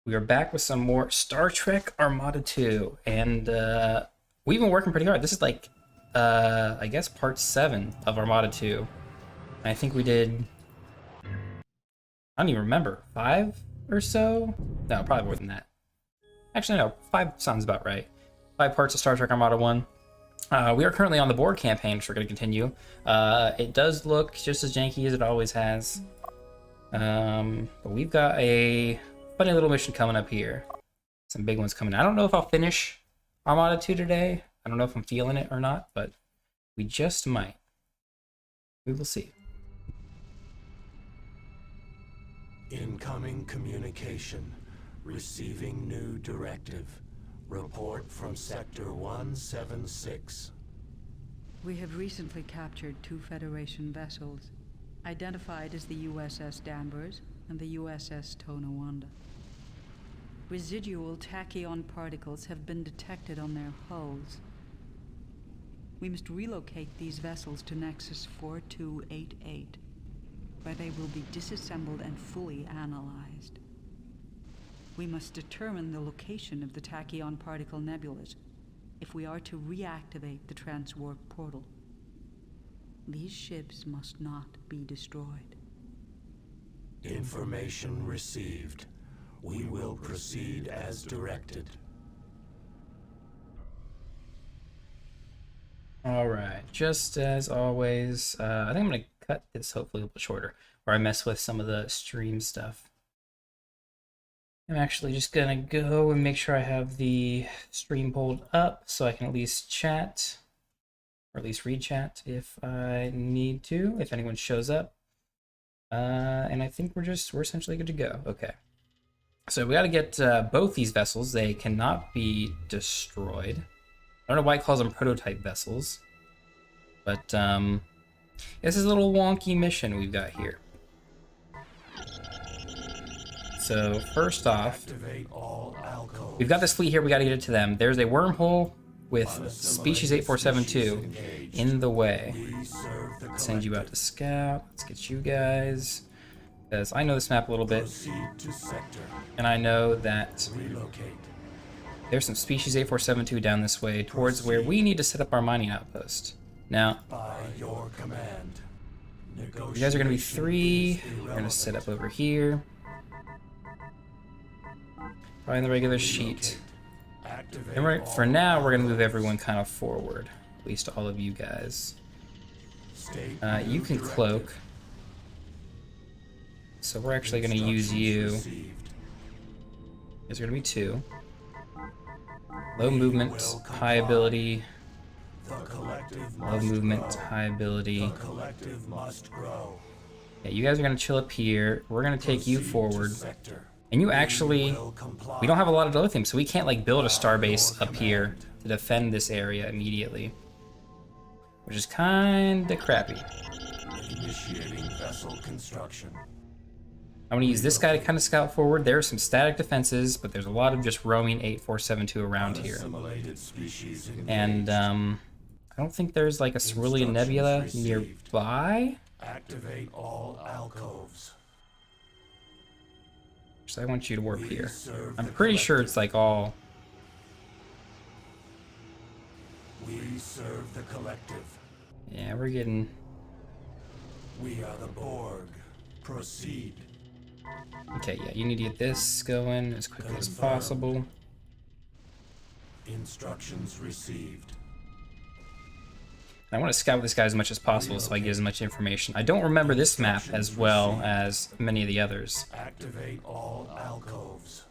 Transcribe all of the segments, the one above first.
We are back with some more Star Trek Armada 2, and we've been working pretty hard. This is like, I guess part 7 of Armada 2. And I think we did, I don't even remember, 5 or so? No, probably more than that. Actually, no, 5 sounds about right. 5 parts of Star Trek Armada 1. We are currently on the board campaign, which we're going to continue. It does look just as janky as it always has. But we've got a funny little mission coming up here. Some big ones coming. I don't know if I'll finish Armada 2 today. I don't know if I'm feeling it or not, but we just might. We will see. Incoming communication. Receiving new directive. Report from Sector 176. We have recently captured 2 Federation vessels, identified as the USS Danvers and the USS Tonawanda. Residual tachyon particles have been detected on their hulls. We must relocate these vessels to Nexus 4288, where they will be disassembled and fully analyzed. We must determine the location of the tachyon particle nebulas if we are to reactivate the transwarp portal. These ships must not be destroyed. Information received. We will proceed as directed. Alright, just as always, I think I'm going to cut this hopefully a little shorter, where I mess with some of the stream stuff. I'm actually just going to go and make sure I have the stream pulled up so I can at least chat, or at least read chat if I need to, if anyone shows up. And I think we're essentially good to go. Okay. So we got to get both these vessels. They cannot be destroyed. I don't know why it calls them prototype vessels, but this is a little wonky mission we've got here. So first off, we've got this fleet here. We got to get it to them. There's a wormhole with species 8472 in the way. Send you out to scout. Let's get you guys. Because I know this map a little bit, and I know that there's some species 8472 down this way towards where we need to set up our mining outpost. Now, you guys are going to be 3. We're going to set up over here. Probably in the regular sheet. And right for now, we're going to move everyone kind of forward. At least all of you guys. You can cloak. So we're actually going to use you. There's going to be 2. Low movement, high ability. Low movement, high ability. Yeah, you guys are going to chill up here. We're going to take you forward. And you actually, we don't have a lot of other things, so we can't like build a starbase up here to defend this area immediately. Which is kind of crappy. Initiating vessel construction. I'm going to use this guy to kind of scout forward. There are some static defenses, but there's a lot of just roaming 8472 around here. And I don't think there's like a cerulean nebula nearby. Activate all alcoves. So I want you to warp here. I'm pretty sure it's like all. We serve the collective. Yeah, we're getting. We are the Borg. Proceed. Okay, yeah, you need to get this going as quickly as possible. Instructions received. I want to scout this guy as much as possible so I get as much information. I don't remember this map as well as many of the others. Activate all alcoves.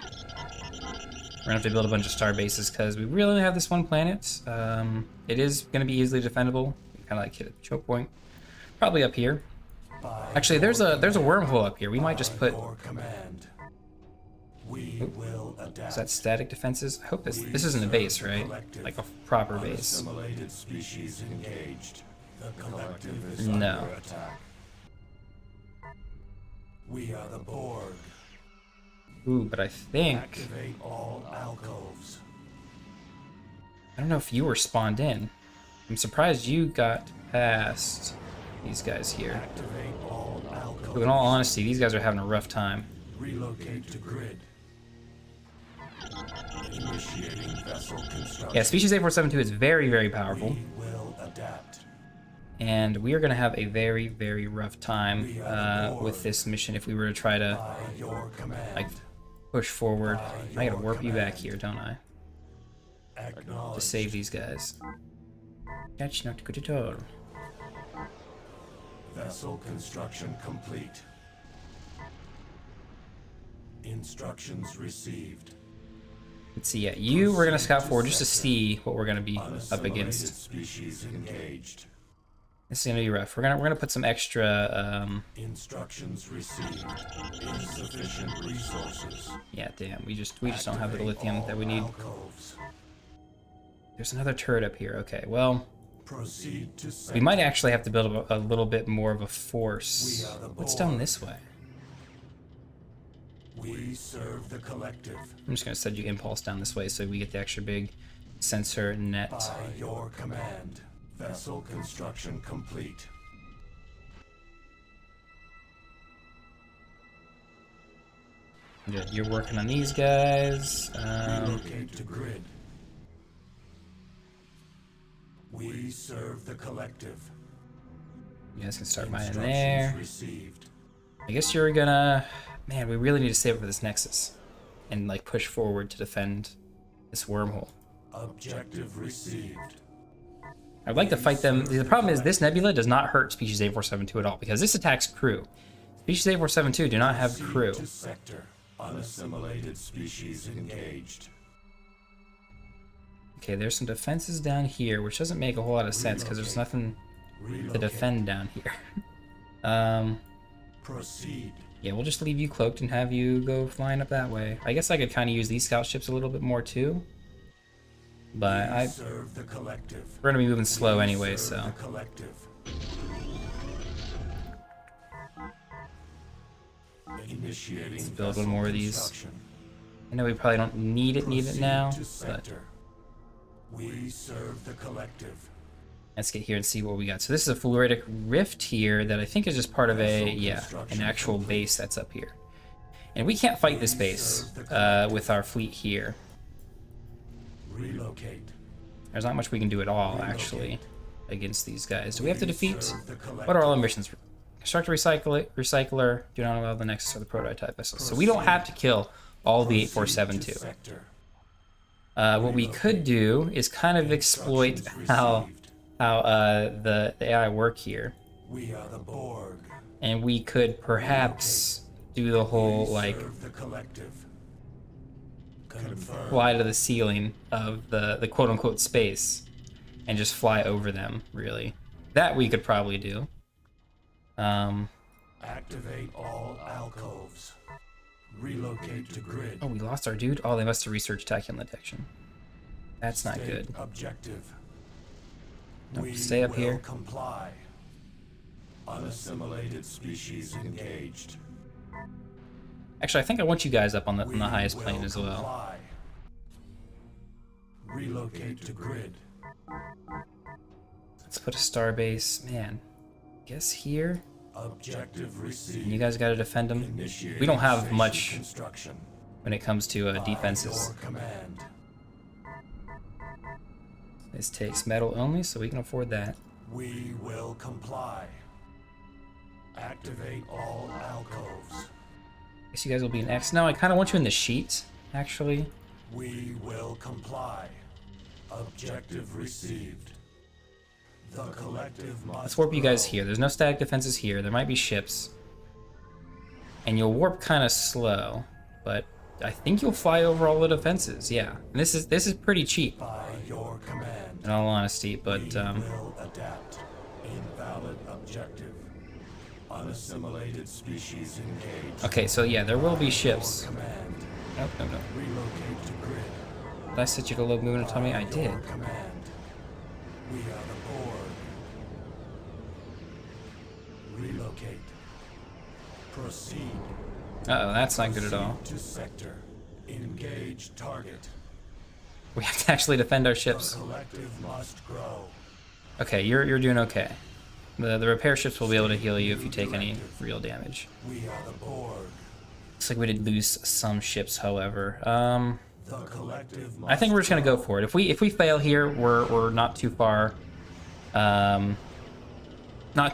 We're gonna have to build a bunch of star bases because we really only have this one planet. It is gonna be easily defendable. Kind of like hit a choke point. Probably up here. Actually, there's a wormhole up here. We might just put. Is that static defenses? I hope this isn't a base, right? Like a proper base. No. We are the Borg. Ooh, but I think. Activate all alcoves. I don't know if you were spawned in. I'm surprised you got past these guys here. Activate all alcoves. In all honesty, these guys are having a rough time. Relocate to grid. Initiating vessel construction. Yeah, species 8472 is very, very powerful. We will adapt. And we are going to have a very, very rough time with this mission if we were to try to By your command. like push forward. I gotta your warp you back command. here, don't I? To Acknowledge. save these guys. That's not good at all. Vessel construction complete. Instructions received. Let's see, yeah, you we're gonna scout forward just to see what we're gonna be up Unassimilated against. species engaged. This is gonna be rough. We're gonna put some extra Instructions received. Insufficient resources. yeah, damn, we just don't have the lithium that we need. Alcoves. There's another turret up here. Okay, well, Proceed to sector. we might actually have to build a little bit more of a force. We are the What's down board. this way? We serve the collective. I'm just gonna send you impulse down this way so we get the extra big sensor net. By your command. Vessel construction complete. Good. You're working on these guys. Relocate to grid. We serve the collective. You guys can start mining Instructions there. received. I guess you're gonna... Man, we really need to save it for this Nexus. And, like, push forward to defend this wormhole. Objective received. I'd like to fight them. The problem is this nebula does not hurt Species 8472 at all, because this attacks crew. Species 8472 do not have Proceed crew. to sector. Unassimilated species engaged. Okay, there's some defenses down here, which doesn't make a whole lot of sense, because there's nothing to Relocate. defend down here. Proceed. Yeah, we'll just leave you cloaked and have you go flying up that way. I guess I could kind of use these scout ships a little bit more too. But We serve the collective. we're gonna be moving slow We anyway, serve so. the collective. Initiating Let's build one vessel more of these. construction. I know we probably don't need it Proceed now, to but sector. We serve the collective. let's get here and see what we got. So this is a fluoridic rift here that I think is just part of a, yeah, an actual base that's up here. And we can't fight this base with our fleet here. Relocate. There's not much we can do at all, actually, against these guys. Do we have to defeat? Serve the collective. What are all our missions? Construct a recycler. Do not allow the Nexus or the prototype vessels. So we don't have to kill all the Proceed to 8472. sector. What we could do is kind of exploit Instructions how received. the AI work here, We are the Borg. and we could perhaps do the whole We like serve the collective. Confirm. fly to the ceiling of the quote unquote space, and just fly over them. Really, that we could probably do. Activate all alcoves. Relocate to grid. Oh, we lost our dude. Oh, they must have researched tachyon detection. That's not State good. Objective. Nope, We stay up will here. Comply. Unassimilated species engaged. Actually, I think I want you guys up on the We highest will plane as well. comply. Relocate to grid. Let's put a star base. Man, guess here. Objective received. You guys got to defend them. Initiating We don't have station much construction. when it comes to By defenses. your command. This takes metal only, so we can afford that. We will comply. Activate all alcoves. Guess you guys will be an X. No, I kind of want you in the sheet, actually. We will comply. Objective received. The collective must Let's warp you guys grow. here. There's no static defenses here. There might be ships. And you'll warp kind of slow, but I think you'll fly over all the defenses. Yeah, and this is pretty cheap, By your command. in all honesty. But We will adapt. Invalid objective. Unassimilated species engaged. okay, so yeah, there will be ships. Command. No, no, no. Relocate to grid. Did I set you to low movement autonomy? I did. Your command. We are the Borg. Relocate. Proceed. Uh-oh, that's not good at all. Proceed to sector. Engage target. We have to actually defend our ships. Collective must grow. Okay, you're doing okay. The repair ships will be able to heal you if you take any real damage. We are the Borg. like we did lose some ships, however. The collective I think we're just gonna go grow. for it. If we fail here, we're not too far, not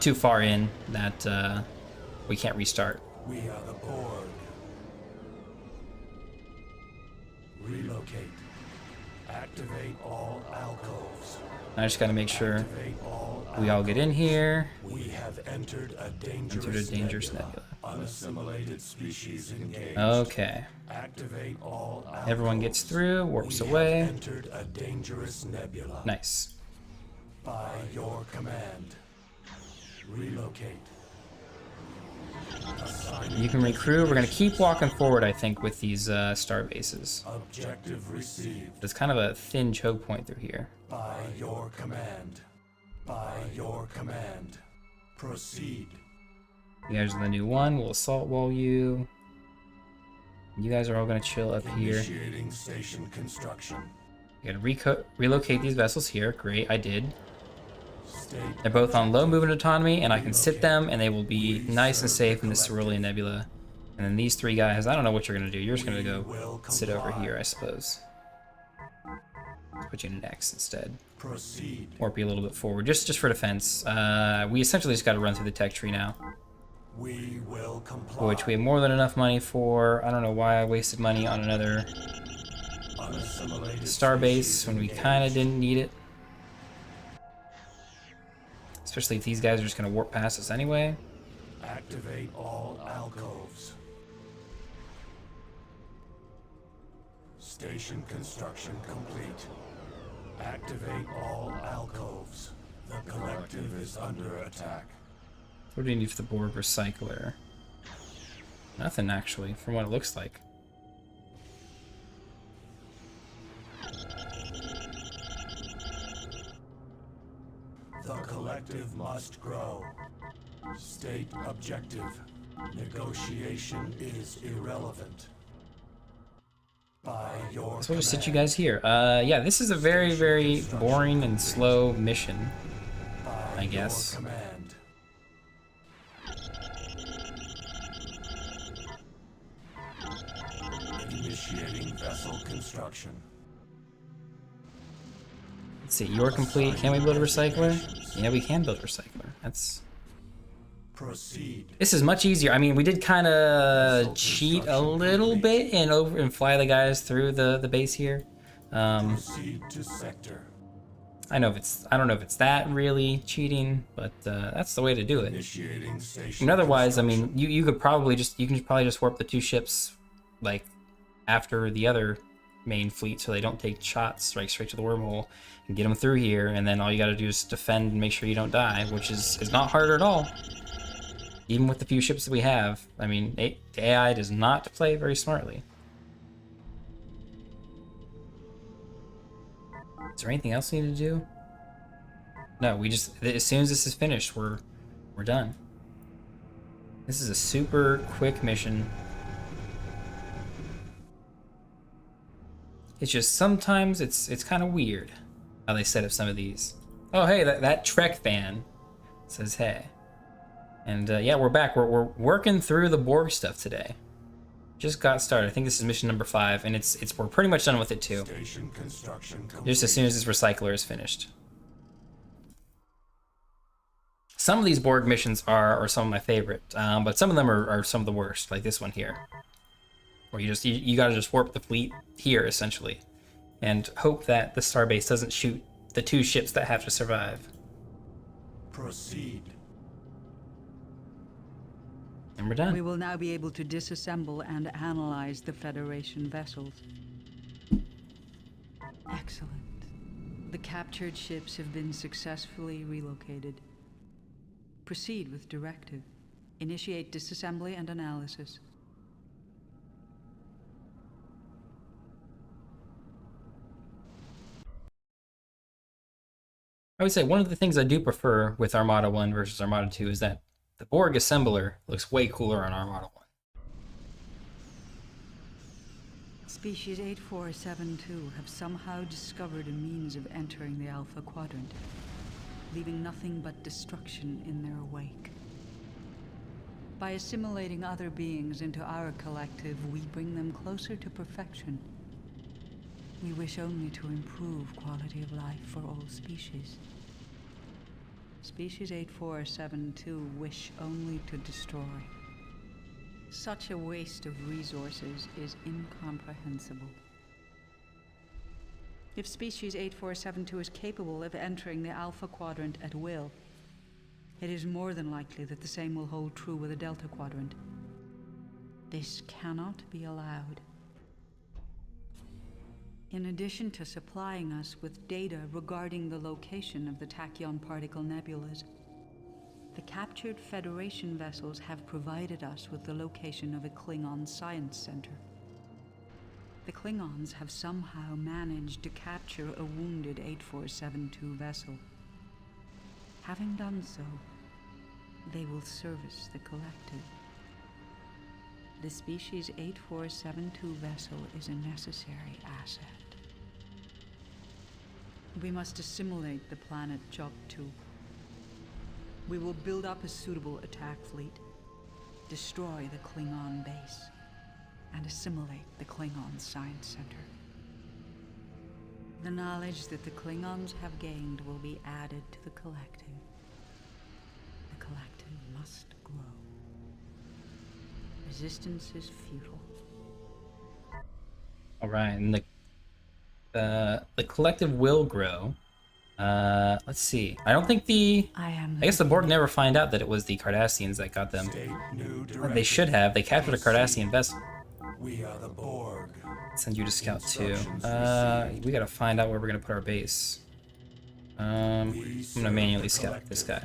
too far in that we can't restart. We are the Borg. Relocate. Activate all alcoves. I just gotta make sure Activate all we all get in here. We have entered a dangerous, nebula. Unassimilated species engaged. Okay. Activate all alcoves. Everyone gets through, warps We away. have entered a dangerous nebula. Nice. By your command. Relocate. Assigning You can recruit. We're gonna keep walking forward, I think, with these star bases. objective received. There's kind of a thin choke point through here. By your command. By your command. Proceed. You guys are the new one. We'll assault wall you. You guys are all gonna chill up here. Initiating station construction. You gotta relocate these vessels here. Great, I did. State They're both on low movement autonomy, and I can sit them, and they will be nice and safe in the Cerulean Nebula. And then these three guys, I don't know what you're gonna do. You're just gonna go sit over here, I suppose. Put you in an X instead. proceed. Or be a little bit forward, just for defense. We essentially just gotta run through the tech tree now, We will comply. which we have more than enough money for. I don't know why I wasted money on another Unassimilated starbase species when we engaged. kind of didn't need it. Especially if these guys are just gonna warp past us anyway. Activate all alcoves. Station construction complete. Activate all alcoves. The collective is under attack. What do we need for the Borg recycler? Nothing, actually, from what it looks like. The collective must grow. State objective. Negotiation is irrelevant. By your So we'll just sit you command. guys here. Yeah, this is a very, very boring and slow mission, By I guess. Your command. Initiating vessel construction. Let's see, you're complete. Can we build a recycler? Yeah, we can build a recycler. That's... Proceed. This is much easier. I mean, we did kind of cheat a little bit and fly the guys through the base here. Proceed to sector. I don't know if it's that really cheating, but that's the way to do it. Initiating station. And otherwise, I mean, construction. you could probably just warp the two ships like after the other main fleet, so they don't take shots right straight to the wormhole, and get them through here. And then all you got to do is defend and make sure you don't die, which is not hard at all. Even with the few ships that we have, I mean, the AI does not play very smartly. Is there anything else we need to do? No, we just, as soon as this is finished, we're done. This is a super quick mission. It's just sometimes it's kind of weird how they set up some of these. Oh, hey, that Trek fan says hey. And yeah, we're back. We're working through the Borg stuff today. Just got started. I think this is mission number 5, and we're pretty much done with it too. Station construction complete. Just as soon as this recycler is finished. Some of these Borg missions are some of my favorite, but some of them are some of the worst, like this one here, where you gotta just warp the fleet here essentially, and hope that the starbase doesn't shoot the two ships that have to survive. Proceed. And we're done. We will now be able to disassemble and analyze the Federation vessels. Excellent. The captured ships have been successfully relocated. Proceed with directive. Initiate disassembly and analysis. I would say one of the things I do prefer with Armada 1 versus Armada 2 is that the Borg assembler looks way cooler on Armada 1. Species 8472 have somehow discovered a means of entering the Alpha Quadrant, leaving nothing but destruction in their wake. By assimilating other beings into our collective, we bring them closer to perfection. We wish only to improve quality of life for all species. Species 8472 wish only to destroy. Such a waste of resources is incomprehensible. If Species 8472 is capable of entering the Alpha Quadrant at will, it is more than likely that the same will hold true with the Delta Quadrant. This cannot be allowed. In addition to supplying us with data regarding the location of the tachyon particle nebulas, the captured Federation vessels have provided us with the location of a Klingon science center. The Klingons have somehow managed to capture a wounded 8472 vessel. Having done so, they will service the collective. The Species 8472 vessel is a necessary asset. We must assimilate the planet Job 2. We will build up a suitable attack fleet, destroy the Klingon base, and assimilate the Klingon Science Center. The knowledge that the Klingons have gained will be added to the collective. The collective must grow. Resistance is futile. All right, and the collective will grow. Let's see. I don't think I guess the Borg never find out that it was the Cardassians that got them. Or they should have. They captured a Cardassian vessel. We are the Borg. Send you to scout too. We gotta find out where we're gonna put our base. I'm gonna manually scout this guy.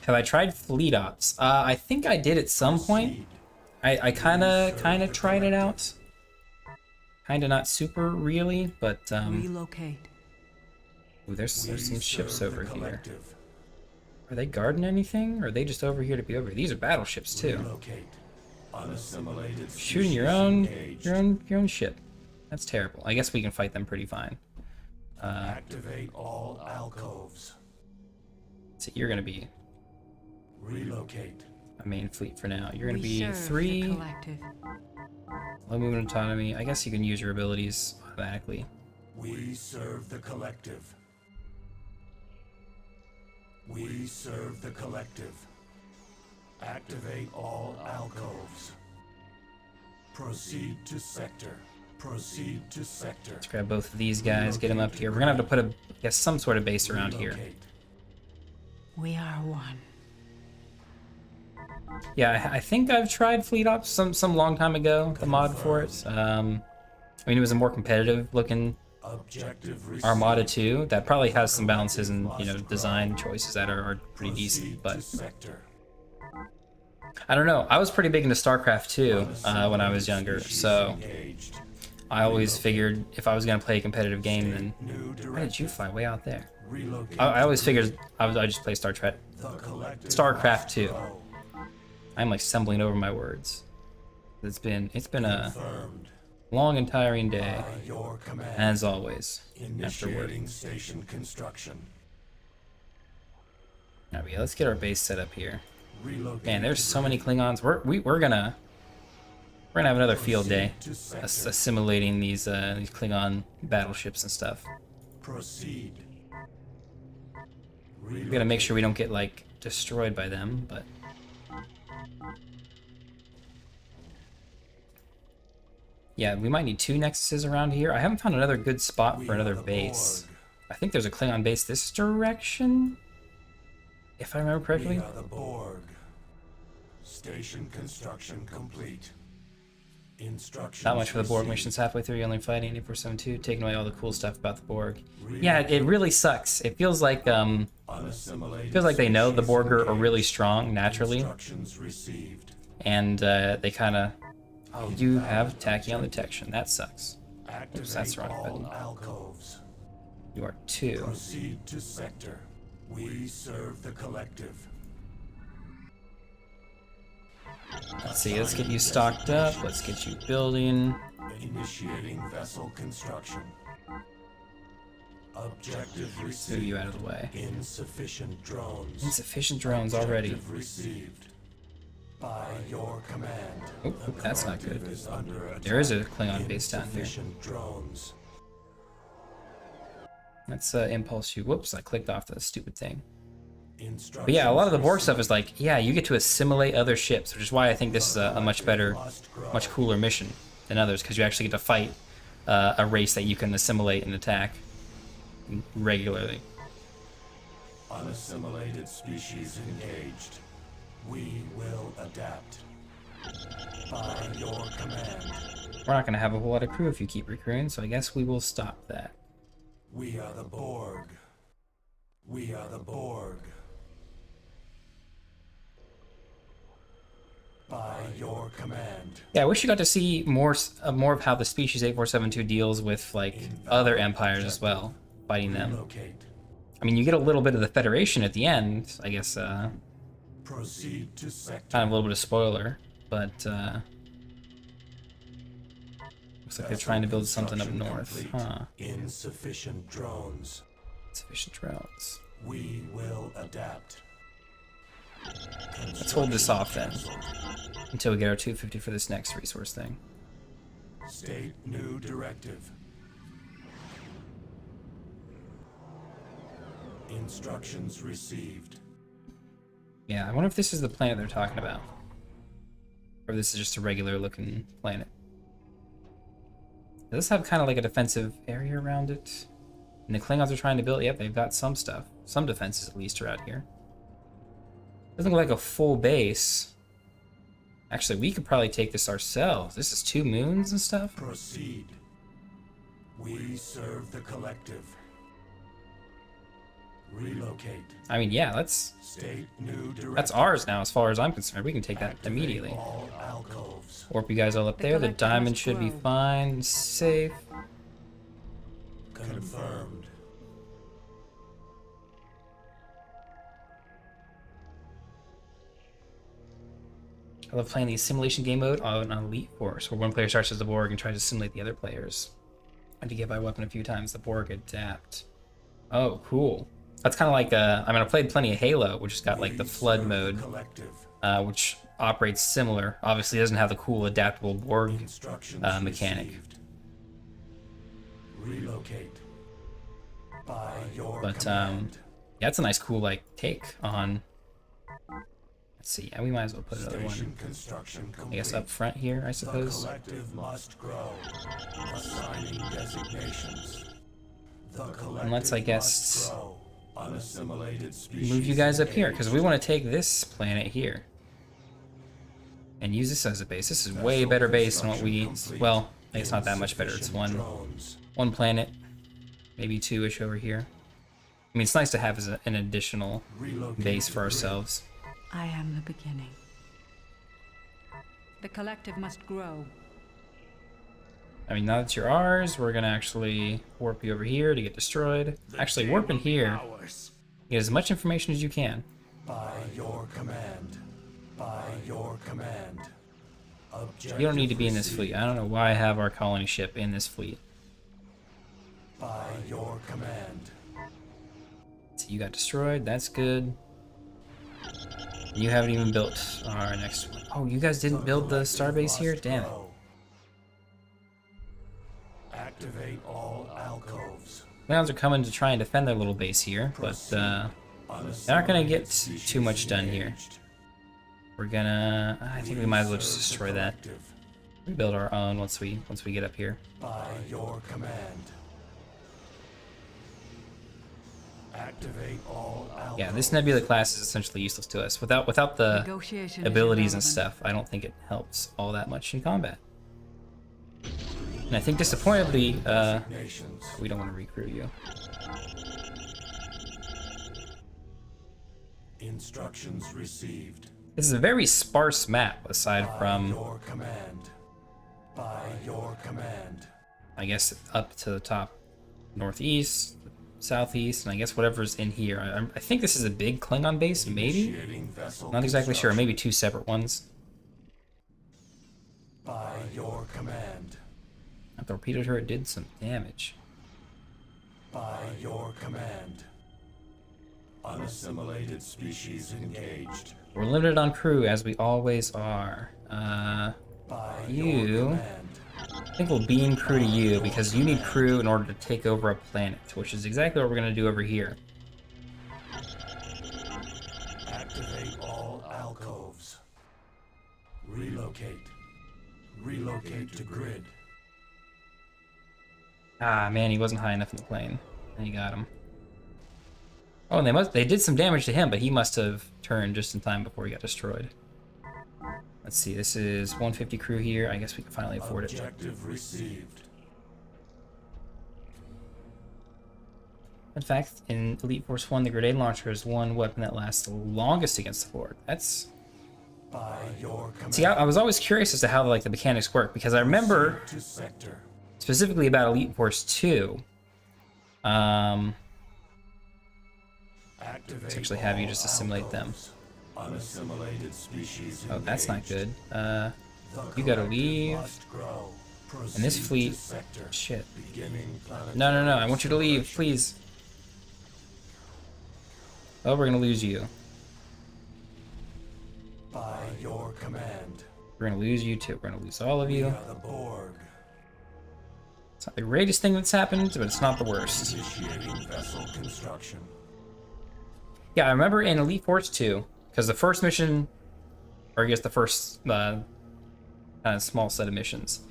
Have I tried fleet ops? I think I did at some point. I kinda tried it out. Kinda not super really, but Relocate. ooh, there's some ships over here. Are they guarding anything, or are they just over here to be over here? These are battleships too. Relocate. Unassimilated Shooting your own ship. That's terrible. I guess we can fight them pretty fine. Activate all alcoves. So you're gonna be Relocate. a main fleet for now. You're gonna We be serve the 3. collective. Low movement autonomy. I guess you can use your abilities automatically. We serve the collective. We serve the collective. Activate all alcoves. Proceed to sector. Proceed to sector. Let's grab both of these guys, get them up here. We're gonna have to put I guess some sort of base around here. Relocate. We are one. Yeah, I think I've tried fleet ops some long time ago. The mod for it. I mean, it was a more competitive looking Objective received. Armada 2 that probably has some balances and design choices that are pretty decent. Proceed But to sector. I don't know. I was pretty big into StarCraft 2 when I was younger, so Engaged. I always figured if I was gonna play a competitive game, then New why did direction. you fly way out there? Relocate. I always figured I just play Star Trek, The collective StarCraft must 2. grow. I'm like stumbling over my words. It's been a Confirmed. long and tiring day, By your command. as always. After work. Initiating station construction. Alright, yeah, let's get our base set up here. Relocate. Man, there's so many Klingons. We're gonna have another field day, To sector. assimilating these Klingon battleships and stuff. Proceed. We gotta make sure we don't get like destroyed by them, but yeah, we might need 2 nexuses around here. I haven't found another good spot We for another are the base. Borg. I think there's a Klingon base this direction, if I remember correctly. We are the Borg. Station construction complete. Instructions. Not much for the Borg received. missions. Halfway through, you're only fighting 8472, taking away all the cool stuff about the Borg. Yeah, it really sucks. It feels like Unassimilated they know the species Borg are really engaged. strong naturally, Instructions received. and they kind of, oh, you have tachyon detection. That sucks. Activate that's the wrong all button. alcoves. You are 2. Proceed to sector. We serve the collective. Let's see. Let's get you stocked up. Let's get you building. Initiating vessel construction. Objective Move received. you out of the way. Insufficient drones. Insufficient drones already. Objective received. By your command. Oh, that's not good. Is under attack. There is a Klingon base down here. Insufficient drones. Let's impulse you. Whoops, I clicked off the stupid thing. Instructions But yeah, a lot of the Borg stuff received. is like, yeah, you get to assimilate other ships, which is why I think this is a much better, much cooler mission than others, because you actually get to fight a race that you can assimilate and attack regularly. Unassimilated species engaged. We will adapt. By your command. We're not going to have a whole lot of crew if you keep recruiting, so I guess we will stop that. We are the Borg. We are the Borg. By your command. Yeah, I wish you got to see more of how the species 8472 deals with like other empires as well, fighting them. Relocate. I mean, you get a little bit of the Federation at the end, I guess. Proceed to sector. Kind of a little bit of spoiler, but looks like they're trying to build something up north, Complete. huh? Insufficient drones. Sufficient drones. We will adapt. Let's hold this off then, until we get our 250 for this next resource thing. State new directive. Instructions received. Yeah, I wonder if this is the planet they're talking about, or if this is just a regular looking planet. Does this have kind of like a defensive area around it? And the Klingons are trying to build, yep, they've got some stuff. Some defenses at least around here. Doesn't look like a full base. Actually, we could probably take this ourselves. This is 2 moons and stuff. Proceed. We serve the collective. Relocate. I mean, yeah, that's State new directive. ours now as far as I'm concerned. We can take that Activate immediately. all alcoves. Warp you guys all up The there. The collective diamond must should be grow. fine, safe. Confirmed. I love playing the simulation game mode on Elite Force, where one player starts as the Borg and tries to simulate the other players. I had to get my weapon a few times. The Borg adapt. Oh, cool. That's kind of like, I mean, I played plenty of Halo, which has got like the We flood serve mode, Collective. which operates similar. Obviously, it doesn't have the cool adaptable Borg Instructions mechanic. received. Relocate. By your But command. yeah, it's a nice, cool like take on. Let's see. Yeah, we might as well put another Station one. construction I guess complete. up front here, I The suppose. collective must grow. Assigning designations. The collective And let's, I must guess, grow. Unassimilated species move you guys up here because we engaged. want to take this planet here and use this as a base. This is way better base than what we. Well, I guess not that much better. It's one planet, maybe 2-ish over here. I mean, it's nice to have as an additional base for ourselves. I am the beginning. The collective must grow. I mean, now that you're ours, we're gonna actually warp you over here to get destroyed. Actually, warp in here. Get as much information as you can. By your command. By your command. You don't need to be in this fleet. I don't know why I have our colony ship in this fleet. By your command. So you got destroyed. That's good. You haven't even built our next one. Oh, you guys didn't build the starbase here? Damn it. Activate all alcoves. Klingons are coming to try and defend their little base here, but they're not gonna get too much done here. We're gonna. I think we might as well just destroy that. Rebuild our own once we get up here. By your command. Activate all alcoves. Yeah, this Nebula class is essentially useless to us. Without the Negotiation is abilities and irrelevant. stuff, I don't think it helps all that much in combat. And I think disappointingly, Designations. we don't want to recruit you. Instructions received. This is a very sparse map, aside By from, your command. By your command. I guess, up to the top northeast, southeast, and I guess whatever's in here. I think this is a big Klingon base, maybe? Initiating vessel Not exactly sure, construction. maybe 2 separate ones. By your command. That torpedo turret did some damage. By your command. Unassimilated species engaged. We're limited on crew, as we always are. By You... your command. I think we'll beam crew to you, because you need crew in order to take over a planet, which is exactly what we're going to do over here. Activate all alcoves. Relocate. Relocate to grid. Ah, man, he wasn't high enough in the plane. And he got him. Oh, and they did some damage to him, but he must have turned just in time before he got destroyed. Let's see, this is 150 crew here. I guess we can finally afford it. Objective received. In fact, in Elite Force 1, the grenade launcher is one weapon that lasts the longest against the Borg. That's... By your command. See, I was always curious as to how the mechanics work, because I remember To sector. specifically about Elite Force 2. Activate Let's actually have you just all assimilate them. alcoves. Unassimilated species Oh, that's not engaged. good. The You gotta collective leave. must grow. And this Proceed fleet... to sector. Shit. Beginning No, no, no, I planetary want you to leave, celebration. please. Oh, we're gonna lose you. By your command. We're gonna lose you too. We're gonna lose all of We you. are the Borg. It's not the greatest thing that's happened, but it's not the worst. Initiating vessel construction. Yeah, I remember in Elite Force 2, because the first mission, or I guess the first small set of missions,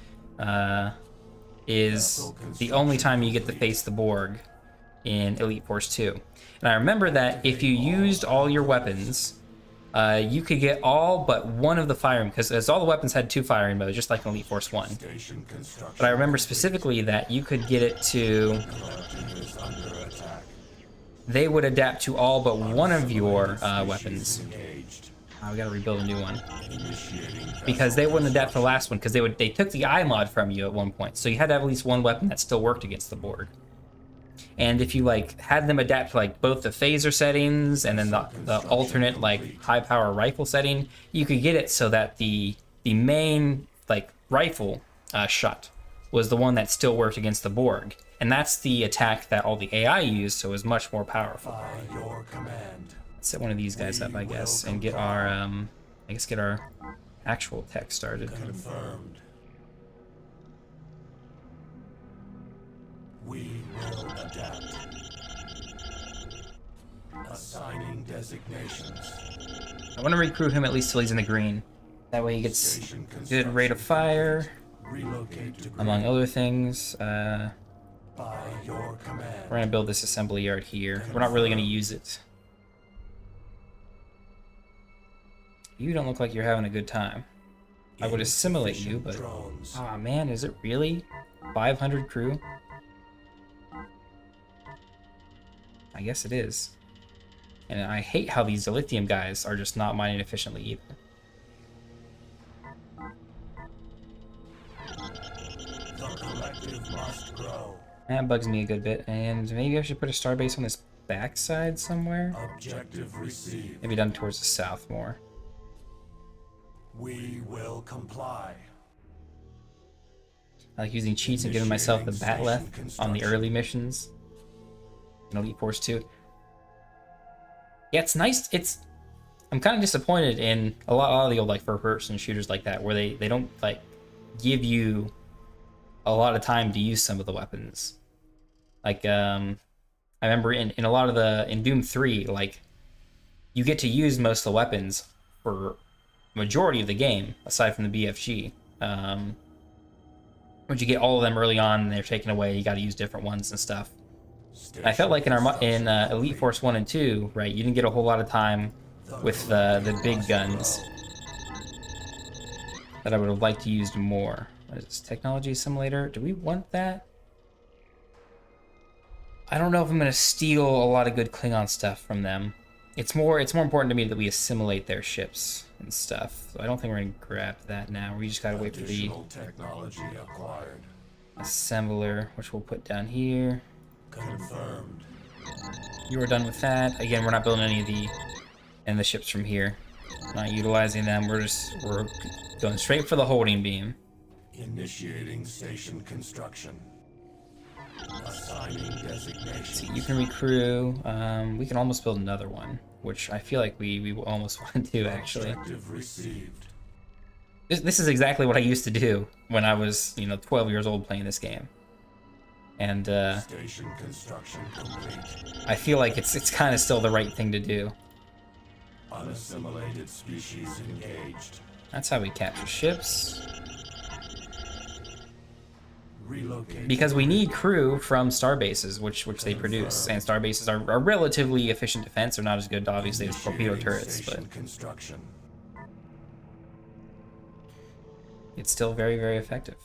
is the only time you get to face the Borg in Elite Force 2. And I remember that if you used all your weapons, you could get all but one of the firing, because all the weapons had 2 firing modes, just like in Elite Force 1. Station construction. But I remember specifically that you could get it to... Collective is under attack. They would adapt to all but one of your weapons. Engaged. We gotta rebuild a new one. Initiating Because they wouldn't adapt to the last one, because they took the eye mod from you at one point. So you had to have at least one weapon that still worked against the Borg. And if you had them adapt to both the phaser settings and then the alternate high power rifle setting, you could get it so that the main rifle shot was the one that still worked against the Borg. And that's the attack that all the AI used, so it was much more powerful. by your command. Let's set one of these guys up, I guess, and get our get our actual tech started. Confirmed. We will adapt. Assigning designations. I want to recruit him at least till he's in the green. That way he gets Station good rate of fire, Relocate to grid. among other things. By your command. We're gonna build this assembly yard here. We're not really gonna use it. You don't look like you're having a good time. I would assimilate you, but... Drones. Aw, man, is it really? 500 crew? I guess it is. And I hate how these dilithium guys are just not mining efficiently either. The collective must grow. That bugs me a good bit, and maybe I should put a starbase on this backside somewhere? Objective received. Maybe down towards the south more. We will comply. I like using cheats and giving myself the batleth on the early missions in Elite Force 2. Yeah, it's nice. I'm kind of disappointed in a lot of the old first-person shooters like that, where they don't give you a lot of time to use some of the weapons. I remember in a lot of in Doom 3, you get to use most of the weapons for majority of the game, aside from the BFG. Once you get all of them early on and they're taken away, you got to use different ones and stuff. I felt like in Elite Force 1 and 2, right, you didn't get a whole lot of time with the big guns that I would have liked to use more. What is this? Technology Assimilator? Do we want that? I don't know if I'm going to steal a lot of good Klingon stuff from them. It's more important to me that we assimilate their ships and stuff. So I don't think we're going to grab that now. We just got to wait for the Additional technology acquired. assembler, which we'll put down here. Confirmed. You are done with that. Again, we're not building any of the ships from here. Not utilizing them. We're going straight for the holding beam. Initiating station construction. Assigning designations. See, you can recrew. We can almost build another one, which I feel like we almost want to do actually. Objective received. This is exactly what I used to do when I was, 12 years old playing this game. And Station construction complete. I feel like it's kind of still the right thing to do. Unassimilated species engaged. That's how we capture ships. Relocate. Because we need crew from star bases, which they produce, and star bases are relatively efficient defense. They're not as good, obviously, as torpedo turrets, but Construction. it's still very, very effective.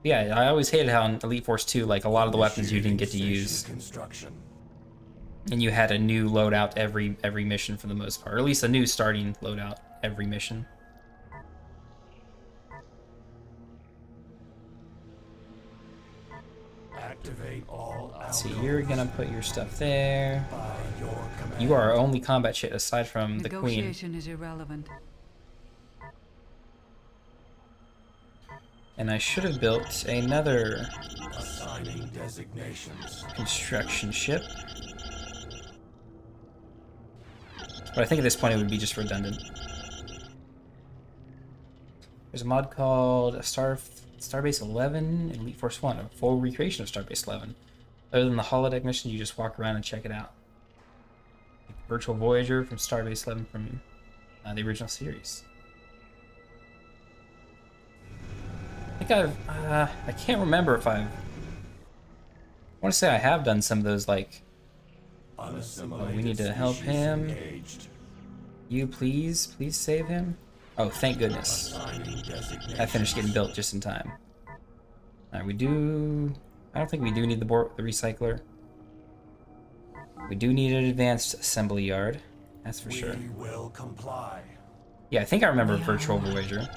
Yeah, I always hated how in Elite Force 2, like, a lot of the weapons you didn't get to use, Construction. and you had a new loadout every mission for the most part, or at least a new starting loadout every mission. Activate all. So you're gonna put your stuff there. By your command. You are our only combat ship aside from the Queen. Negotiation is irrelevant. And I should have built another Assigning designations. construction ship. But I think at this point it would be just redundant. There's a mod called Starbase 11 in Elite Force 1, a full recreation of Starbase 11. Other than the holodeck mission, you just walk around and check it out. Like Virtual Voyager from Starbase 11 from the original series. I think I can't remember if I want to say I have done some of those, like, Unassimilated we need to help species him. engaged. you please save him. Oh, thank goodness. Assigning designations. I finished getting built just in time. Alright, I don't think we do need the recycler. We do need an advanced assembly yard. That's for sure. We will comply. Yeah, I think I remember Virtual Voyager.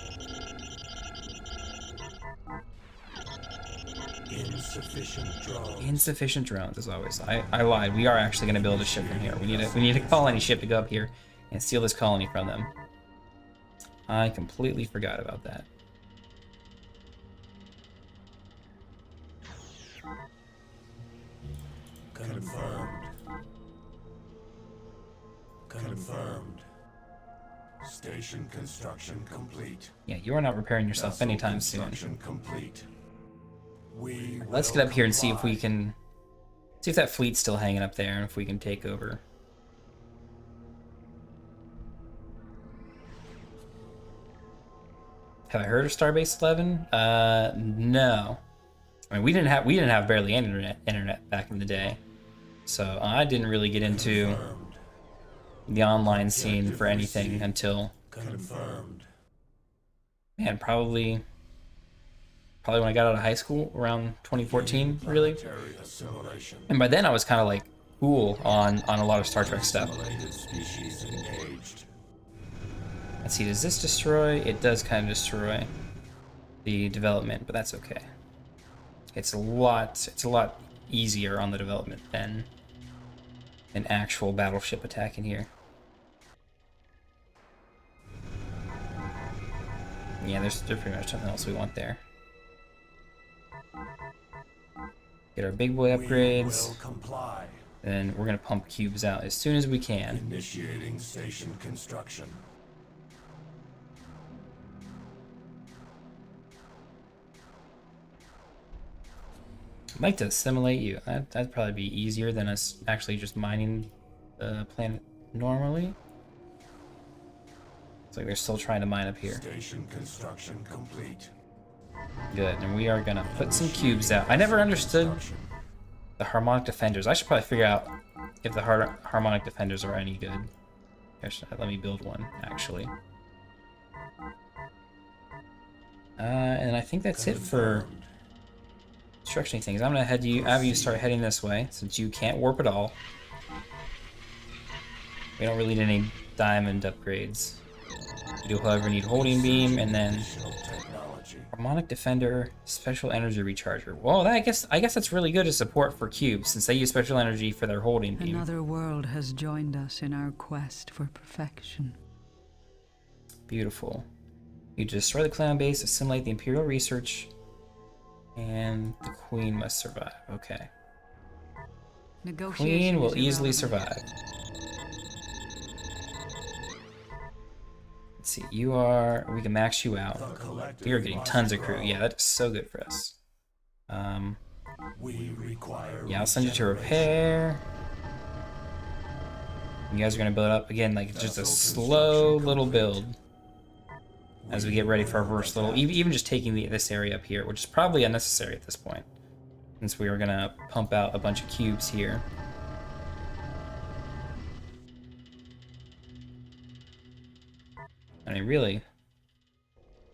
Insufficient drones. Insufficient drones, as always. I lied. We are actually going to build a ship from here. We need a colony ship to go up here and steal this colony from them. I completely forgot about that. Confirmed. Confirmed. Station construction complete. Yeah, you are not repairing yourself Vessel anytime soon. construction complete. We Let's will get up here and see if comply. we can... See if that fleet's still hanging up there and if we can take over. Have I heard of Starbase 11? No. I mean, we didn't have barely any internet back in the day, so I didn't really get into Confirmed. the online scene for anything until, Confirmed. man, probably when I got out of high school around 2014, really. Planetary assimilation. And by then I was kind of like cool on a lot of Star Trek stuff. Assimilated species engaged. Let's see, does this destroy? It does kind of destroy the development, but that's okay. It's a lot easier on the development than an actual battleship attack in here. Yeah, there's pretty much nothing else we want there. Get our big boy We upgrades, will comply. and we're gonna pump cubes out as soon as we can. Initiating station construction. I'd like to assimilate you. That'd probably be easier than us actually just mining the planet normally. It's like they're still trying to mine up here. Station construction complete. Good, and we are gonna put some cubes out. I never understood Construction. the harmonic defenders. I should probably figure out if the harmonic defenders are any good. Here, let me build one, actually. And I think that's it for Confirmed. construction things. I'm gonna have you start heading this way, since you can't warp at all. We don't really need any diamond upgrades. We do, however, need holding beam, and then Additional technology. harmonic defender, special energy recharger. Well, I guess that's really good as support for cubes, since they use special energy for their holding beam. Another world has joined us in our quest for perfection. Beautiful. You destroy the clan base, assimilate the Imperial research. And the queen must survive. Okay. Negotiation Queen will is easily irrelevant. survive. Let's see, you are... We can max you out. We are getting tons of crew. Yeah, that's so good for us. We require Yeah, I'll send you to repair. You guys are going to build up. Again, like, just a slow little build. As we get ready for our first little... Even just taking this area up here, which is probably unnecessary at this point. Since we are going to pump out a bunch of cubes here. I mean, really,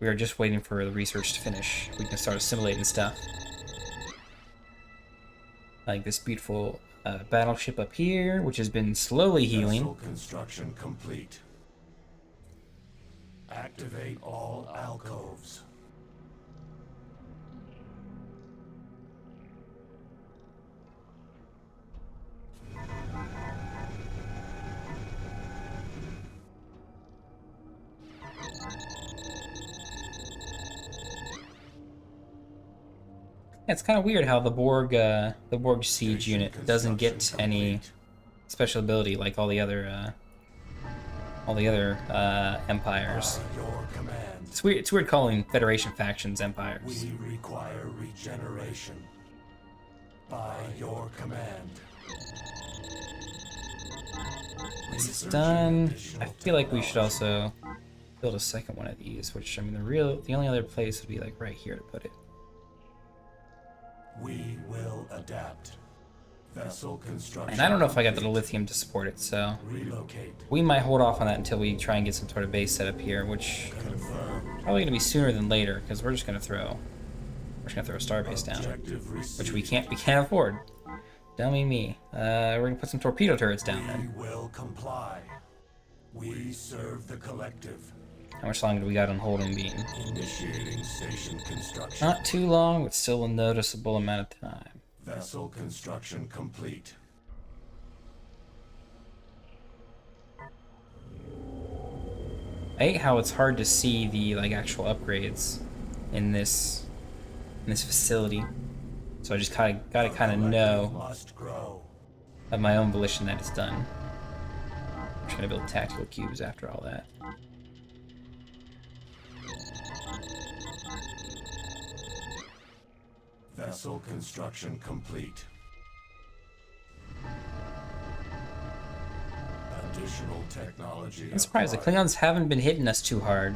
we are just waiting for the research to finish. We can start assimilating stuff. Like this beautiful battleship up here, which has been slowly healing. Vessel construction complete. Activate all alcoves. Yeah, it's kind of weird how the Borg siege unit doesn't get any special ability like all the other empires. Your command. It's weird. It's weird calling Federation factions empires. We require regeneration. By your command. This is done. I feel like we should also build a second one of these, which I mean the only other place would be like right here to put it. We will adapt. Vessel construction. And I don't know if I got the lithium to support it, so Relocate. we might hold off on that until we try and get some sort of base set up here, which Confirmed. probably gonna be sooner than later because we're just gonna throw a starbase down, Objective which received. we can't afford. Dummy me. We're gonna put some torpedo turrets down We then. will comply. We serve the collective. How much longer do we got on holding beam? Initiating station construction. Not too long, but still a noticeable amount of time. Vessel construction complete. I hate how it's hard to see the like actual upgrades in this facility. So I just gotta kind of know Must grow. of my own volition that it's done. I'm just gonna build tactical cubes after all that. Vessel construction complete. Additional technology. I'm surprised the acquired. Klingons haven't been hitting us too hard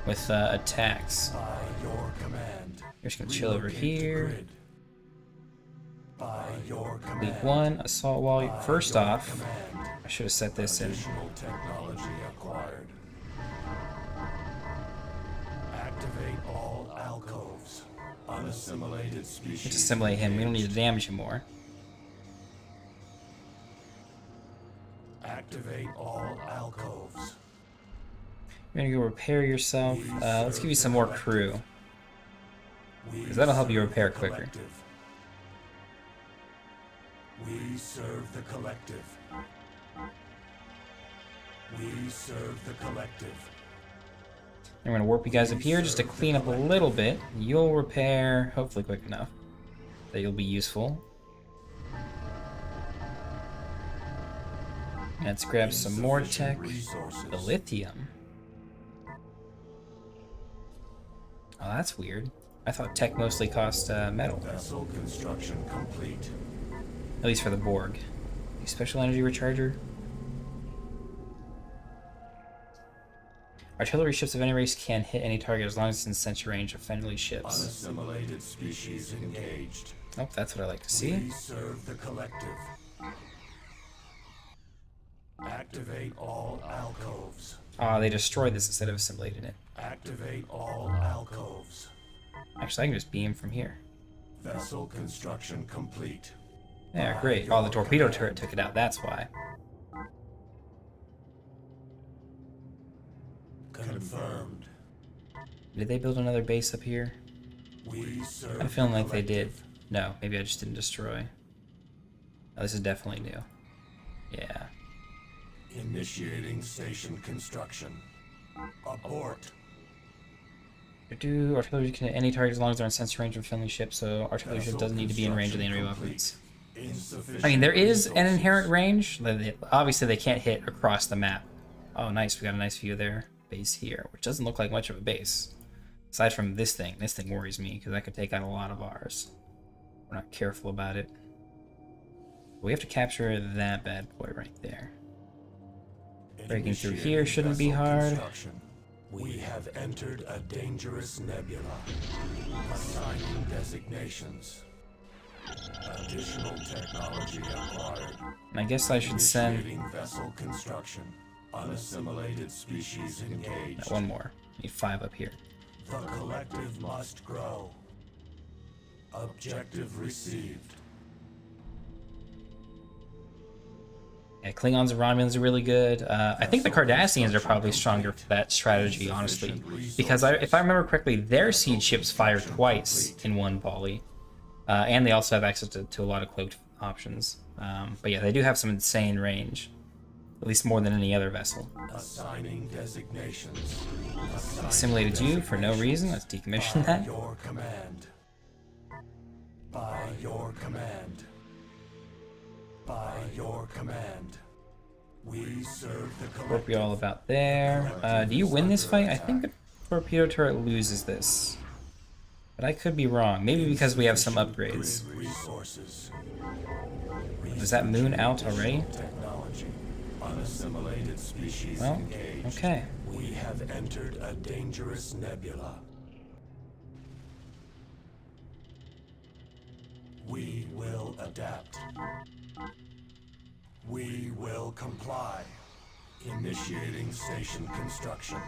with attacks. By your command. We're just gonna chill over Relocate to here. grid. By your League command. 1, assault wall. By First your off, command. I should have set this in. Additional technology acquired. Activate all alcoves. Unassimilated species. Just assimilate him. We don't need to engaged. damage him more. Activate all alcoves. You're gonna go repair yourself. Let's give you some more crew. Because that'll help you repair quicker. We serve the collective. We serve the collective. I'm gonna warp you guys up here just to clean up a little bit. You'll repair, hopefully quick enough, that you'll be useful. Let's grab some more tech. Resources. The lithium. Oh, that's weird. I thought tech mostly cost metal, Vessel construction complete. at least for the Borg. The special energy recharger. Artillery ships of any race can hit any target as long as it's in sentry range of friendly ships. Unassimilated species engaged. Oh, that's what I like to see. We serve the collective. Activate all alcoves. Ah, they destroyed this instead of assimilating it. Activate all alcoves. Actually, I can just beam from here. Vessel construction complete. Yeah, great. Oh, the torpedo turret took it out, that's why. Confirmed. Did they build another base up here? We serve I'm feeling the like they did. collective. No, maybe I just didn't destroy. Oh, this is definitely new. Yeah. Initiating station construction. Abort. Artillery can hit any target as long as they're in sensor range of a friendly ship, so artillery ship doesn't need to be in range of the enemy weapons. I mean, there is an inherent range. Obviously, they can't hit across the map. Oh, nice. We got a nice view of their base here, which doesn't look like much of a base. Aside from this thing worries me because that could take out a lot of ours. We're not careful about it. We have to capture that bad boy right there. Breaking through here shouldn't be hard. We have entered a dangerous nebula. Assigning designations. Additional technology acquired. And I guess I should send vessel construction. Unassimilated species engaged. one more. Need 5 up here. The collective must grow. Objective received. Yeah, Klingons and Romulans are really good. I think the Cardassians are probably stronger for that strategy, honestly. Because if I remember correctly, their siege ships fire twice in one volley. And they also have access to a lot of cloaked options. But yeah, they do have some insane range. At least more than any other vessel. Assigning designations. Simulated you for no reason. Let's decommission that. Your command. By your command. By your command. We serve the What we all about there. Do you win this fight? I think the torpedo turret loses this. But I could be wrong. Maybe because we have some upgrades. Is that moon out already? Unassimilated species engaged. Okay. We have entered a dangerous nebula. We will adapt. We will comply. Initiating station construction.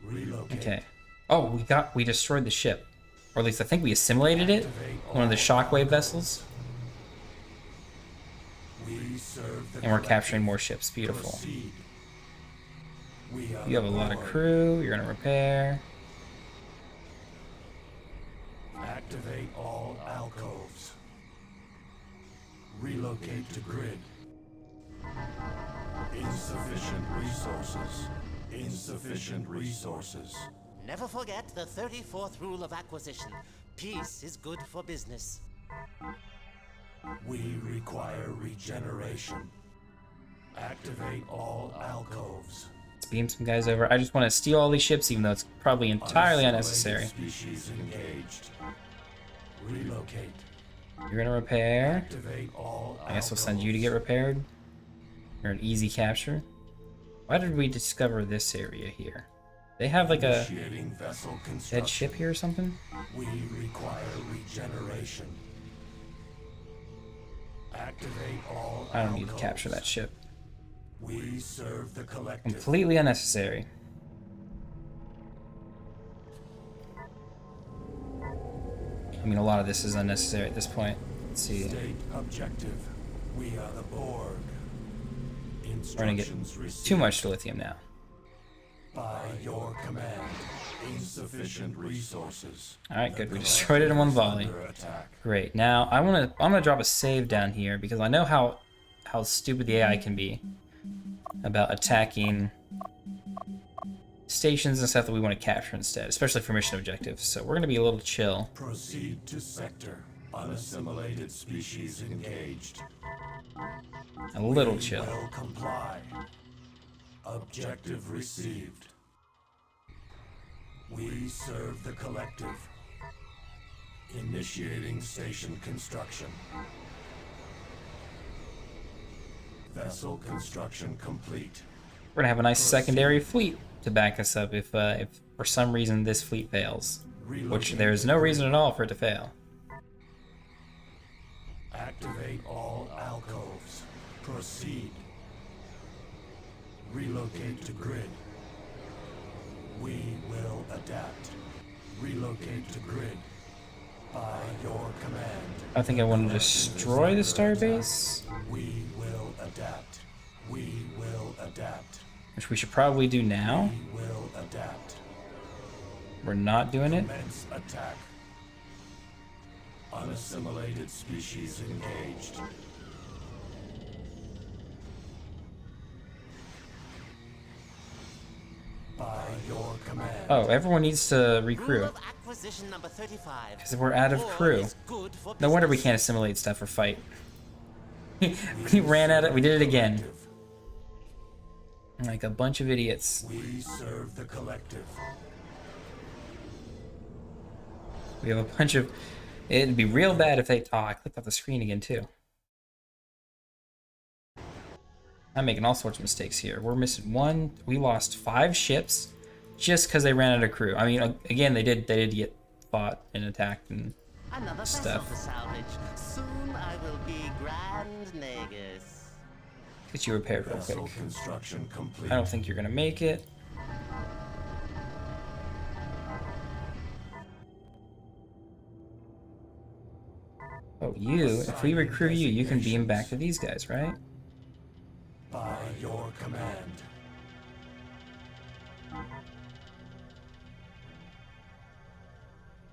Relocate. Okay. Oh, we destroyed the ship. Or at least I think we assimilated it. One of the shockwave vessels. And we're capturing more ships. Beautiful. You have a lot of crew. You're gonna repair. Activate all alcoves. Relocate to grid. Insufficient resources. Insufficient resources. Never forget the 34th rule of acquisition. Peace is good for business. We require regeneration. Activate all alcoves. Let's beam some guys over. I just want to steal all these ships, even though it's probably entirely unnecessary. Species engaged. Relocate. You're gonna repair. Activate all I guess we'll send you to get repaired. You're an easy capture. Why did we discover this area here? They have like a dead ship here or something? We require regeneration. Activate all I don't need to capture that ship. We serve the collective. Completely unnecessary. I mean, a lot of this is unnecessary at this point. Let's see. State objective. We are the Borg. We're gonna get too much lithium now. By your command. Insufficient resources. All right, good. We destroyed it in one volley. Great. Now I'm gonna drop a save down here because I know how stupid the AI can be about attacking stations and stuff that we want to capture instead, especially for mission objectives. So we're gonna be a little chill. Proceed to sector. Unassimilated species engaged. A little chill. We will comply. Objective received. We serve the collective. Initiating station construction. Vessel construction complete. We're gonna have a nice secondary fleet to back us up if for some reason this fleet fails, which there is no reason at all for it to fail. Activate all alcoves. Proceed. Relocate to grid. We will adapt. Relocate to grid. By your command. I think I want to destroy the starbase, We will adapt. We will adapt. which we should probably do now. We will adapt. We're not doing it. Commence attack. Unassimilated species engaged. By your command. Oh, everyone needs to Rule recruit. of acquisition number 35. Because we're out of War crew. is good for No wonder we business. can't assimilate stuff or fight. We ran at it, we did it again. Like a bunch of idiots. We serve the collective. We have a bunch of... It'd be real bad if they... Oh, I clicked off the screen again, too. I'm making all sorts of mistakes here. We're missing one. We lost 5 ships just because they ran out of crew. I mean, again, they did get fought and attacked and Another stuff. vessel to salvage. Soon I will be Grand Nagus. Get you repaired real Vessel quick. construction complete. I don't think you're gonna make it. Oh, you. If we recruit you, you can beam back to these guys, right? By your command.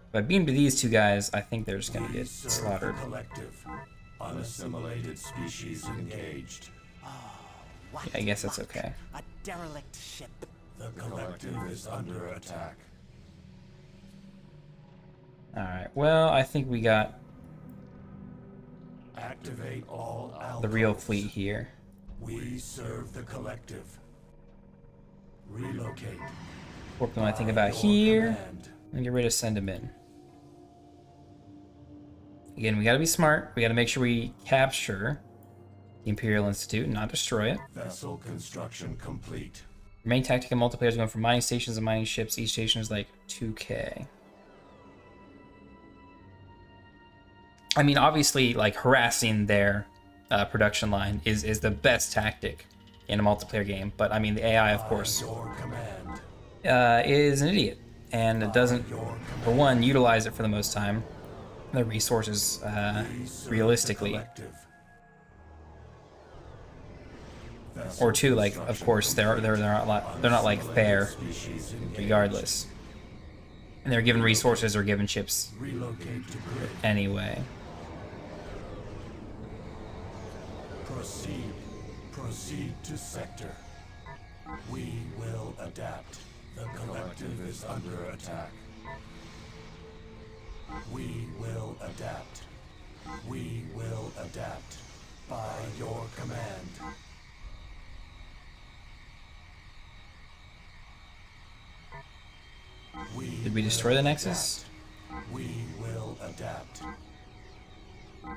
If I beam to these 2 guys, I think they're just gonna We get serve slaughtered. the collective. Unassimilated species engaged. What Yeah, I guess that's luck. okay. A derelict ship. The collective is under attack. Alright, well, I think we got Activate all alcoves. the real fleet here. We serve the collective. Relocate. Warp them, I think, By about your here. command. And get ready to send them in. Again, we gotta be smart. We gotta make sure we capture the Imperial Institute and not destroy it. Vessel construction complete. Your main tactic and multiplayer is going from mining stations and mining ships. Each station is like 2K. I mean, obviously, like, harassing their production line is the best tactic in a multiplayer game. But, I mean, the AI, of course, Your command. is an idiot. And it doesn't, Your command. for one, utilize it for the most time. The resources, We serve realistically. the collective. Vessel Or 2, like, of construction course, they're not like fair, species engaged. regardless. And they're given resources or given chips Relocate to grid. anyway. Proceed. Proceed to sector. We will adapt. The collective is under attack. We will adapt. We will adapt. By your command. Did we destroy the Nexus? We will adapt.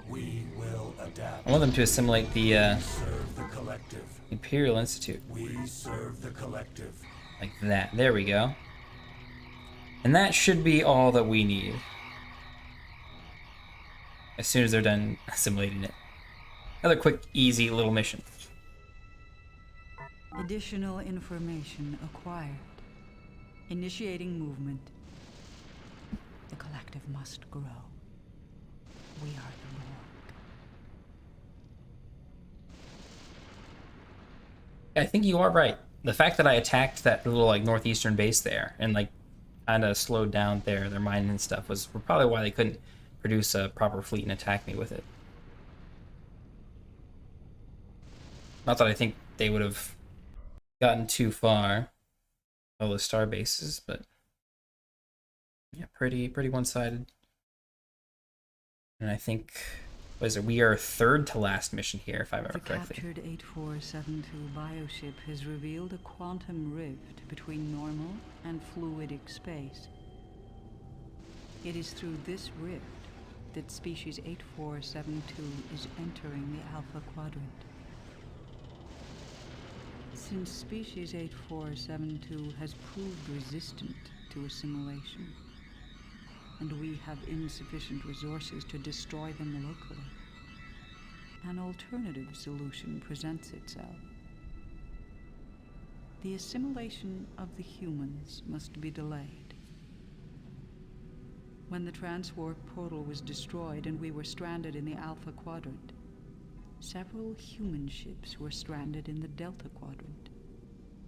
We will adapt. I want them to assimilate the Serve the collective. Imperial Institute. We serve the collective. Like that. There we go. And that should be all that we need. As soon as they're done assimilating it. Another quick, easy little mission. Additional information acquired. Initiating movement. The collective must grow. We are the Lord. I think you are right. The fact that I attacked that little like northeastern base there and like kind of slowed down their mining and stuff was probably why they couldn't produce a proper fleet and attack me with it. Not that I think they would have gotten too far, all the star bases, but yeah, pretty one-sided. And I think, what is it? We are third to last mission here, if I remember The correctly. captured 8472 bioship has revealed a quantum rift between normal and fluidic space. It is through this rift that species 8472 is entering the Alpha Quadrant. Since species 8472 has proved resistant to assimilation, and we have insufficient resources to destroy them locally, an alternative solution presents itself. The assimilation of the humans must be delayed. When the transwarp portal was destroyed and we were stranded in the Alpha Quadrant, several human ships were stranded in the Delta Quadrant,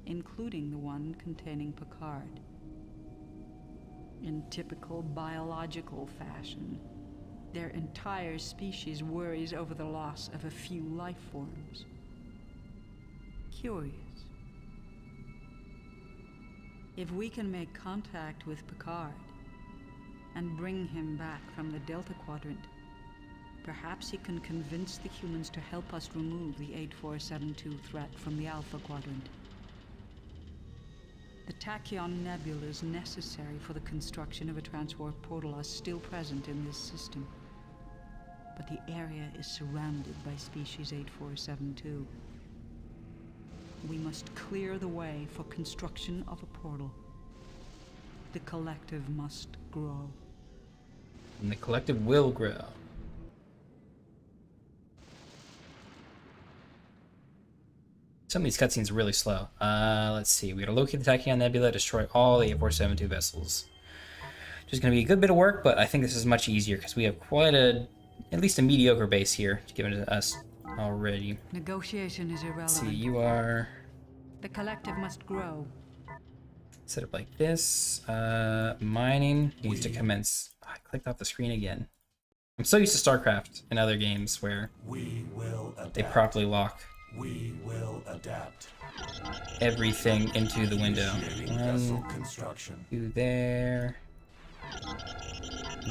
including the one containing Picard. In typical biological fashion, their entire species worries over the loss of a few life forms. Curious. If we can make contact with Picard and bring him back from the Delta Quadrant, perhaps he can convince the humans to help us remove the 8472 threat from the Alpha Quadrant. The Tachyon nebulas necessary for the construction of a transwarp portal are still present in this system, but the area is surrounded by species 8472. We must clear the way for construction of a portal. The collective must grow. And the collective will grow. Some of these cutscenes are really slow. Let's see. We gotta locate the Tachyon Nebula, destroy all the 8472 vessels. Just gonna be a good bit of work, but I think this is much easier because we have quite at least a mediocre base here given to us already. Negotiation is irrelevant. Let's see, you are The collective must grow. set up like this. Mining needs to commence. Oh, I clicked off the screen again. I'm so used to StarCraft and other games where We will adapt. they properly lock We will adapt. everything into the window. Initiating vessel 1, construction. 2 there.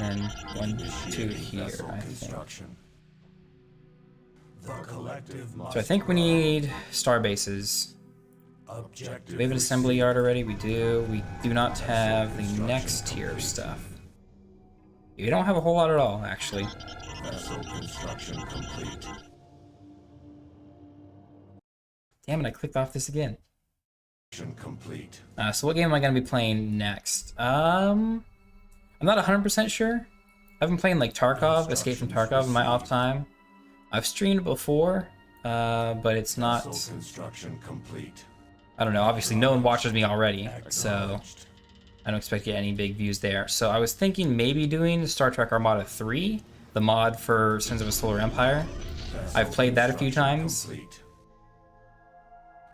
And then 1, 2 Initiating here, vessel I think. construction. The collective must So I think we grow. need star bases. Objective Do we have an assembly yard already? We do. We do not have the next tier of stuff. We don't have a whole lot at all, actually. Vessel construction complete. Damn it, I clicked off this again. Complete. So what game am I going to be playing next? I'm not 100% sure. I've been playing like Tarkov, Escape from Tarkov in my off time. I've streamed before, but it's not... Vessel construction complete. I don't know, obviously no one watches me already, so Acknowledged. I don't expect to get any big views there. So I was thinking maybe doing Star Trek Armada 3, the mod for Sons of a Solar Empire. I've played that a few times, Complete.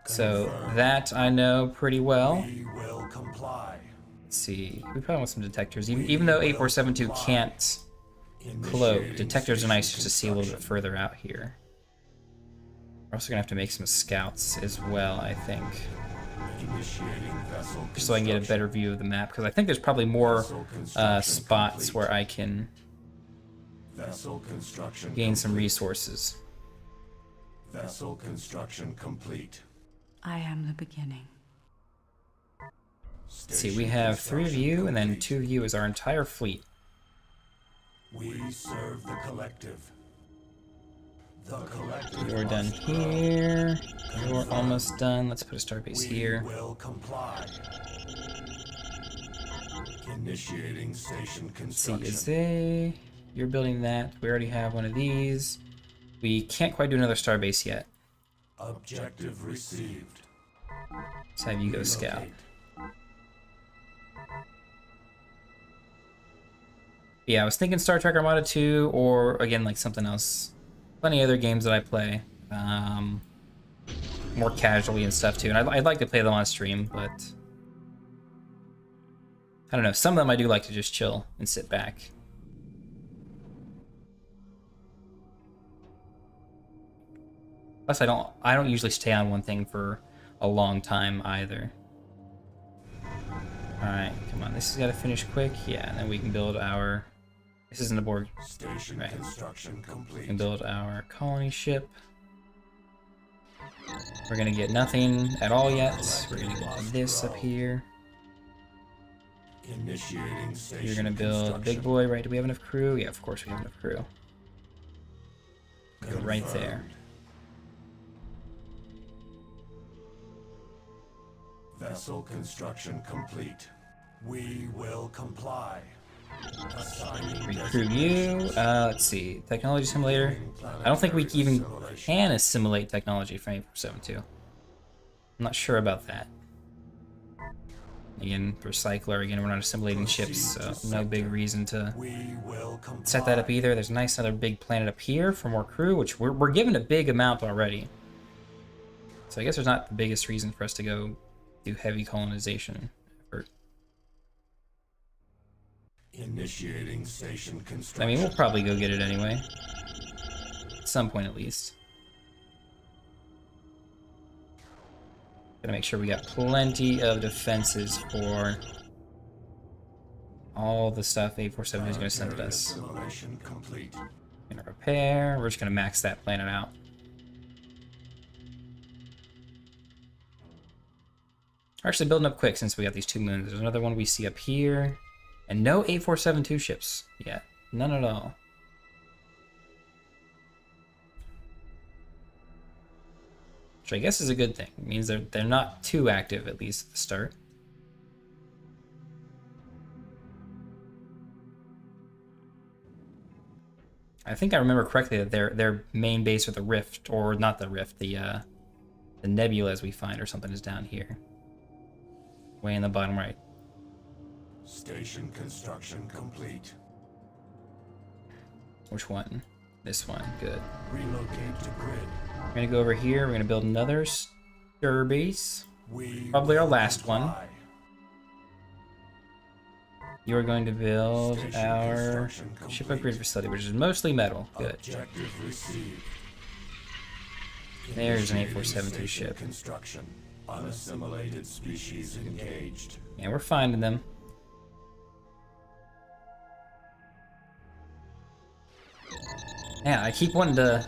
so Confirmed. that I know pretty well. We will comply. Let's see, we probably want some detectors. Even though 8472 can't cloak, Initiating detectors are nice just to see a little bit construction. further out here. We're also gonna have to make some scouts as well, I think, Initiating vessel just so I can get a better view of the map, because I think there's probably more spots where I can Vessel construction gain some complete. resources. Vessel construction complete. I am the beginning. Let's see, we have 3 of you, and then 2 of you is our entire fleet. We serve the collective. The collective. You're done must grow. here. You're almost done. Let's put a starbase We here. will comply. Initiating station Let's see, construction. you're building that. We already have one of these. We can't quite do another starbase yet. Objective received. Let's have you go scout. Relocate. Yeah, I was thinking Star Trek Armada 2, or again, like something else. Plenty of other games that I play. More casually and stuff too. And I'd like to play them on stream, but I don't know. Some of them I do like to just chill and sit back. Plus, I don't usually stay on one thing for a long time either. All right, come on. This has got to finish quick. Yeah, and then we can build our. This isn't a board. Station Right. construction We complete. can build our colony ship. We're gonna get nothing at all yet. We're gonna get this up here. Initiating station You're gonna build a big boy, right? Do we have enough crew? Yeah, of course we have enough crew. Go right there. Confirmed. Vessel construction complete. We will comply. Assigning Recruit you. Let's see. Technology simulator. I don't think we even can assimilate technology from 8472. I'm not sure about that. Again, recycler. Again, we're not assimilating ships, so no big reason to We will comply. set that up either. There's a nice another big planet up here for more crew, which we're given a big amount already. So I guess there's not the biggest reason for us to go do heavy colonization effort. Initiating station construction. I mean, we'll probably go get it anyway. At some point at least. Gotta make sure we got plenty of defenses for all the stuff 847 is gonna send at us. Assimilation complete. Gonna repair. We're just gonna max that planet out. We're actually building up quick since we got these 2 moons. There's another one we see up here. And no 8472 ships yet. None at all. Which I guess is a good thing. It means they're not too active, at least at the start. I think I remember correctly that their main base, or the Rift, or not the Rift, the nebula as we find or something, is down here. Way in the bottom right. Station construction complete. Which one? This one. Good. Relocate to grid. We're gonna go over here. We're gonna build another stir base. We Probably our will last one. comply. You are going to build Station our construction ship complete. upgrade facility, which is mostly metal. Good. Objective received. There's an Initiating 8472 station ship. Construction. Unassimilated species engaged. Yeah, we're finding them. Yeah, I keep wanting to...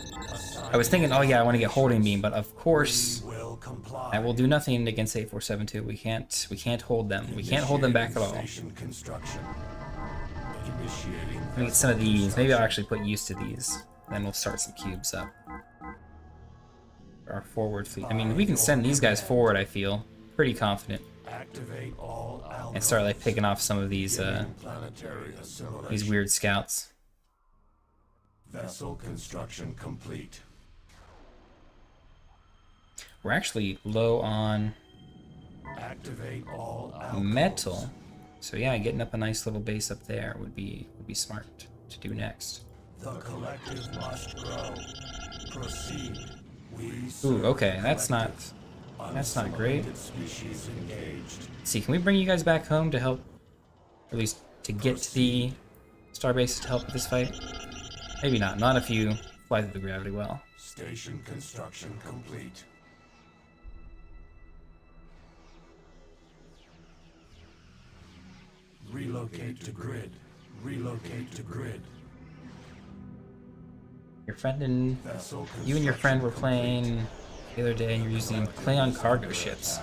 I was thinking, oh yeah, I want to get holding beam, but of course, We will comply. that will do nothing against 8472. We can't hold them. We can't hold them back at all. Station construction. Initiating Let me get some of these. Maybe I'll actually put use to these. Then we'll start some cubes up. For our forward fleet. I mean, we can send these guys forward, I feel. Pretty confident. activate all And start like picking off some of these planetary assimilation. these weird scouts. Vessel construction complete. We're actually low on Activate all alcoves. metal. So yeah, getting up a nice little base up there would be smart to do next. The collective must grow. Proceed. We Ooh, serve okay, the that's not collective. great. Unassimilated species engaged. Let's see, can we bring you guys back home to help, or at least to get to the starbase to help with this fight? Maybe not. Not if you fly through the gravity well. Station construction complete. Relocate to grid. Relocate to grid. Your friend and Vessel you and your friend were construction playing the other day, and you're using Klingon cargo ships.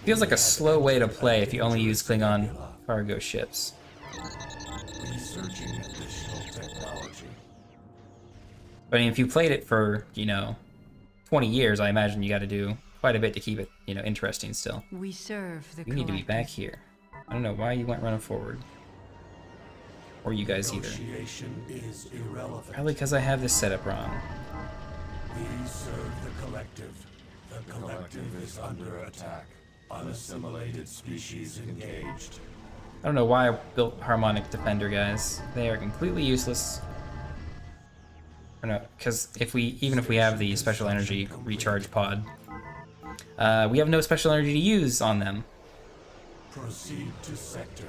Feels like a slow way to play if you only use Klingon cargo ships. Researching additional technology. But I mean, if you played it for 20 years, I imagine you got to do quite a bit to keep it interesting still. We serve the You need to be back here. I don't know why you went running forward. Or you guys either. Negotiation is irrelevant. Probably because I have this setup wrong. We serve the collective. The collective is under attack. Unassimilated species engaged. I don't know why I built Harmonic Defender, guys. They are completely useless. Or no, because even if we have the special energy recharge pod, we have no special energy to use on them. Proceed to sector.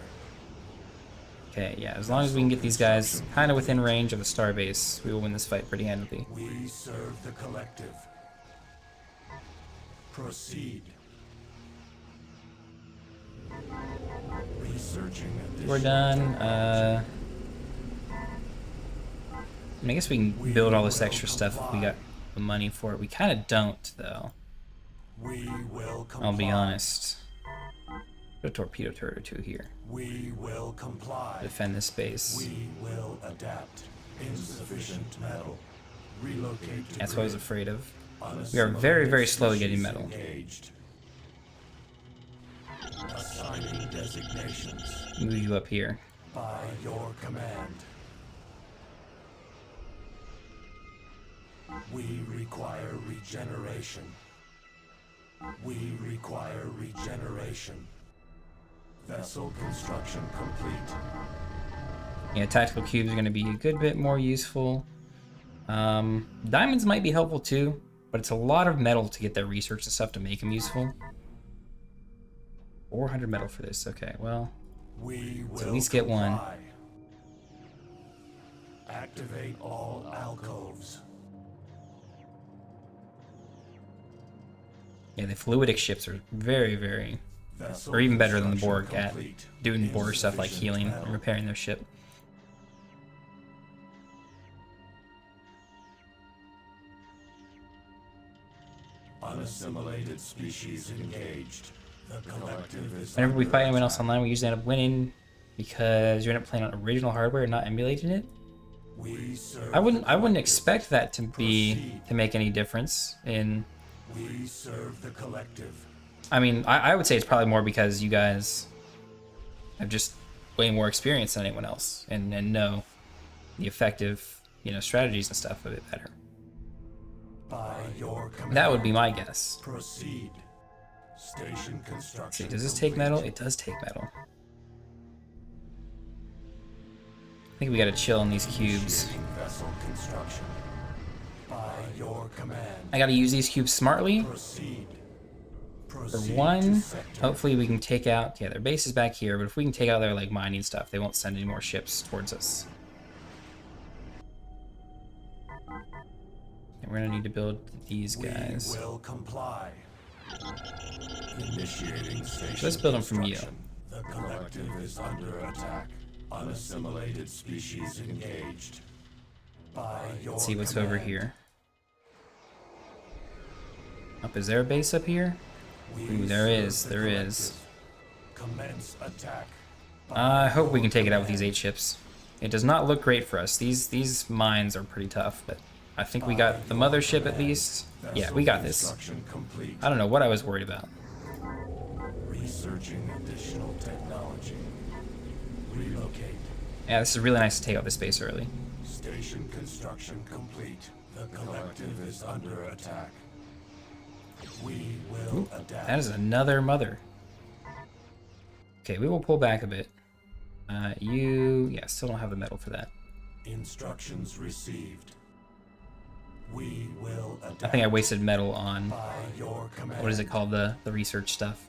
Okay, yeah, as long as we can get these guys kind of within range of the starbase, we will win this fight pretty handily. We serve the collective. Proceed. Researching additional We're done. technology. I guess we can build all this extra stuff if we got the money for it. We kind of don't, though. We will comply. I'll be honest. Put a torpedo turret or two here. We will comply. Defend this base. We will adapt. Insufficient metal. Relocate to That's what I was grid. afraid of. We are very, very slow at getting Species metal. engaged. Assigning designations Move you up here. by your command. We require regeneration. We require regeneration. Vessel construction complete. Yeah, tactical cubes are going to be a good bit more useful. Diamonds might be helpful too, but it's a lot of metal to get their research and stuff to make them useful. 400 metal for this. Okay, well, We will at least get one. comply. Activate all alcoves. Yeah, the fluidic ships are very, very, Vessel or even better than the construction Borg at complete. doing Borg stuff like Insufficient healing metal. and repairing their ship. Unassimilated species engaged. The collective is Whenever we under fight anyone else attack. online, we usually end up winning because you end up playing on original hardware and not emulating it. We serve I wouldn't the expect that to Proceed. make any difference in. We serve the collective. I mean, I would say it's probably more because you guys have just way more experience than anyone else and know the effective, strategies and stuff a bit better. By your command. That would be my guess. Proceed. Station construction. See, does this take metal? complete. It does take metal. I think we gotta chill on these cubes. Initiating vessel construction. By your command. I gotta use these cubes smartly. Proceed. For Proceed one, to sector. hopefully we can take out, their base is back here, but if we can take out their like mining stuff, they won't send any more ships towards us. And we're gonna need to build these guys. We will comply. Initiating station Let's build them from you. construction. The collective is under attack. Unassimilated species engaged. By your Let's see what's over command. here. Is there a base up here? We Ooh, there serve is, the there is. collective. Commence attack. I hope we can take it out with these 8 ships. It does not look great for us. These mines are pretty tough, but I think we got the mothership at least. Yeah, we got this. Construction complete. I don't know what I was worried about. Researching additional technology. Relocate. Yeah, this is really nice to take out this base early. Station construction complete. The collective is under attack. We will adapt. That is another mother. Okay, we will pull back a bit. Still don't have the metal for that. Instructions received. We will adapt. I think I wasted metal on, By your command. what is it called, the research stuff.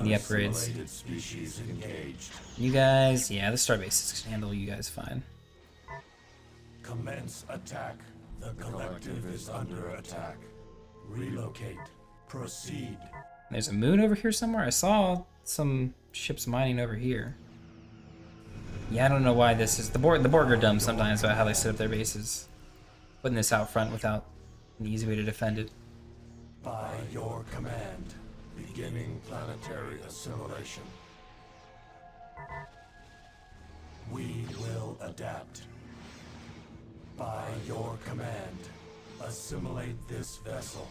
The upgrades. Unassimilated species engaged. You guys, yeah, the starbase can handle you guys fine. Commence attack. The collective is under attack. Relocate. Proceed. There's a moon over here somewhere? I saw some ships mining over here. Yeah, I don't know why this is... The Borg are dumb sometimes about how they set up their bases. Putting this out front without an easy way to defend it. By your command. Beginning planetary assimilation. We will adapt. By your command. Assimilate this vessel.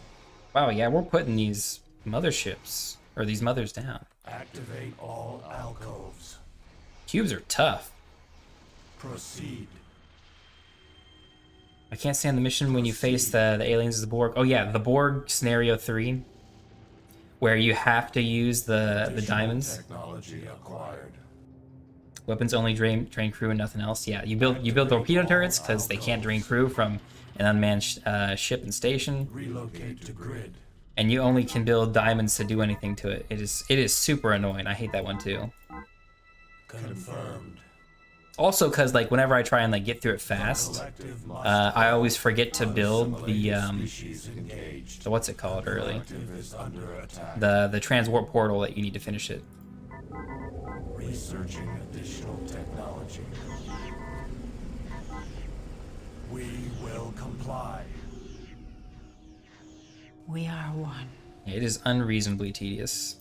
Wow, yeah, we're putting these motherships, or these mothers down. Activate all alcoves. Cubes are tough. Proceed. I can't stand the mission when you face the aliens as the Borg. Oh yeah, the Borg scenario 3, where you have to use the Additional diamonds. Technology acquired. Weapons only drain crew and nothing else. Yeah, you build torpedo turrets because they can't drain crew from an unmanned ship and station, Relocate to grid. and you only can build diamonds to do anything to it. It is super annoying. I hate that one too. Confirmed. Also, because like whenever I try and like get through it fast, Collective must I always forget to build the Unassimilated species engaged. the what's it called early, Collective is under attack. the transwarp portal that you need to finish it. Researching additional technology. We will comply. We are one. It is unreasonably tedious.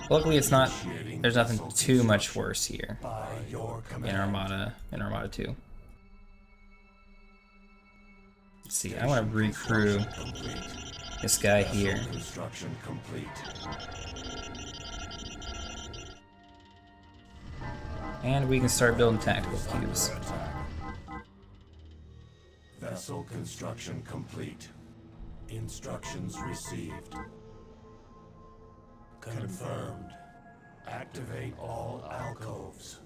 Luckily, it's not. Initiating There's nothing vessel too much construction. worse here By your command. in Armada 2. Let's see. I want to recrew Complete. this guy Vessel here. Construction complete. And we can start building tactical Is under cubes. attack. Vessel construction complete. Instructions received. Confirmed. Activate all alcoves.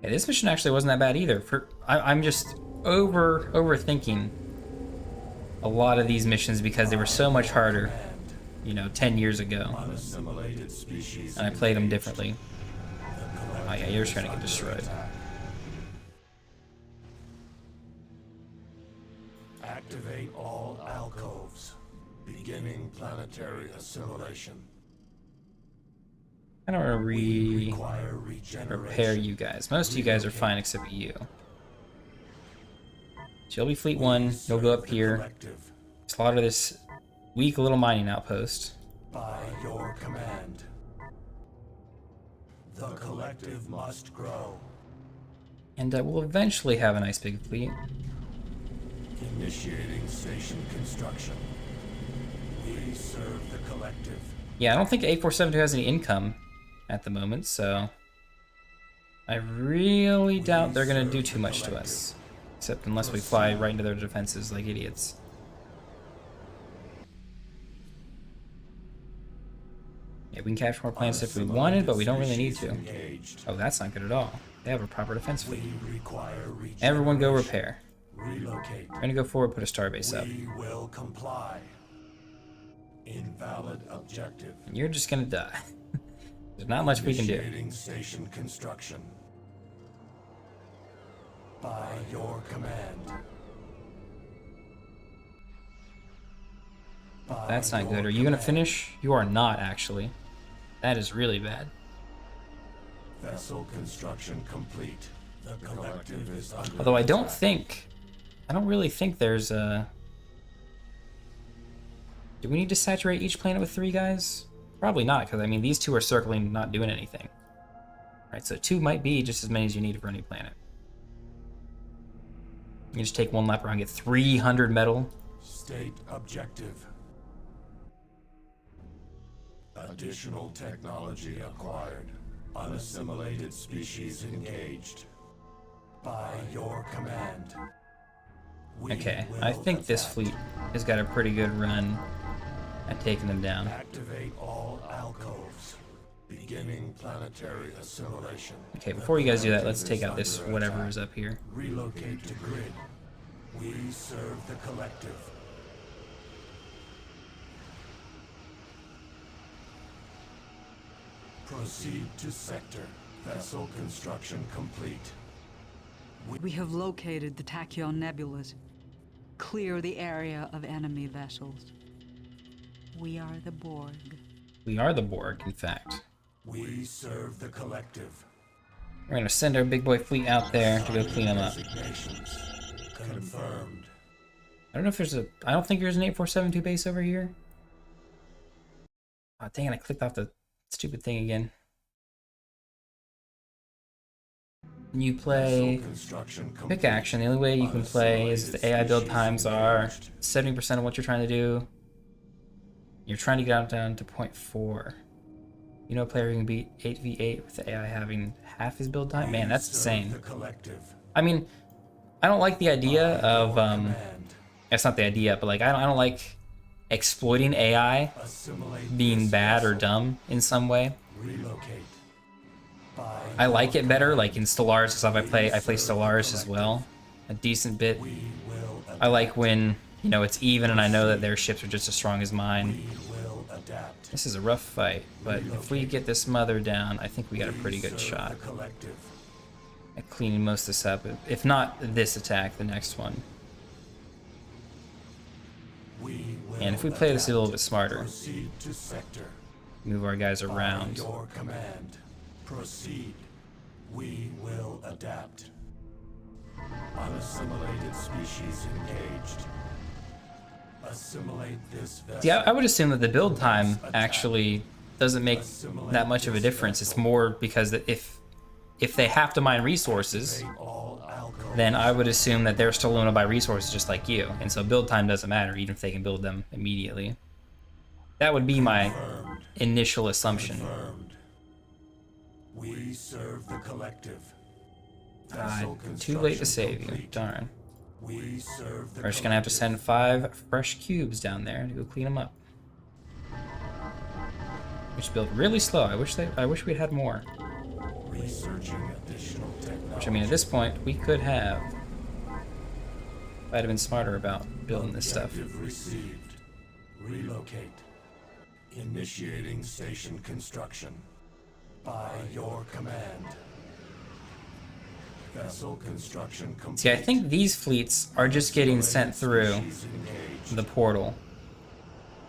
Yeah, this mission actually wasn't that bad either. I'm just overthinking a lot of these missions because they were so much harder, 10 years ago, Unassimilated species. and I played them engaged. differently. The Oh yeah, you're just trying to get collective is destroyed. under attack. Activate all alcoves. Beginning planetary assimilation. I don't want to Require repair regeneration. you guys. Most of you guys are fine except for you. So you'll be Fleet 1. You'll go up here. Collective. Slaughter this weak little mining outpost. By your command. The collective must grow. And we'll eventually have a nice big fleet. Initiating station construction. We serve the collective. Yeah, I don't think 8472 has any income at the moment, so I really doubt they're going to do too much to us. Except unless we fly right into their defenses like idiots. Yeah, we can capture more planets if we wanted, but we don't really need to. Oh, that's not good at all. They have a proper defense fleet. Everyone go repair. Relocate. We're gonna go forward, put a starbase up. We will comply. Invalid objective. And you're just gonna die. There's not much we can do. Initiating station construction. By your command. By That's not your good. Are you gonna command. finish? You are not, actually. That is really bad. Vessel construction complete. The collective is under Although I don't attack. think... I don't really think there's a... Do we need to saturate each planet with 3 guys? Probably not, because I mean, these 2 are circling, not doing anything. Right, so 2 might be just as many as you need for any planet. You can just take 1 lap around and get 300 metal. State objective. Additional technology acquired. Unassimilated species engaged. By your command. We Okay, will I think this attack. fleet has got a pretty good run at taking them down. Activate all alcoves. Beginning planetary assimilation. Okay, before you guys do that, let's The take out this collective is whatever under is up here. Relocate to grid. We serve the collective. Proceed to sector. Vessel construction complete. We have located the Tachyon nebulas. Clear the area of enemy vessels. We are the Borg. We are the Borg, in fact. We serve the collective. We're gonna send our big boy fleet out there to go clean them up. Designations. Confirmed. I don't know if there's a... I don't think there's an 8472 base over here. Oh, dang it, I clicked off the stupid thing again. When you play Vessel construction quick action, the only way you can play is if the AI build times are 70% of what you're trying to do. You're trying to get out down to 0.4. You know a player who can beat 8v8 with the AI having half his build time? Man, that's insane. The collective. I mean, I don't like the idea of... That's not the idea, but like I don't like exploiting AI Assimilate being this bad or vessel. dumb in some way. Relocate. By I like your it better, command. like in Stellaris, because I play Stellaris as well, a decent bit. We will I like adapt. when, you know, it's even and I know that their ships are just as strong as mine. We will adapt. This is a rough fight, but if we get this mother down, I think we got a pretty good Serve shot the collective. at cleaning most of this up. If not this attack, the next one. We will And if we play this a little adapt. bit smarter, Proceed to sector. move our guys By around. your command. Proceed. We will adapt. Unassimilated species engaged. Assimilate this vessel. Yeah, I would assume that the build time actually doesn't make that much of a difference. It's more because that if they have to mine resources, Activate all alcoves. then I would assume that they're still going to buy resources just like you. And so build time doesn't matter, even if they can build them immediately. That would be my Confirmed. initial assumption. Confirmed. We serve the collective. Too late to construction save you. complete. Darn. We serve the We're just going to have to collective. send 5 fresh cubes down there to go clean them up. Which build really slow. I wish we'd had more. Researching additional technology. Which, I mean, at this point, we could have. If I'd have been smarter about building this stuff. Objective received. Relocate. Initiating station construction. By your command. Vessel construction complete. See, I think these fleets are just getting sent through the portal.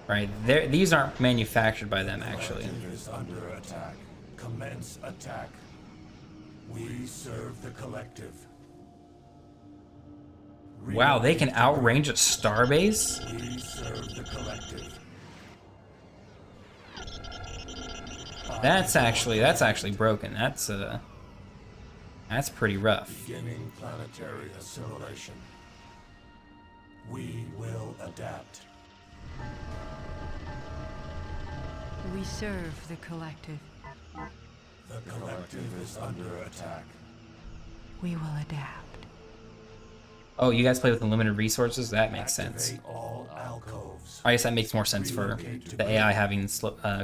Right? These aren't manufactured by them, actually. Collective is under attack. Commence attack. We serve the collective. Wow, they can outrange a starbase? We serve the collective. That's actually broken. That's pretty rough. Beginning planetary assimilation. We will adapt. We serve the collective. The collective is under attack. We will adapt. Oh, you guys play with unlimited resources? That makes sense. Activate all alcoves. I guess that makes more sense for the AI having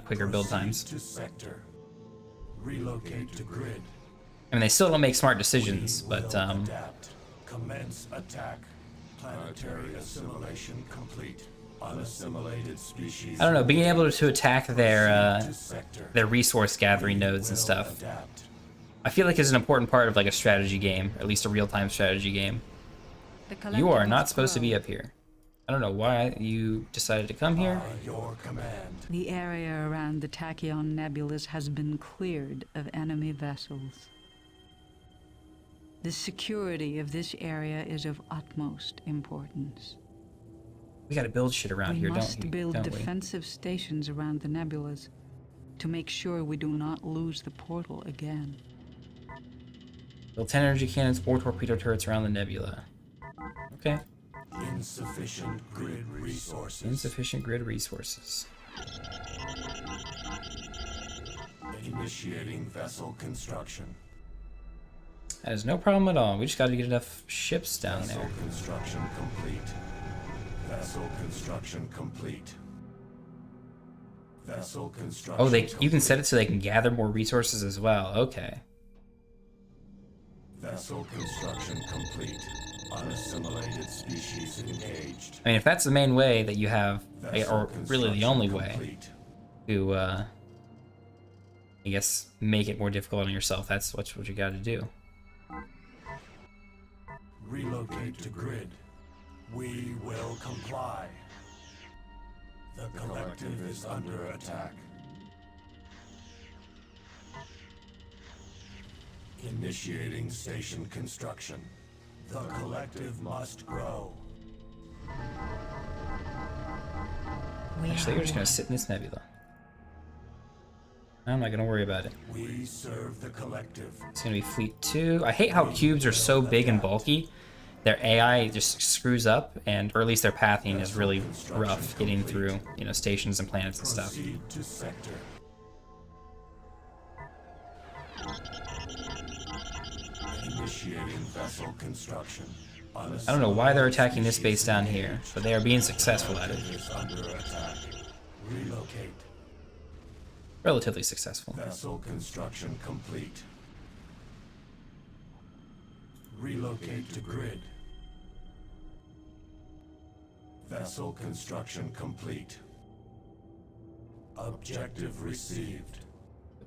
quicker build Proceed times. to sector. Relocate to grid. I mean, they still don't make smart decisions, We will but adapt. Commence attack. Planetary assimilation complete. Unassimilated species. I don't know. Being able to attack their to sector. resource gathering nodes and Will stuff, adapt. I feel like is an important part of like a strategy game, or at least a real-time strategy game. The collective You are must not supposed to grow. be up here. I don't know why you decided to come here. By your command. The area around the Tachyon nebulas has been cleared of enemy vessels. The security of this area is of utmost importance. We gotta build shit around We here, must build don't we? defensive stations around the nebulas to make sure we do not lose the portal again. Build 10 energy cannons, 4 torpedo turrets around the nebula. Okay. Insufficient grid resources. Insufficient grid resources. Initiating vessel construction. That is no problem at all. We just gotta get enough ships down Vessel there. construction complete. Vessel construction complete. Vessel construction. Oh, you can complete. set it so they can gather more resources as well. Okay. Vessel construction complete. Unassimilated species engaged. I mean, if that's the main way that you have, Vessel or really the only way complete. to, I guess, make it more difficult on yourself, that's what you gotta do. Relocate to grid. We will comply. The collective is under attack. Initiating station construction. The collective must grow. We Actually, are we're just gonna one. sit in this nebula. I'm not gonna worry about it. We serve the collective. It's gonna be Fleet 2. I hate how cubes are so big and bulky. Their AI just screws up, or at least their pathing is really rough getting through, stations and planets and stuff. Proceed to sector. Initiating vessel construction. I don't know why they're attacking this base down here, but they are being successful at it. Is under attack. Relocate. Relatively successful. Vessel construction complete. Relocate to grid. Vessel construction complete. Objective received.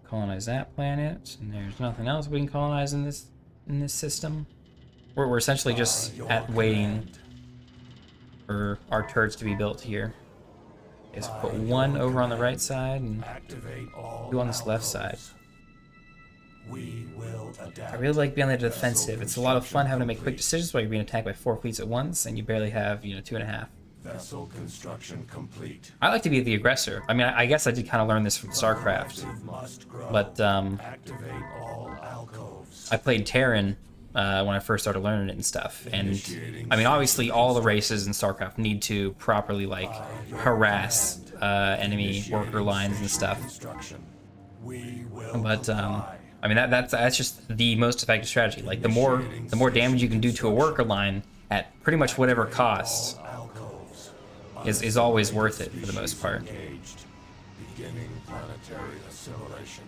Colonize that planet, and there's nothing else we can colonize in this system. We're essentially just waiting for our turrets to be built here. Okay, so put one over on the right side and Activate all 2 on this left side. alcoves. We will adapt. I really like being on the defensive. It's a lot of fun having to make quick decisions while you're being attacked by 4 fleets at once, and you barely have, 2.5. Vessel construction complete. I like to be the aggressor. I mean, I guess I did kind of learn this from StarCraft, Collective must grow. but Activate all alcoves. I played Terran when I first started learning it and stuff. And I mean, obviously, all the races in StarCraft need to properly harass enemy worker lines and stuff. Construction. We will But comply. I mean, that's just the most effective strategy. Like the more damage you can do to a worker line at pretty much whatever cost Alcoves. is always worth it for the most part. Engaged. Beginning planetary assimilation.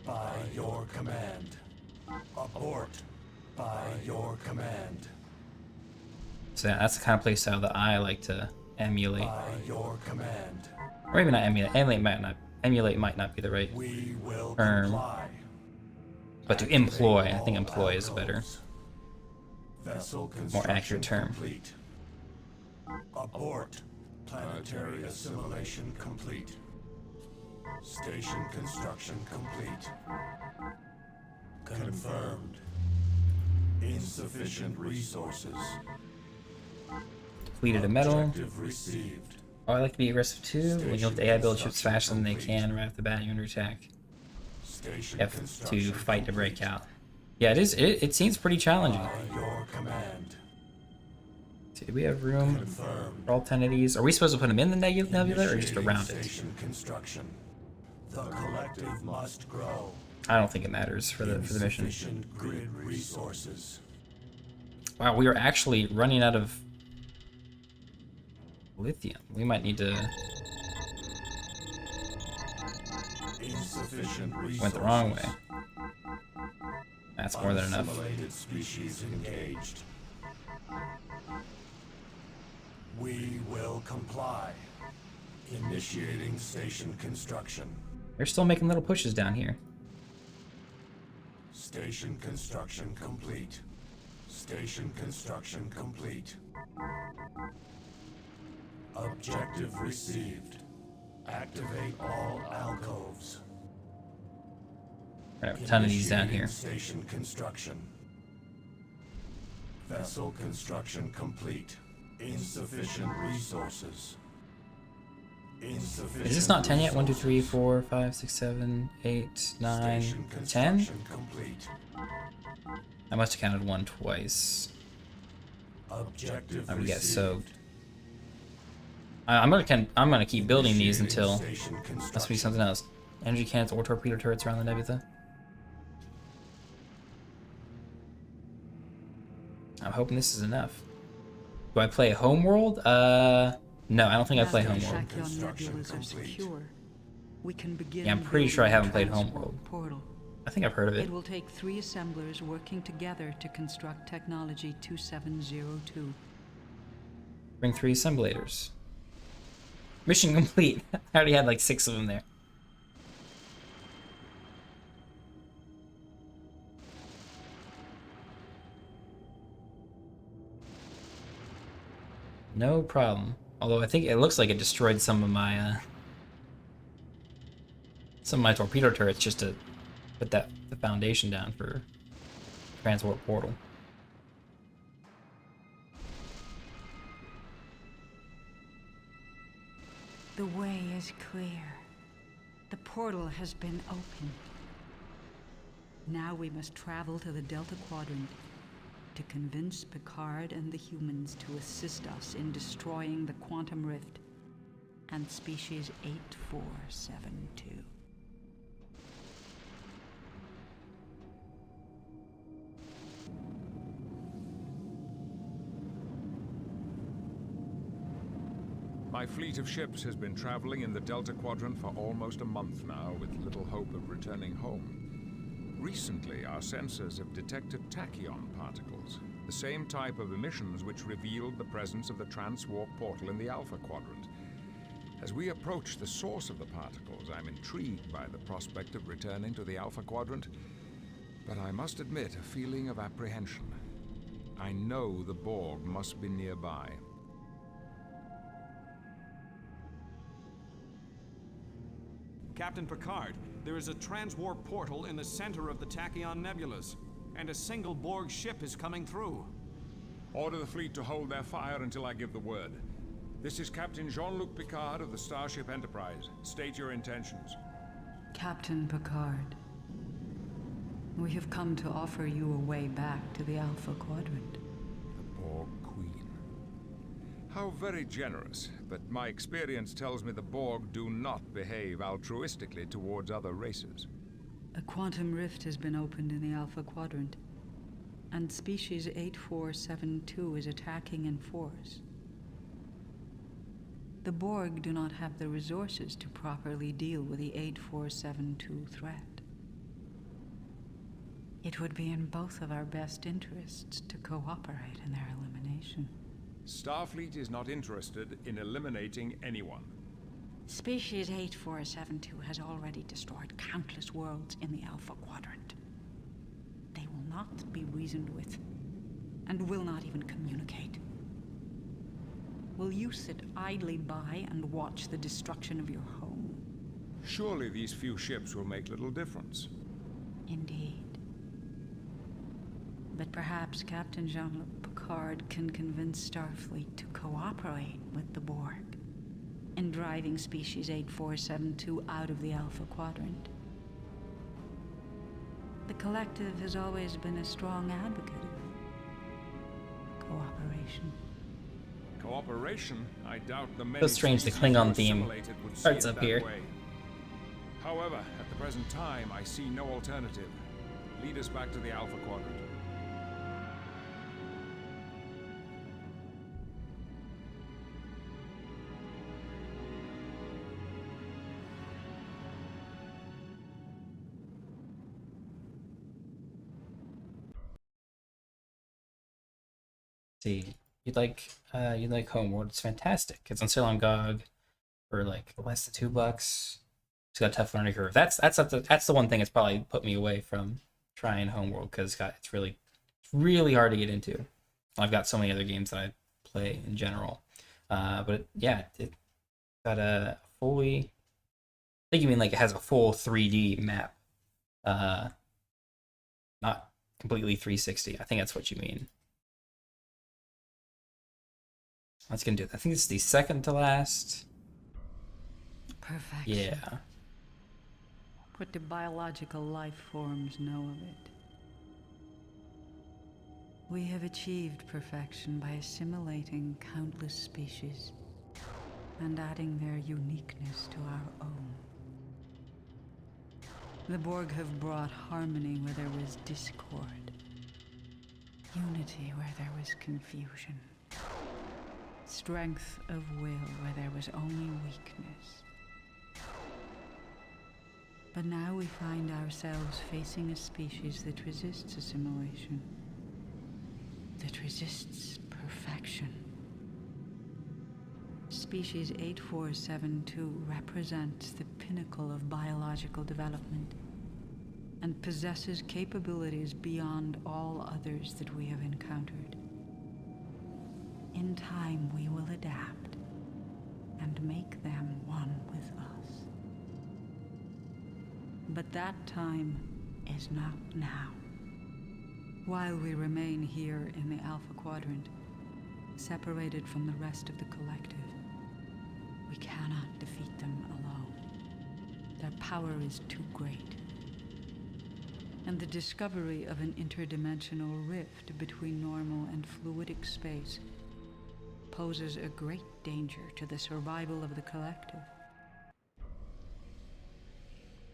By your command. Abort. By your command. So that's the kind of playstyle that I like to emulate. By your command. Or maybe not emulate. Emulate might not emulate might not be the right We will term, comply. but to employ. I think employ is a better, Vessel more construction accurate term. complete. Abort. Planetary assimilation complete. Station construction complete. Confirmed. Insufficient resources. Depleted a metal. Objective received. Oh, I like to be aggressive too. When you hope the AI build ships faster than they can right off the bat, you're under attack. Station F to construction fight to break complete. out. Yeah, it is. It seems pretty challenging. By your command. Do we have room Confirmed. for all 10 of these? Are we supposed to put them in the nebula or just Initiating around it? Station construction. The collective must grow. I don't think it matters for the mission. Insufficient grid resources. Wow, we are actually running out of lithium. We might need to. Insufficient resources. Went the wrong way. That's more than enough. Unassimilated species engaged. We will comply. Initiating station construction. They're still making little pushes down here. Station construction complete. Station construction complete. Objective received. Activate all alcoves. We're gonna have a ton of these down here. Initiating Station construction. Vessel construction complete. Insufficient resources. Insufficient. Is this not 10 yet? 1, 2, 3, 4, 5, 6, 7, 8, 9, Station 10? construction complete. I must have counted one twice. Objective I would get received. soaked. I'm gonna keep building these until Station must be construction. something else. Energy cannons or torpedo turrets around the nebula. I'm hoping this is enough. Do I play Homeworld? No, I don't think I play Now that Homeworld. Tachyon Construction nebulas are complete. secure, we can begin. Yeah, I'm pretty sure I building haven't played the transport Homeworld. Portal. I think I've heard of it. It will take 3 assemblers working together to construct technology 2702. Bring 3 assemblators. Mission complete. I already had like 6 of them there. No problem. Although I think it looks like it destroyed some of my torpedo turrets just to put the foundation down for transport portal. The way is clear. The portal has been opened. Now we must travel to the Delta Quadrant to convince Picard and the humans to assist us in destroying the quantum rift and species 8472. My fleet of ships has been traveling in the Delta Quadrant for almost a month now, with little hope of returning home. Recently, our sensors have detected tachyon particles, the same type of emissions which revealed the presence of the transwarp portal in the Alpha Quadrant. As we approach the source of the particles, I'm intrigued by the prospect of returning to the Alpha Quadrant, but I must admit a feeling of apprehension. I know the Borg must be nearby. Captain Picard, there is a transwarp portal in the center of the Tachyon nebulas, and a single Borg ship is coming through. Order the fleet to hold their fire until I give the word. This is Captain Jean-Luc Picard of the Starship Enterprise. State your intentions. Captain Picard, we have come to offer you a way back to the Alpha Quadrant. The Borg Queen. How very generous, but my experience tells me the Borg do not behave altruistically towards other races. A quantum rift has been opened in the Alpha Quadrant, and species 8472 is attacking in force. The Borg do not have the resources to properly deal with the 8472 threat. It would be in both of our best interests to cooperate in their elimination. Starfleet is not interested in eliminating anyone. Species 8472 has already destroyed countless worlds in the Alpha Quadrant. They will not be reasoned with, and will not even communicate. Will you sit idly by and watch the destruction of your home? Surely these few ships will make little difference. Indeed. But perhaps Captain Jean-Luc Picard can convince Starfleet to cooperate with the Borg in driving Species 8472 out of the Alpha Quadrant. The Collective has always been a strong advocate of cooperation. Cooperation? I doubt the many Feels strange the species Klingon who theme assimilated would see starts it up that here. way. However, at the present time, I see no alternative. Lead us back to the Alpha Quadrant. See, you'd like Homeworld. It's fantastic. It's on sale on GOG for like less than $2. It's got a tough learning curve. That's the one thing that's probably put me away from trying Homeworld, because it's really hard to get into. I've got so many other games that I play in general, but it got a fully. I think you mean like it has a full 3D map, not completely 360. I think that's what you mean. Let's get into it. I think it's the second to last. Perfection. Yeah. What do biological life forms know of it? We have achieved perfection by assimilating countless species and adding their uniqueness to our own. The Borg have brought harmony where there was discord, unity where there was confusion, strength of will where there was only weakness. But now we find ourselves facing a species that resists assimilation, that resists perfection. Species 8472 represents the pinnacle of biological development and possesses capabilities beyond all others that we have encountered. In time, we will adapt and make them one with us. But that time is not now. While we remain here in the Alpha Quadrant, separated from the rest of the Collective, we cannot defeat them alone. Their power is too great. And the discovery of an interdimensional rift between normal and fluidic space poses a great danger to the survival of the Collective.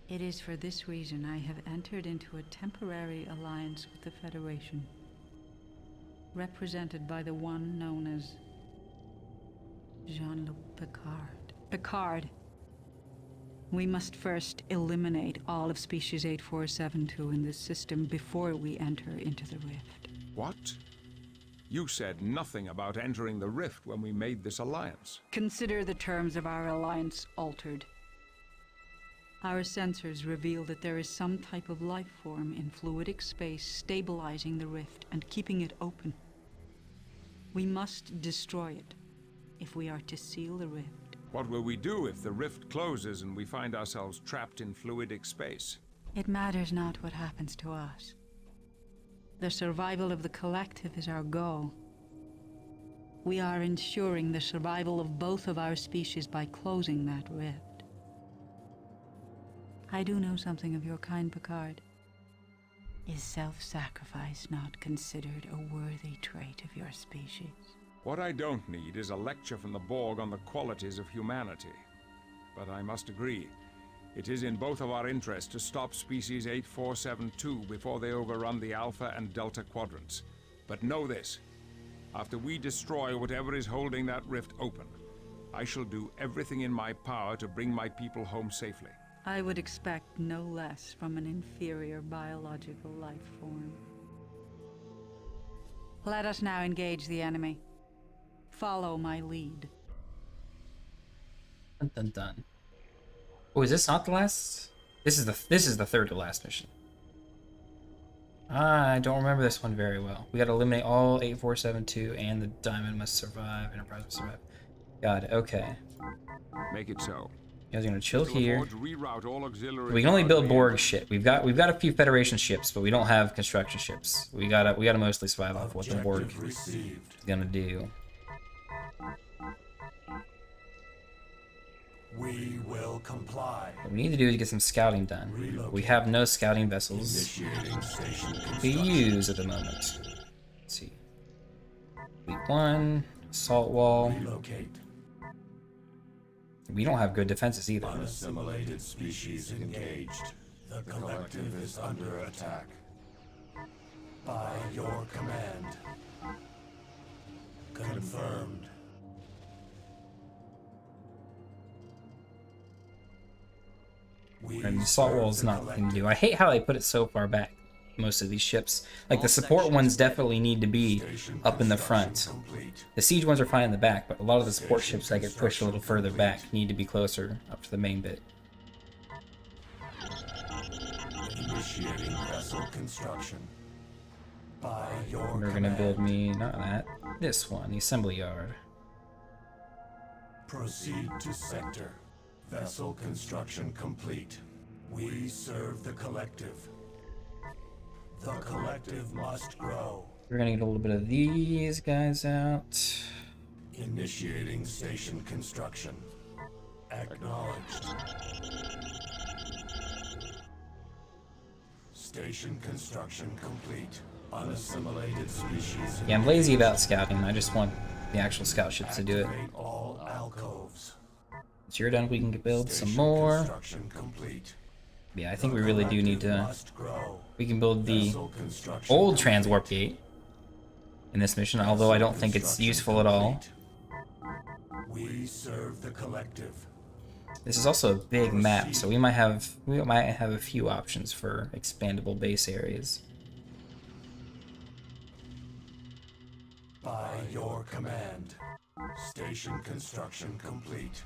It is for this reason I have entered into a temporary alliance with the Federation, represented by the one known as Jean-Luc Picard. Picard, we must first eliminate all of Species 8472 in this system before we enter into the rift. What? You said nothing about entering the rift when we made this alliance. Consider the terms of our alliance altered. Our sensors reveal that there is some type of life form in fluidic space stabilizing the rift and keeping it open. We must destroy it if we are to seal the rift. What will we do if the rift closes and we find ourselves trapped in fluidic space? It matters not what happens to us. The survival of the Collective is our goal. We are ensuring the survival of both of our species by closing that rift. I do know something of your kind, Picard. Is self-sacrifice not considered a worthy trait of your species? What I don't need is a lecture from the Borg on the qualities of humanity. But I must agree, it is in both of our interests to stop Species 8472 before they overrun the Alpha and Delta quadrants. But know this, after we destroy whatever is holding that rift open, I shall do everything in my power to bring my people home safely. I would expect no less from an inferior biological life form. Let us now engage the enemy. Follow my lead. Dun dun dun. Oh, is this not the last? This is the third to last mission. I don't remember this one very well. We gotta eliminate all 8472 and the diamond must survive. Enterprise must survive. Got it. Okay. Make it so. You guys are gonna chill We'll here. afford to reroute all auxiliary We can only build cargo Borg shit. We've got a few Federation ships, but we don't have construction ships. We gotta mostly survive off what the Borg Objective received. is gonna do. We will comply. What we need to do is get some scouting done. We have no scouting vessels Initiating station to construction. use at the moment. Let's see. Fleet 1, assault wall. Relocate. We don't have good defenses either. Unassimilated species engaged. The collective is under attack. By your command. Confirmed. We And the assault serve wall is the not going to collective. do. I hate how they put it so far back. Most of these ships, like the support ones, definitely need to be Station up in the construction front. complete. The siege ones are fine in the back, but a lot of the support ships that get pushed a little further back need to be closer up to the main bit. Initiating vessel construction. By your We're going to build me, not that, this one, the assembly yard. Proceed to sector. Vessel construction complete. We serve the collective. The collective must grow. We're going to get a little bit of these guys out. Initiating station construction. Acknowledged. Station construction complete. Unassimilated species. Yeah, I'm lazy about scouting. I just want the actual scout ships to do it. Activate all alcoves. Once you're done, we can build some Station more. Construction complete. Yeah, I think we really do need to... Must grow. We can build the Vessel construction old complete. transwarp gate in this mission, although I don't think it's useful at all. We serve the collective. This is also a big map, so we might have a few options for expandable base areas. By your command. Station construction complete.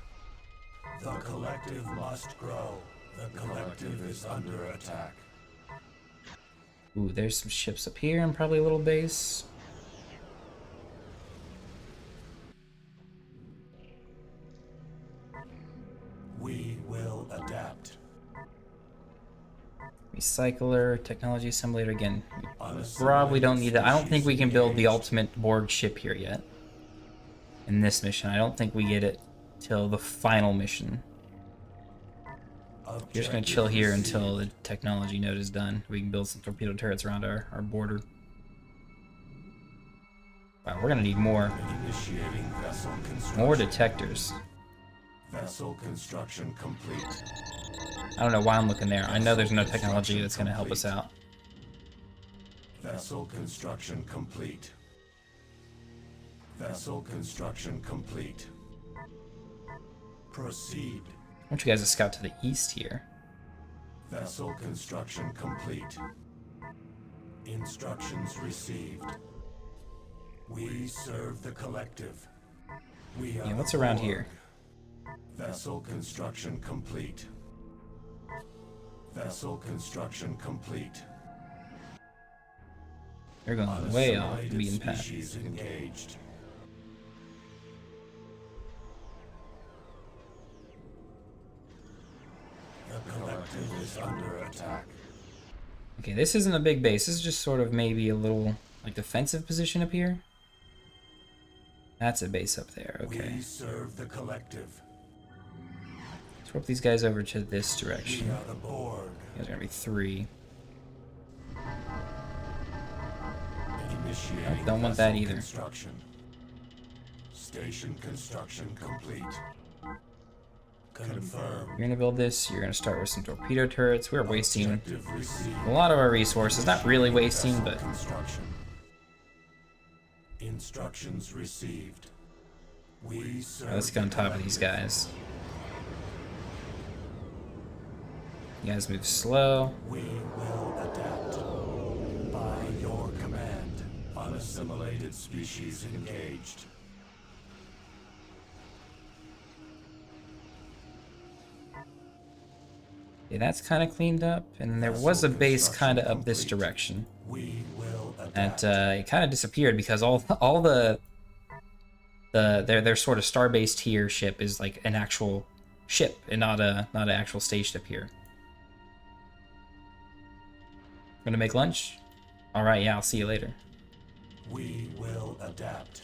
The collective must grow. The collective is under attack. Ooh, there's some ships up here and probably a little base. We will adapt. Recycler, technology assemblator again. Unassimilated Probably don't need that. I don't think we can build the engaged. ultimate Borg ship here yet. In this mission, I don't think we get it till the final mission. We're just gonna chill here until the technology node is done. We can build some torpedo turrets around our border. Wow, we're gonna need more Initiating vessel construction. more detectors. Vessel construction complete. I don't know why I'm looking there. I know there's no technology that's gonna help us out. Vessel construction complete. Vessel construction complete. Proceed. I want you guys to scout to the east here. Vessel construction complete. Instructions received. We serve the collective. We are Yeah, what's the around Borg. here? Vessel construction complete. Vessel construction complete. They're going way off the beaten Unassimilated path. species engaged. The collective is under attack. Okay, this isn't a big base. This is just sort of maybe a little like defensive position up here. That's a base up there. Okay. We serve the collective. Let's warp these guys over to this We direction. are the Borg. There's gonna be 3. Initiating Don't want that vessel either. Construction. Station construction complete. Confirmed. You're gonna build this. You're gonna start with some torpedo turrets. We're wasting Objective received. a lot of our resources. Not really wasting, Vessel but construction. Instructions received. We serve let's get on the top of these collective. guys. You guys move slow. We will adapt. By your command. Unassimilated species engaged. Yeah, that's kind of cleaned up, and then there was a base kind of up this direction. We will That adapt. it kind of disappeared because all their sort of star-based tier ship is like an actual ship and not an actual stage ship here. Gonna make lunch? All right, yeah, I'll see you later. We will adapt.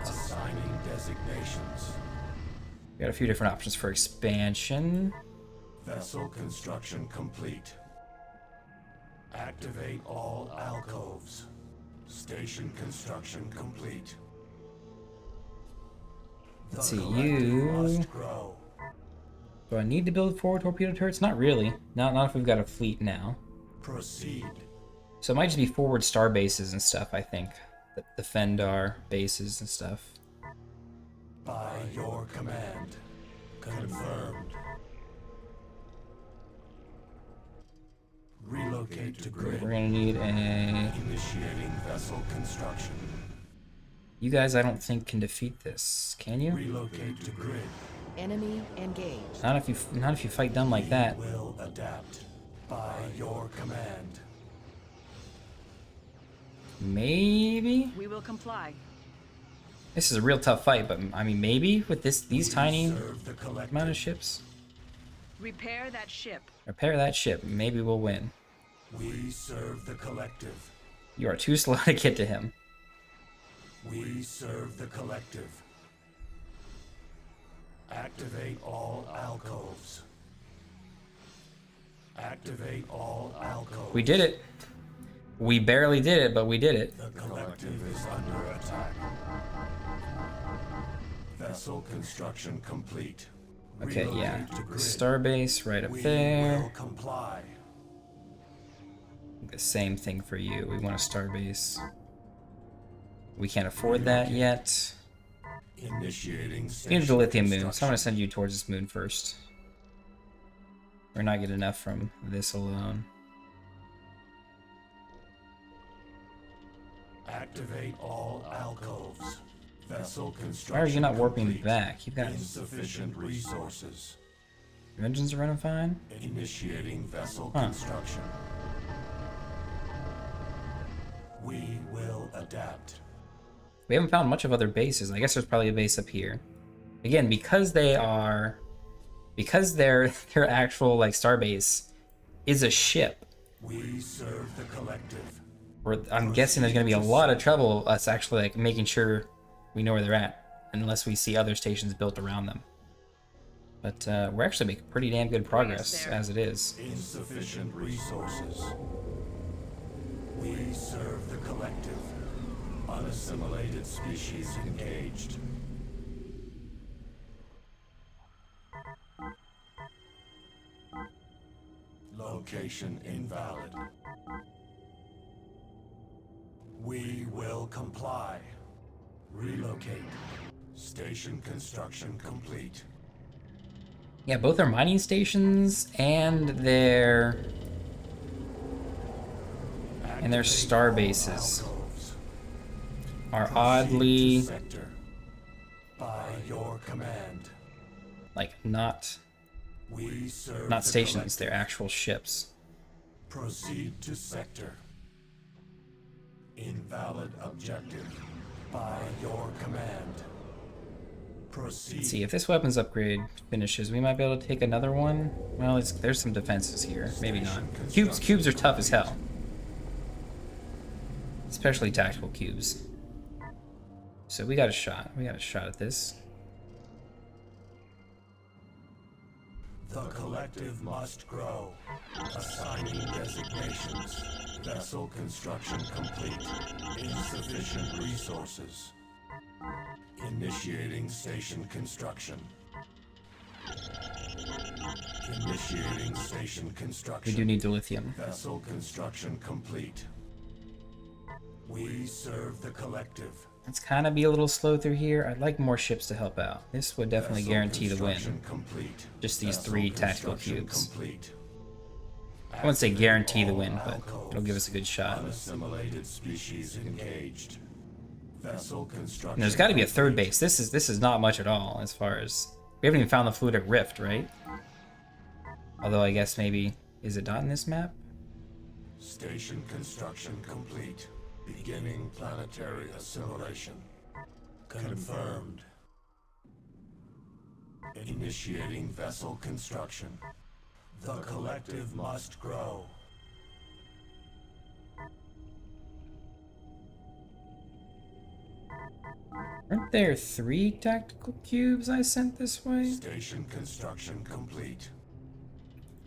Assigning designations. We got a few different options for expansion. Vessel construction complete. Activate all alcoves. Station construction complete. The Let's see, collective you... must grow. Do I need to build 4 torpedo turrets? Not really. Not if we've got a fleet now. Proceed. So it might just be forward star bases and stuff, I think. The Fendar bases and stuff. By your command. Confirmed. Relocate to grid. We're gonna need a... Initiating vessel construction. You guys, I don't think, can defeat this. Can you? Relocate to grid. Enemy engaged. Not if you fight dumb like that. We will adapt. By your command. Maybe? We will comply. This is a real tough fight, but I mean, maybe with these tiny Serve the collective. amount of ships. Repair that ship. Repair that ship. Maybe we'll win. We serve the collective. You are too slow to get to him. We serve the collective. Activate all alcoves. Activate all alcoves. We did it. We barely did it, but we did it. The collective is under attack. Vessel construction complete. Okay, yeah. Relocate to grid. Starbase right up We there. will comply. The same thing for you. We want a starbase. We can't afford that yet. Initiating You need the lithium moon, so I'm construction. gonna send you towards this moon first. We're not getting enough from this alone. Activate all alcoves. Vessel construction. Why are you not warping complete. back? You've got Insufficient resources. your engines are running fine. Initiating vessel Huh. construction. We will adapt. We haven't found much of other bases. I guess there's probably a base up here. Again, because their actual like starbase is a ship. We serve the collective. I'm guessing there's gonna be a lot of trouble us actually like making sure we know where they're at, unless we see other stations built around them. But we're actually making pretty damn good progress as it is. Insufficient resources. We serve the collective. Unassimilated species engaged. Location invalid. We will comply. Relocate. Station construction complete. Yeah, both our mining stations and their star bases Alcoves. are Proceed oddly to sector. By your command. like not We serve not the stations, they're collective. actual ships. Proceed to sector. Invalid objective. By your command. Proceed. Let's see, if this weapons upgrade finishes, we might be able to take another one. Well, there's some defenses here. Maybe not. Cubes are tough as hell. Especially tactical cubes. So we got a shot. We got a shot at this. The collective must grow. Assigning designations. Vessel construction complete. Insufficient resources. Initiating station construction. Initiating station We construction. do need the lithium. Vessel construction complete. We serve the collective. Let's kind of be a little slow through here. I'd like more ships to help out. This would definitely Vessel guarantee the win. construction complete. Just these Vessel 3 tactical construction cubes. complete. I wouldn't say guarantee the win, but Alcoves. it'll give us a good shot. Unassimilated species engaged. Vessel construction. And there's got to be a third base. This is not much at all as far as we haven't even found the fluidic rift, right? Although I guess maybe, is it not in this map? Station construction complete. Beginning planetary assimilation. Confirmed. Initiating vessel construction. The collective must grow. Aren't there 3 tactical cubes I sent this way? Station construction complete.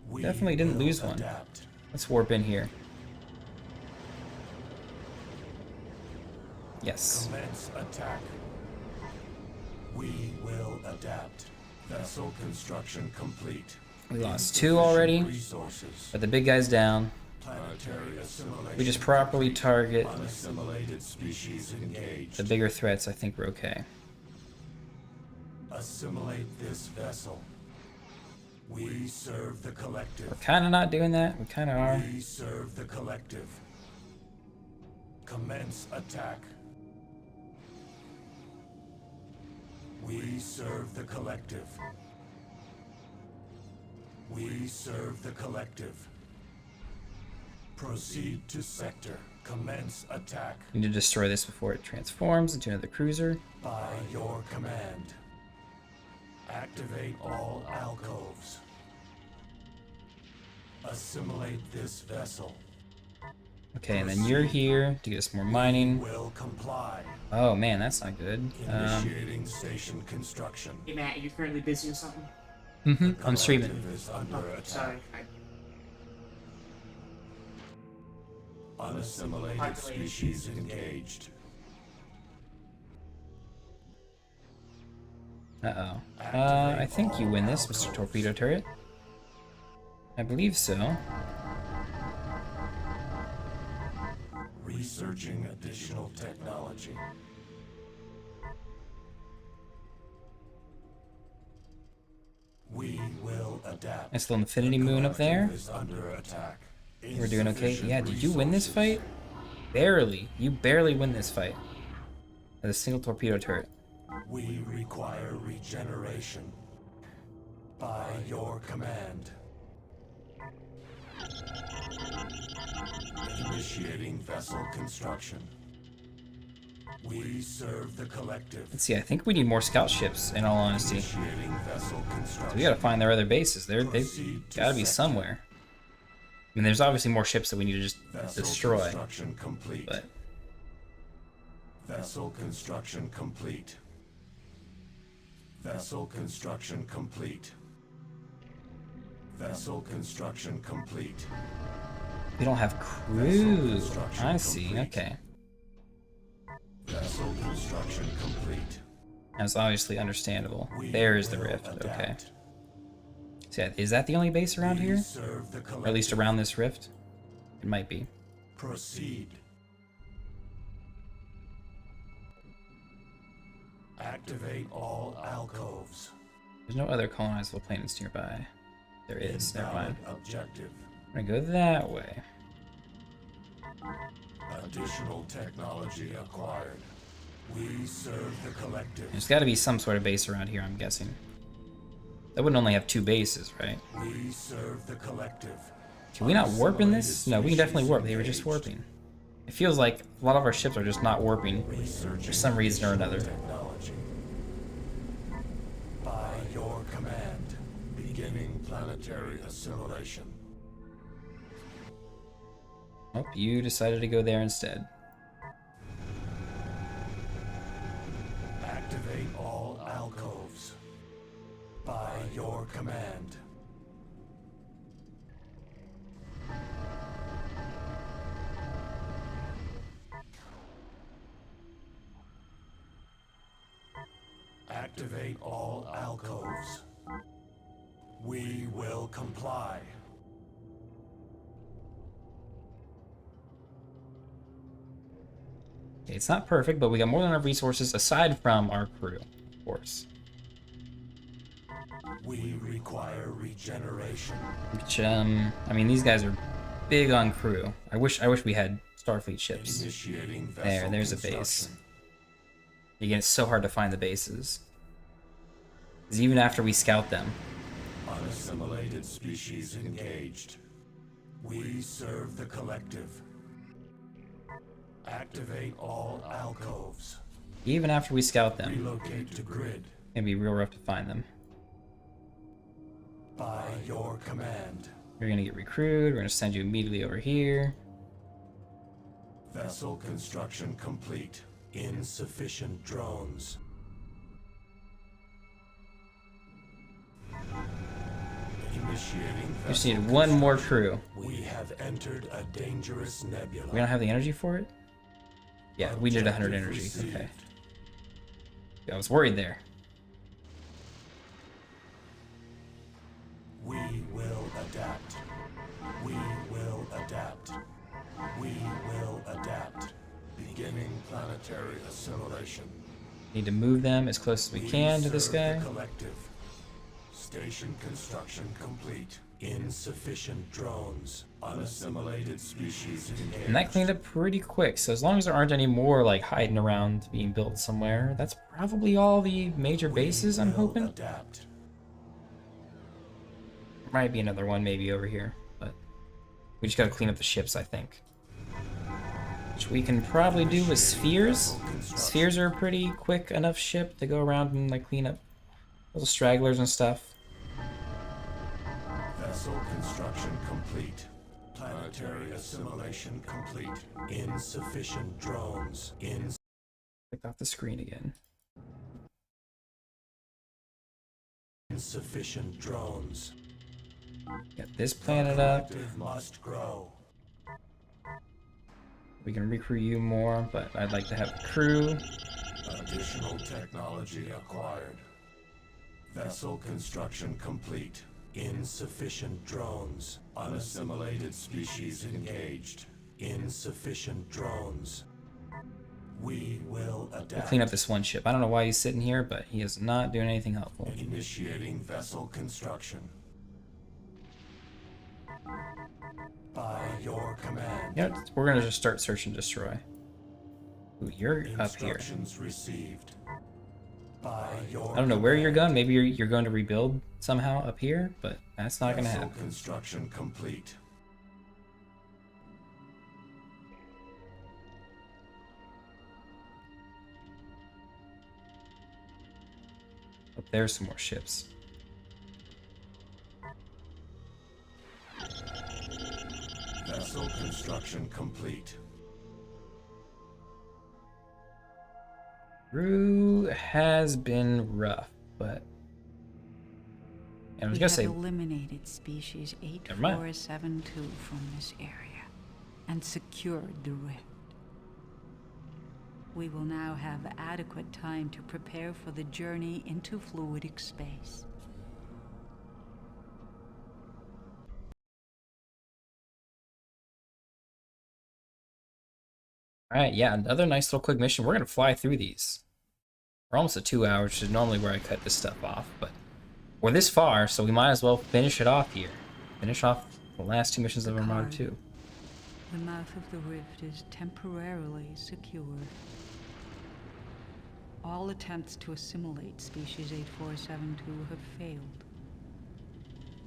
We Definitely didn't will lose one. adapt. Let's warp in here. Yes. Commence attack. We will adapt. Vessel construction complete. We lost 2 already, Resources. but the big guy's down. Planetary assimilation. We just properly target Unassimilated species engaged. the bigger threats. I think we're okay. Assimilate this vessel. We serve the collective. We're kind of not doing that. We kind of are. We serve the collective. Commence attack. We serve the collective. We serve the collective. Proceed to sector. Commence attack. We need to destroy this before it transforms into another cruiser. By your command. Activate all alcoves. Assimilate this vessel. Okay, and then you're here to get us more mining. Will comply. Oh man, that's not good. Initiating station construction. Hey Matt, are you currently busy or something? I'm streaming. Collective is under attack. Sorry. Unassimilated species engaged. Uh-oh. I think you win this, Mr. Torpedo Turret. I believe so. Researching additional technology. We will adapt. Nice little infinity moon up there. Collective is under attack. We're doing okay. Insufficient Yeah, did you win this resources. fight? Barely. You barely win this fight. With a single torpedo turret. We require regeneration. By your command. Initiating vessel construction. We serve the collective. Let's see, I think we need more scout ships, in all honesty. Initiating vessel construction. So we gotta find their other bases. They've Proceed to gotta be sector. somewhere. I mean, there's obviously more ships that we need to just Vessel destroy. construction complete. But Vessel construction complete. Vessel construction complete. Vessel construction complete. we don't have crew. I see, okay. Vessel construction complete. That's obviously understandable. We There is the will rift, okay. adapt. So yeah, is that the only base around We here? serve the Or at least collective. around this rift? It might be. Proceed. Activate all alcoves. There's no other colonizable planets nearby. There is, never mind. Invalid objective. I'm gonna go that way. Additional technology acquired. We serve the collective. There's gotta be some sort of base around here, I'm guessing. That wouldn't only have 2 bases, right? We serve the collective. Can we not warp in this? No, we can definitely warp. They were just warping. It feels like a lot of our ships are just not warping for some reason or another. Technology. By your command, beginning planetary assimilation. Oh, you decided to go there instead. Activate all alcoves. By your command. Activate all alcoves. We will comply. It's not perfect, but we got more than enough resources aside from our crew, of course. We require regeneration. Which, I mean, these guys are big on crew. I wish we had Starfleet ships. Initiating vessel There's a base. construction. Again, it's so hard to find the bases. 'Cause even after we scout them, Unassimilated species engaged. We serve the collective. Activate all alcoves. Even after we scout them, Relocate to grid. it'd be real rough to find them. By your command. You're gonna get recruited. We're gonna send you immediately over here. Vessel construction complete. Insufficient drones. Initiating We just vessel need one more construction. crew. We have entered a dangerous nebula. We don't have the energy for it? Yeah, we did 100 Objective energy. received. Okay. Yeah, I was worried there. We will adapt. We will adapt. We will adapt. Beginning planetary assimilation. Need to move them as close as we can to this serve guy. the collective. Station construction complete. Insufficient drones. Unassimilated species engaged. And that cleaned up pretty quick, so as long as there aren't any more like hiding around being built somewhere, that's probably all the major bases, I'm will hoping. Adapt. There might be another one maybe over here, but we just gotta clean up the ships, I think. Which we can probably do with spheres. Spheres are a pretty quick enough ship to go around and like clean up little stragglers and stuff. Vessel construction complete. Planetary assimilation complete. Insufficient drones. Click off the screen again. Insufficient drones. Get this planet up. Collective must grow. We can recruit you more, but I'd like to have a crew. Additional technology acquired. Vessel construction complete. Insufficient drones. Unassimilated species engaged. Insufficient drones. We will We'll adapt. clean up this one ship. I don't know why he's sitting here, but he is not doing anything helpful. Initiating vessel construction. By your command. You know, we're gonna just start search and destroy. Ooh, you're up here. Instructions received. By your I don't know where you're going. command. Maybe you're going to rebuild somehow up here, but that's not gonna Vessel happen. construction complete. But there's some more ships. Vessel construction complete. Crew has been rough, but I was We gonna have say eliminated species Never mind. 8472 from this area and secured the rift. We will now have adequate time to prepare for the journey into fluidic space. all right. Yeah, another nice little quick mission. We're gonna fly through these. We're almost at 2 hours, which is normally where I cut this stuff off, but we're this far, so we might as well finish it off here. Finish off the last 2 missions of Armada 2. The mouth of the rift is temporarily secured. All attempts to assimilate species 8472 have failed.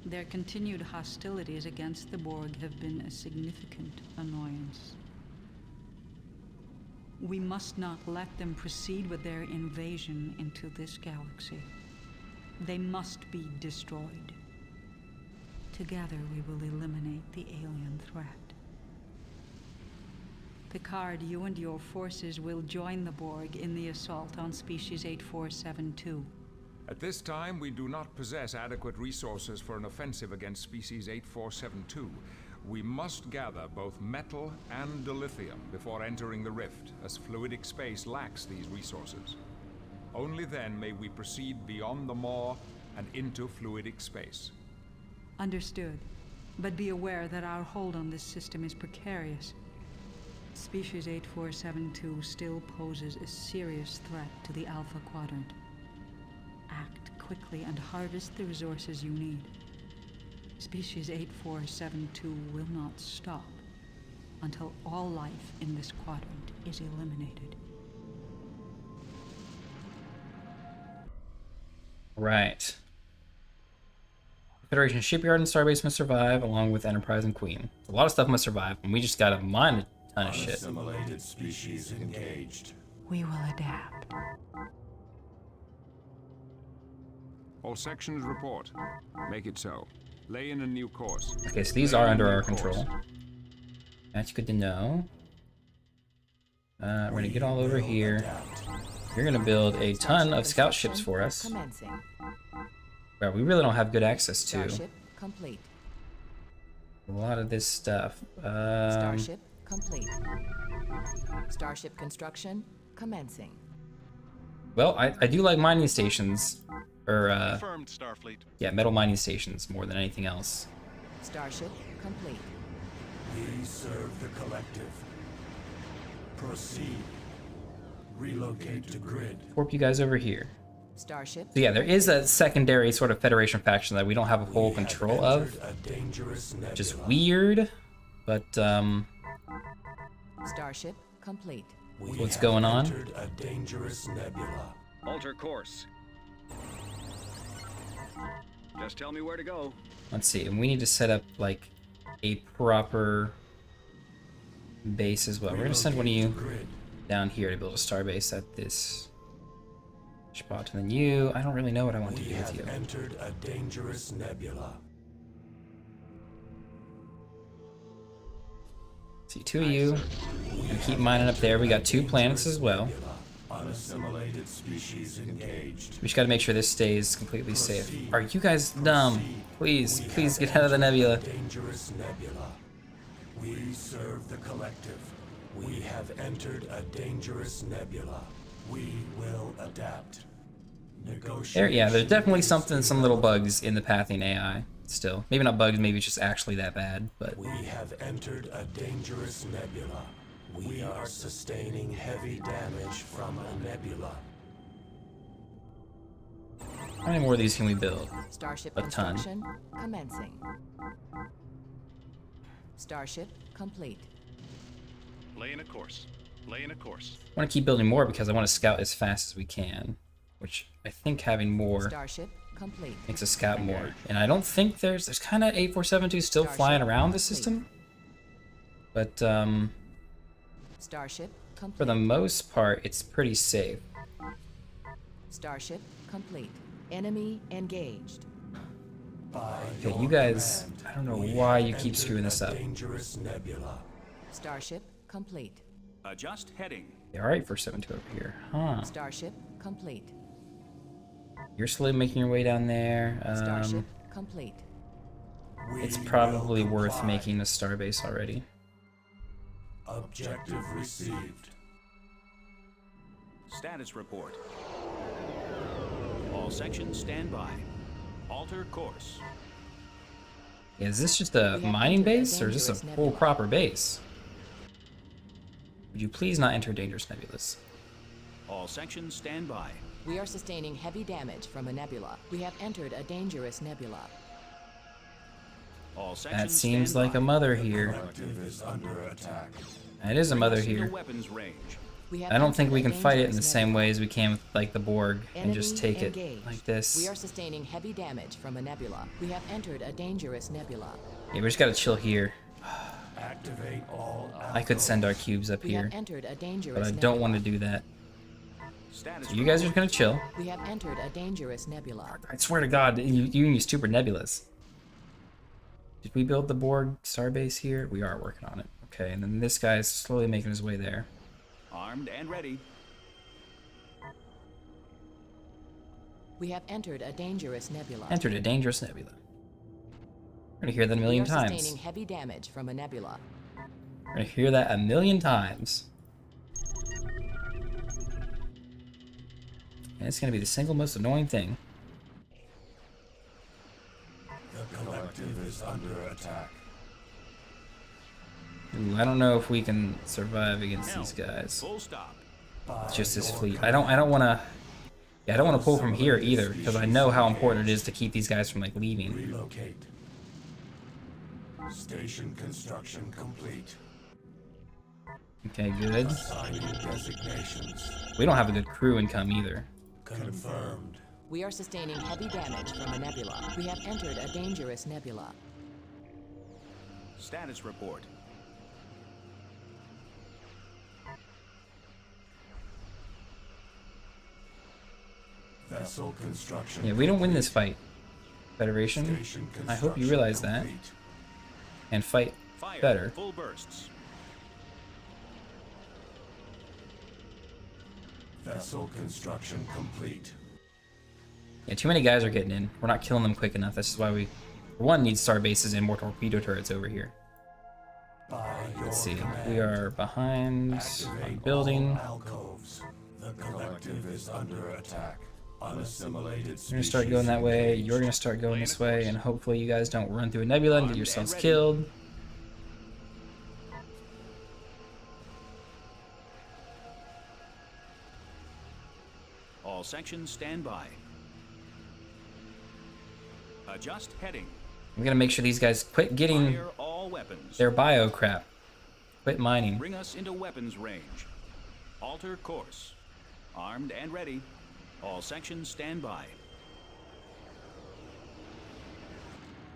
Their continued hostilities against the Borg have been a significant annoyance. We must not let them proceed with their invasion into this galaxy. They must be destroyed. Together we will eliminate the alien threat. Picard, you and your forces will join the Borg in the assault on species 8472. At this time, we do not possess adequate resources for an offensive against species 8472. We must gather both metal and dilithium before entering the rift, as fluidic space lacks these resources. Only then may we proceed beyond the maw and into fluidic space. Understood. But be aware that our hold on this system is precarious. Species 8472 still poses a serious threat to the Alpha Quadrant. Act quickly and harvest the resources you need. Species 8472 will not stop until all life in this quadrant is eliminated. Right. Federation shipyard and starbase must survive, along with Enterprise and Queen. A lot of stuff must survive, and we just gotta mine a ton of shit. Unassimilated species engaged. We will adapt. All sections report. Make it so. Lay in a new course. Okay, so these are under our control. That's good to know. We're gonna get all over here. You're gonna build a ton of scout ships for us. Commencing. Well, we really don't have good access to Starship complete. a lot of this stuff. Starship complete. Starship construction commencing. Well, I do like mining stations, or Confirmed, Starfleet. yeah, metal mining stations more than anything else. Starship complete. We serve the collective. Proceed. Relocate to grid. Warp you guys over here. Starship. So yeah, there is a secondary sort of Federation faction that we don't have a full control of, A dangerous nebula. which is weird, but Starship complete. We what's have going on? entered a dangerous nebula. Alter course. Just tell me where to go. let's see. And we need to set up like a proper base as well. We're gonna send one of you Grid. down here to build a starbase at this spot, and then you. I don't really know what I want to We do with have you. entered a dangerous nebula. See, two of you. And keep mining up there. We got 2 planets as well. Unassimilated species engaged. We just gotta make sure this stays completely safe. Are you guys dumb? Please, please get out of the nebula. Dangerous nebula. We serve the collective. We have entered a dangerous nebula. We will adapt. Negotiate. There, yeah, there's definitely some little bugs in the pathing AI still. Maybe not bugs, maybe it's just actually that bad, but We have entered a dangerous nebula. We are sustaining heavy damage from a nebula. how many more of these can we build? Starship A ton. construction commencing. Starship complete. Lay in a course. Lay in a course. I want to keep building more because I want to scout as fast as we can, which I think having more Starship complete. makes us scout more. And I don't think there's kind of 8472 still flying around the system, but Starship complete. for the most part, it's pretty safe. Starship complete. Enemy engaged. Okay, you guys, I don't know why you keep screwing this up. Dangerous nebula. Starship complete. Adjust heading. Yeah, alright for 72 over here, huh? Starship complete. You're slowly making your way down there. Starship complete. It's probably worth making a starbase already. Objective received. Status report. All sections stand by. Alter course. Is this just a mining base, or is this a full proper base? Would you please not enter dangerous nebulas? All sections stand by. We are sustaining heavy damage from a nebula. We have entered a dangerous nebula. All sections That seems stand like by. a mother here. Collective is under attack. That is a mother Bring us into here. weapons range. We have I don't think entered we a can fight it in the dangerous same nebula. way as we can with like the Borg and just Enemy take it engaged. like this. We are sustaining heavy damage from a nebula. We have entered a dangerous nebula. Yeah, we just gotta chill here. Activate all. I could send our cubes up We here, have entered a dangerous but I nebula. don't want to do that. Status So you guys are just gonna chill. We have entered a dangerous nebula. I swear to God, you and your stupid nebulas. Did we build the Borg starbase here? We are working on it. Okay, and then this guy's slowly making his way there. armed and ready. We have entered a dangerous nebula. Entered a dangerous nebula. We're gonna hear that a million we are times. sustaining heavy damage from a nebula. We're gonna hear that a million times. And it's gonna be the single most annoying thing. The collective is under attack. Ooh, I don't know if we can survive against these guys. Full stop. It's just this fleet. I don't wanna. Yeah, I don't want to pull from here either, because I know how important it is to keep these guys from like leaving. Relocate. Station construction complete. Okay, good. Assigning designations. We don't have a good crew income either. Confirmed. We are sustaining heavy damage from a nebula. We have entered a dangerous nebula. Status report. Vessel construction. Yeah, we don't win this fight, Federation. Station I hope you realize that complete. and fight Fire. better. Full bursts. Vessel construction complete. Yeah, too many guys are getting in. We're not killing them quick enough. This is why we, for one, need star bases and more torpedo turrets over here. Let's see. We are behind on building. Alcoves. The collective is under attack. Unassimilated You're gonna start going that way. You're gonna start going this way, and hopefully you guys don't run through a nebula and get yourselves killed. All sections stand by. Adjust heading. We gotta make sure these guys quit getting Fire all weapons. their bio crap. Quit mining. Bring us into weapons range. Alter course. Armed and ready. All sections stand by.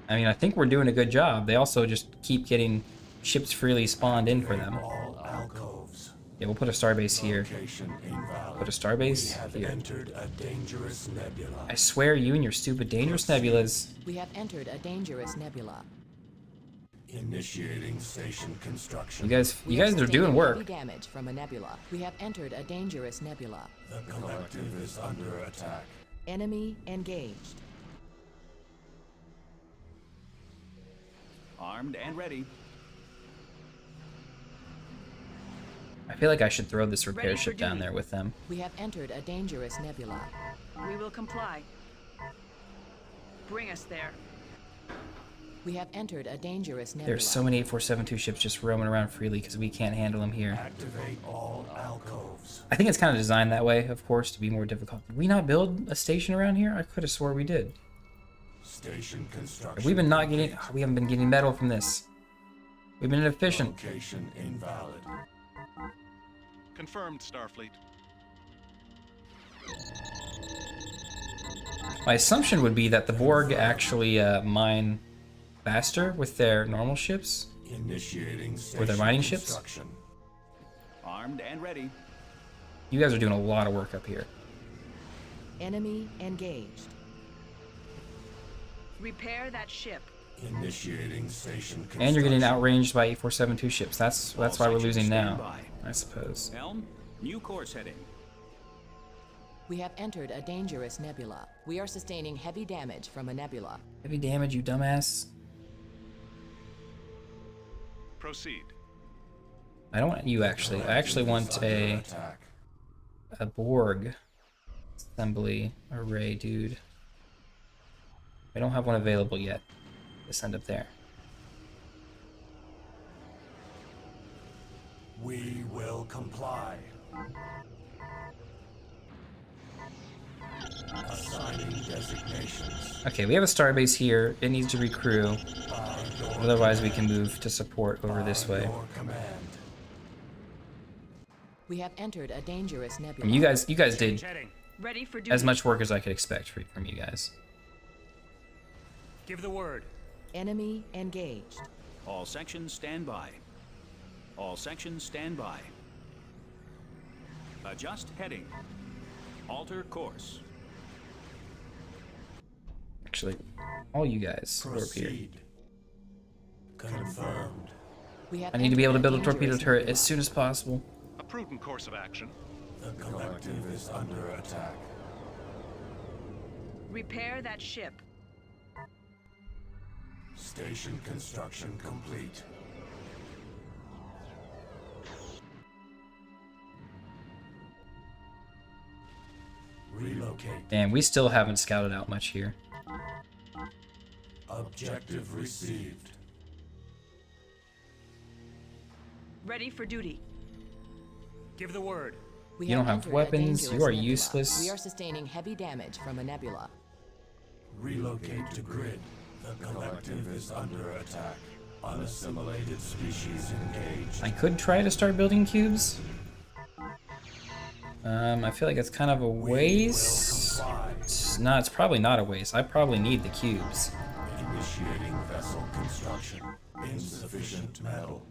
I mean, I think we're doing a good job. They also just keep getting ships freely spawned in for them. All alcoves. Yeah, we'll put a starbase here. Location invalid. Put a starbase We have here. entered a dangerous nebula. I swear, you and your stupid dangerous nebulas. We have entered a dangerous nebula. Initiating station construction. You guys We are sustaining doing work. heavy damage from a nebula. We have entered a dangerous nebula. The collective is under attack. Enemy engaged. Armed and ready. I feel like I should throw this repair Ready for ship down duty. there with them. We have entered a dangerous nebula. We will comply. Bring us there. We have entered a dangerous nebula. There's so many 8472 ships just roaming around freely because we can't handle them here. Activate all alcoves. I think it's kind of designed that way, of course, to be more difficult. Did we not build a station around here? I could have swore we did. Station construction. Have we been not getting... we haven't been getting metal from this. We've been inefficient. Location invalid. Confirmed, Starfleet. My assumption would be that the Borg actually mine faster with their normal ships. Initiating station With their mining ships? construction. Armed and ready. You guys are doing a lot of work up here. Enemy engaged. Repair that ship. Initiating station construction. And you're getting outranged by 8472 ships. That's why we're sections losing stand now, by. I suppose. Helm. New course heading. We have entered a dangerous nebula. We are sustaining heavy damage from a nebula. Heavy damage, you dumbass. Proceed. I don't want you actually. I actually want a Borg assembly array, dude. I don't have one available yet. Let's send up there. We will comply. Assigning designations. Okay, we have a starbase here. It needs to recrew. By your Otherwise, we can move to support over this way. your command. We have entered a dangerous I nebula. mean, you guys did Ready for duty. as much work as I could expect from you guys. Give the word. Enemy engaged. All sections stand by. All sections stand by. Adjust heading. Alter course. Actually, all you guys who are up here. Proceed. Confirmed. We have I need to be able to entered build a torpedo dangerous turret nebula. as soon as possible. A prudent course of action. The collective is under attack. Repair that ship. Station construction complete. Relocate. And we still haven't scouted out much here. Objective received. Ready for duty. Give the word. We You don't have entered a weapons, dangerous you are nebula. useless. We are sustaining heavy damage from a nebula. Relocate to grid. The collective is under attack. Unassimilated species engaged. I could try to start building cubes. I feel like it's kind of a We will waste. comply. cubes. No, it's probably not a waste. I probably need the cubes. Initiating vessel construction. Insufficient metal.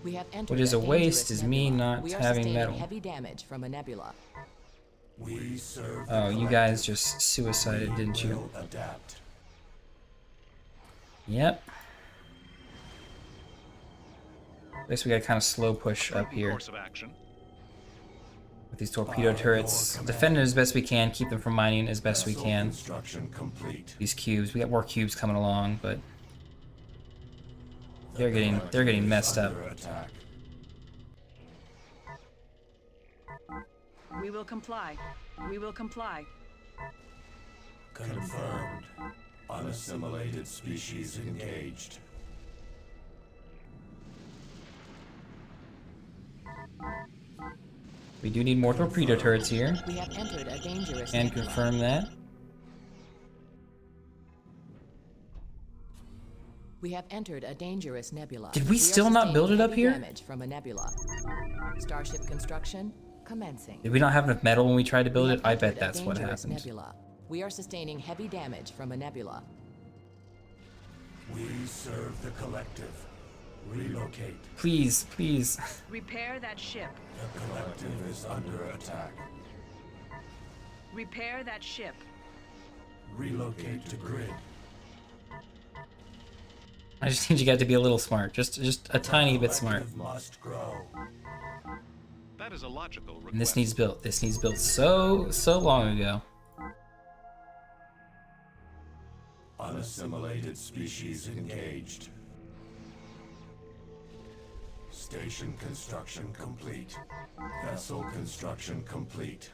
We have entered What is a waste dangerous is me nebula. not We are having sustaining metal. heavy damage from a nebula. We serve the Oh, you collective. guys just suicided, We didn't you? will adapt. Yep. I guess we gotta kind of slow push up here Course of action. with these torpedo turrets. Defend it as best we can. Keep them from mining as best we Vessel can. Construction complete. These cubes. We got more cubes coming along, but they're The getting collective is messed up. under attack. We will comply. We will comply. Confirmed. Unassimilated species engaged. We do need more torpedo turrets here, We have entered a dangerous and nebula. confirm that. We have entered a dangerous nebula. Did we are still not build it up sustaining here? heavy damage from a nebula. Starship construction commencing. Did we not have enough metal when we tried to build We it? have I bet entered a that's what dangerous happened. Nebula. We are sustaining heavy damage from a nebula. We serve the collective. Relocate. Please, please. Repair that ship. The collective is under attack. Repair that ship. Relocate to grid. I just need you guys to be a little smart. Just a tiny bit smart. Collective must grow. That is a logical request. And this needs built. This needs built so long ago. Unassimilated species engaged. Station construction complete. Vessel construction complete.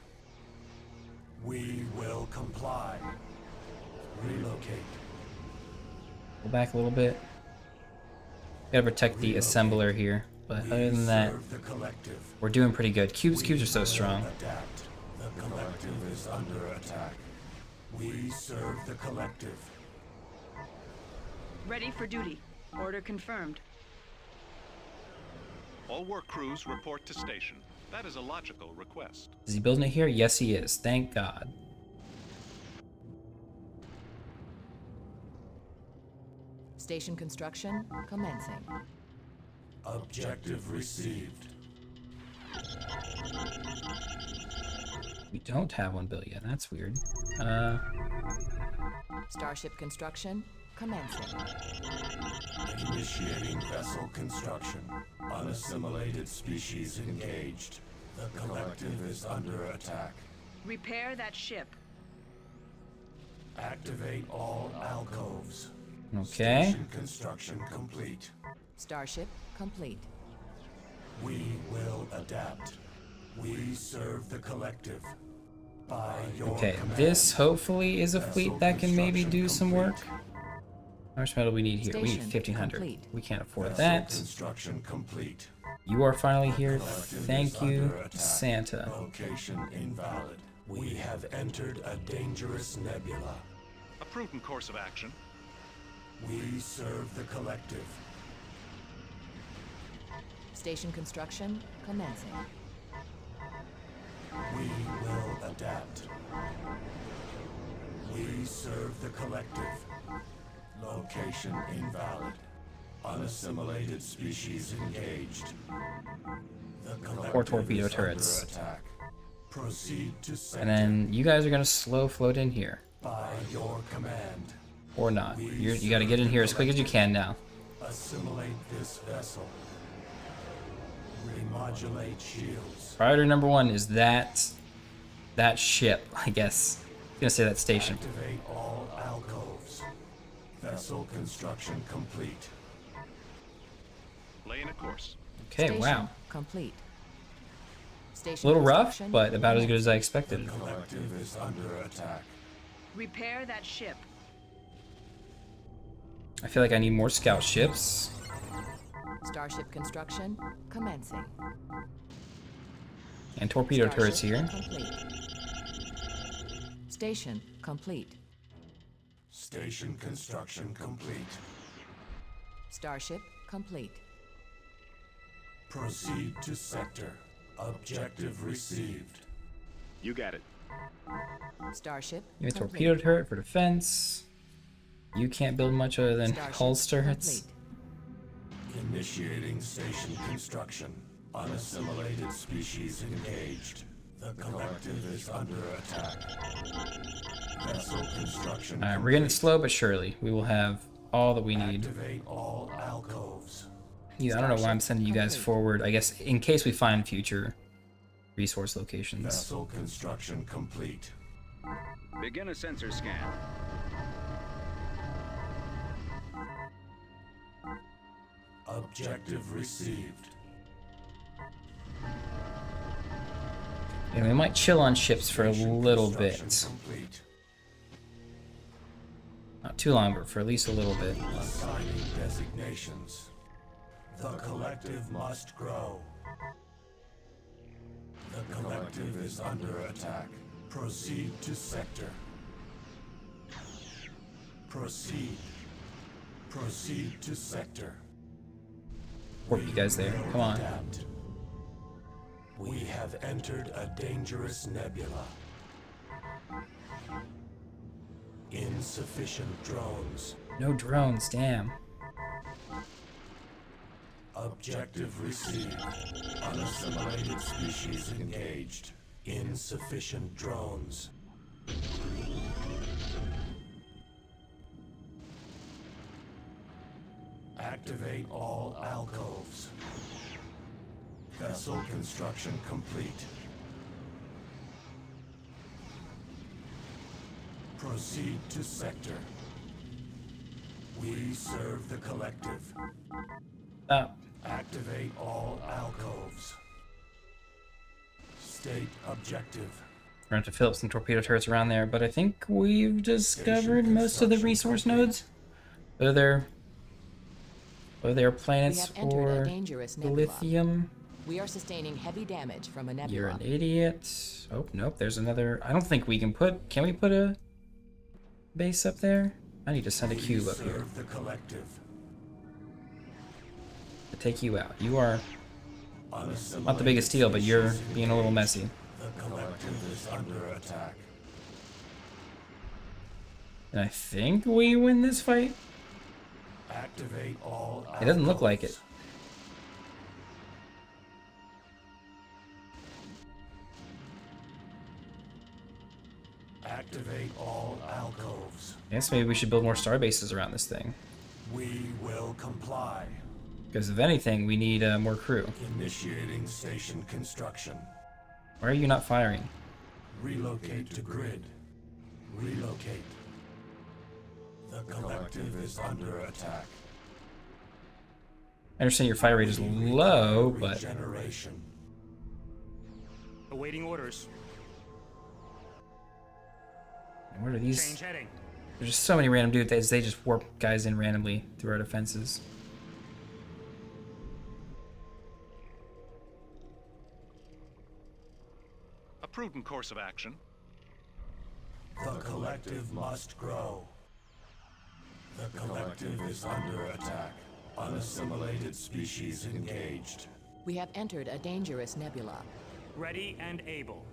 We will comply. Relocate. Go back a little bit. Gotta protect the assembler here. But other than that, Serve the collective. we're doing pretty good. Cubes are so strong. Adapt. The collective is under attack. We serve the collective. Ready for duty. Order confirmed. All work crews report to station. That is a logical request. Is he building it here? Yes, he is. Thank God. Station construction commencing. Objective received. We don't have one built yet. That's weird. Starship construction commencing. Initiating vessel construction. Unassimilated species engaged. The collective is under attack. Repair that ship. Activate all alcoves. Okay. Station construction complete. Starship complete. We will adapt. We serve the collective. By your Okay, command. this hopefully is a Vessel fleet that can maybe do construction some work. complete. How much metal we need here? We need Station 1,500. complete. We can't afford Vessel that. construction complete. You are finally here. Collective Thank is you, under attack. Santa. Location invalid. We have entered a dangerous nebula. A prudent course of action. We serve the collective. Station construction commencing. We will adapt. We serve the collective. Location invalid. Unassimilated species engaged. The collective Or torpedo is turrets. under attack. Proceed to sector. And then you guys are gonna slow float in here. By your command. Or not. You gotta get in here as quick as you can now. Assimilate this vessel. Remodulate shields. Priority number 1 is that ship, I guess. I'm gonna say that station. Activate all alcoves. Vessel construction complete. Lay in a course. Okay, Station wow. complete. A Station little rough, construction but about as good as I The expected. collective is under attack. Repair that ship. I feel like I need more scout ships. Starship construction commencing. And torpedo Starship turrets here. Complete. Station complete. Station construction complete. Starship complete. Proceed to sector. Objective received. You got it. Starship You have a complete. torpedo turret for defense. You can't build much other than Starship hull turrets. complete. Initiating station construction. Unassimilated species engaged. The collective is under attack. Vessel construction. Alright, we're getting slow but surely. We will have all that we need. Activate all alcoves. Yeah, I don't know why I'm sending you guys Complete. forward. I guess in case we find future resource locations. Vessel construction complete. Begin a sensor scan. Objective received. And we might chill on ships for a little bit. Construction complete. Not too long, but for at least a little bit. Assigning designations. The collective must grow. The collective is under attack. Proceed to sector. Proceed. Proceed to sector. Port you guys there. Come on. Adapt. We have entered a dangerous nebula. Insufficient drones. No drones, damn. Objective received. Unassimilated species engaged. Insufficient drones. Activate all alcoves. Vessel construction complete. Proceed to sector. We serve the collective. Stop. Activate all alcoves. State objective. We're going to have to fill up some torpedo turrets around there, but I think we've discovered most of the resource nodes. Whether they're We planets have entered a or dangerous the nebula. lithium. We are sustaining heavy damage from a You're nebula. an idiot. Oh, nope, there's another. I don't think we can put. Can we put a base up there? I need to send a cube up here Serve the collective. to take you out. You are Unassimilated not the biggest deal, but you're species being a little engaged. messy. The collective is under attack. And I think we win this fight. Activate all It doesn't look like it. alcoves. Activate all alcoves. I guess maybe we should build more star bases around this thing. We will comply. Because if anything, we need more crew. Initiating station construction. Why are you not firing? Relocate to grid. Relocate. The collective is under attack. I understand your fire rate is low, but Regeneration. Awaiting orders. what are these? Change heading. There's just so many random dudes. They just warp guys in randomly through our defenses. A prudent course of action. The collective must grow. The collective is under attack. Unassimilated species engaged. We have entered a dangerous nebula. Ready and able.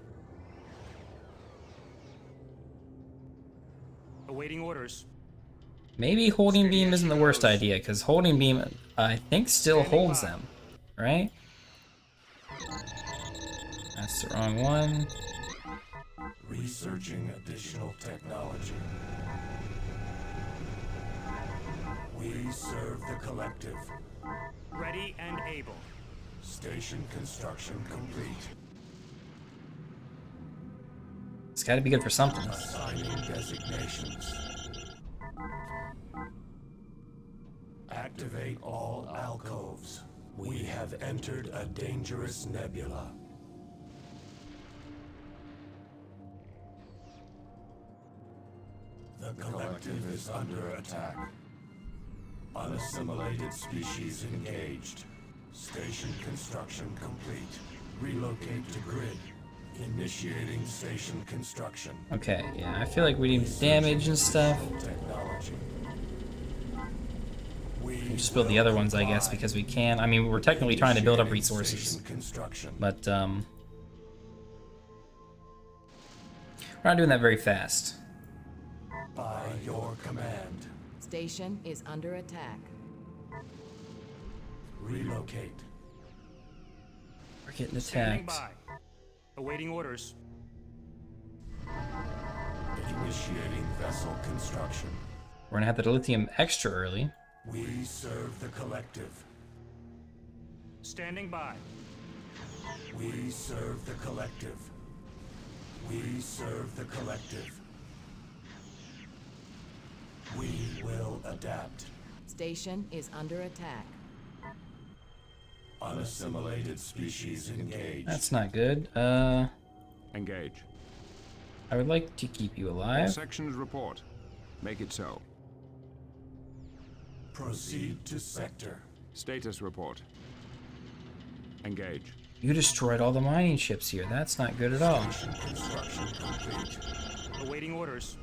Awaiting orders. Maybe holding beam isn't the worst idea, because holding beam, I think, still holds them, right? That's the wrong one. Researching additional technology. We serve the collective. Ready and able. Station construction complete. It's got to be good for something. Assigning designations. Activate all alcoves. We have entered a dangerous nebula. The collective is under attack. Unassimilated species engaged. Station construction complete. Relocate to grid. Initiating station construction. Okay, yeah, I feel like we need damage and stuff. Technology. We'll just build the other ones, I guess, because we can. I mean, we're technically trying to build up resources, Station construction. but We're not doing that very fast. By your command. Station is under attack. Relocate. We're getting Standing attacked. by. Awaiting orders. Initiating vessel construction. We're gonna have the dilithium extra early. We serve the collective. Standing by. We serve the collective. We serve the collective. We will adapt. Station is under attack. Unassimilated species engaged. That's not good. Engage. I would like to keep you All alive. sections report. Make it so. Proceed to sector. Status report. Engage. You destroyed all the mining ships here. That's not good at all. Construction complete. Awaiting orders.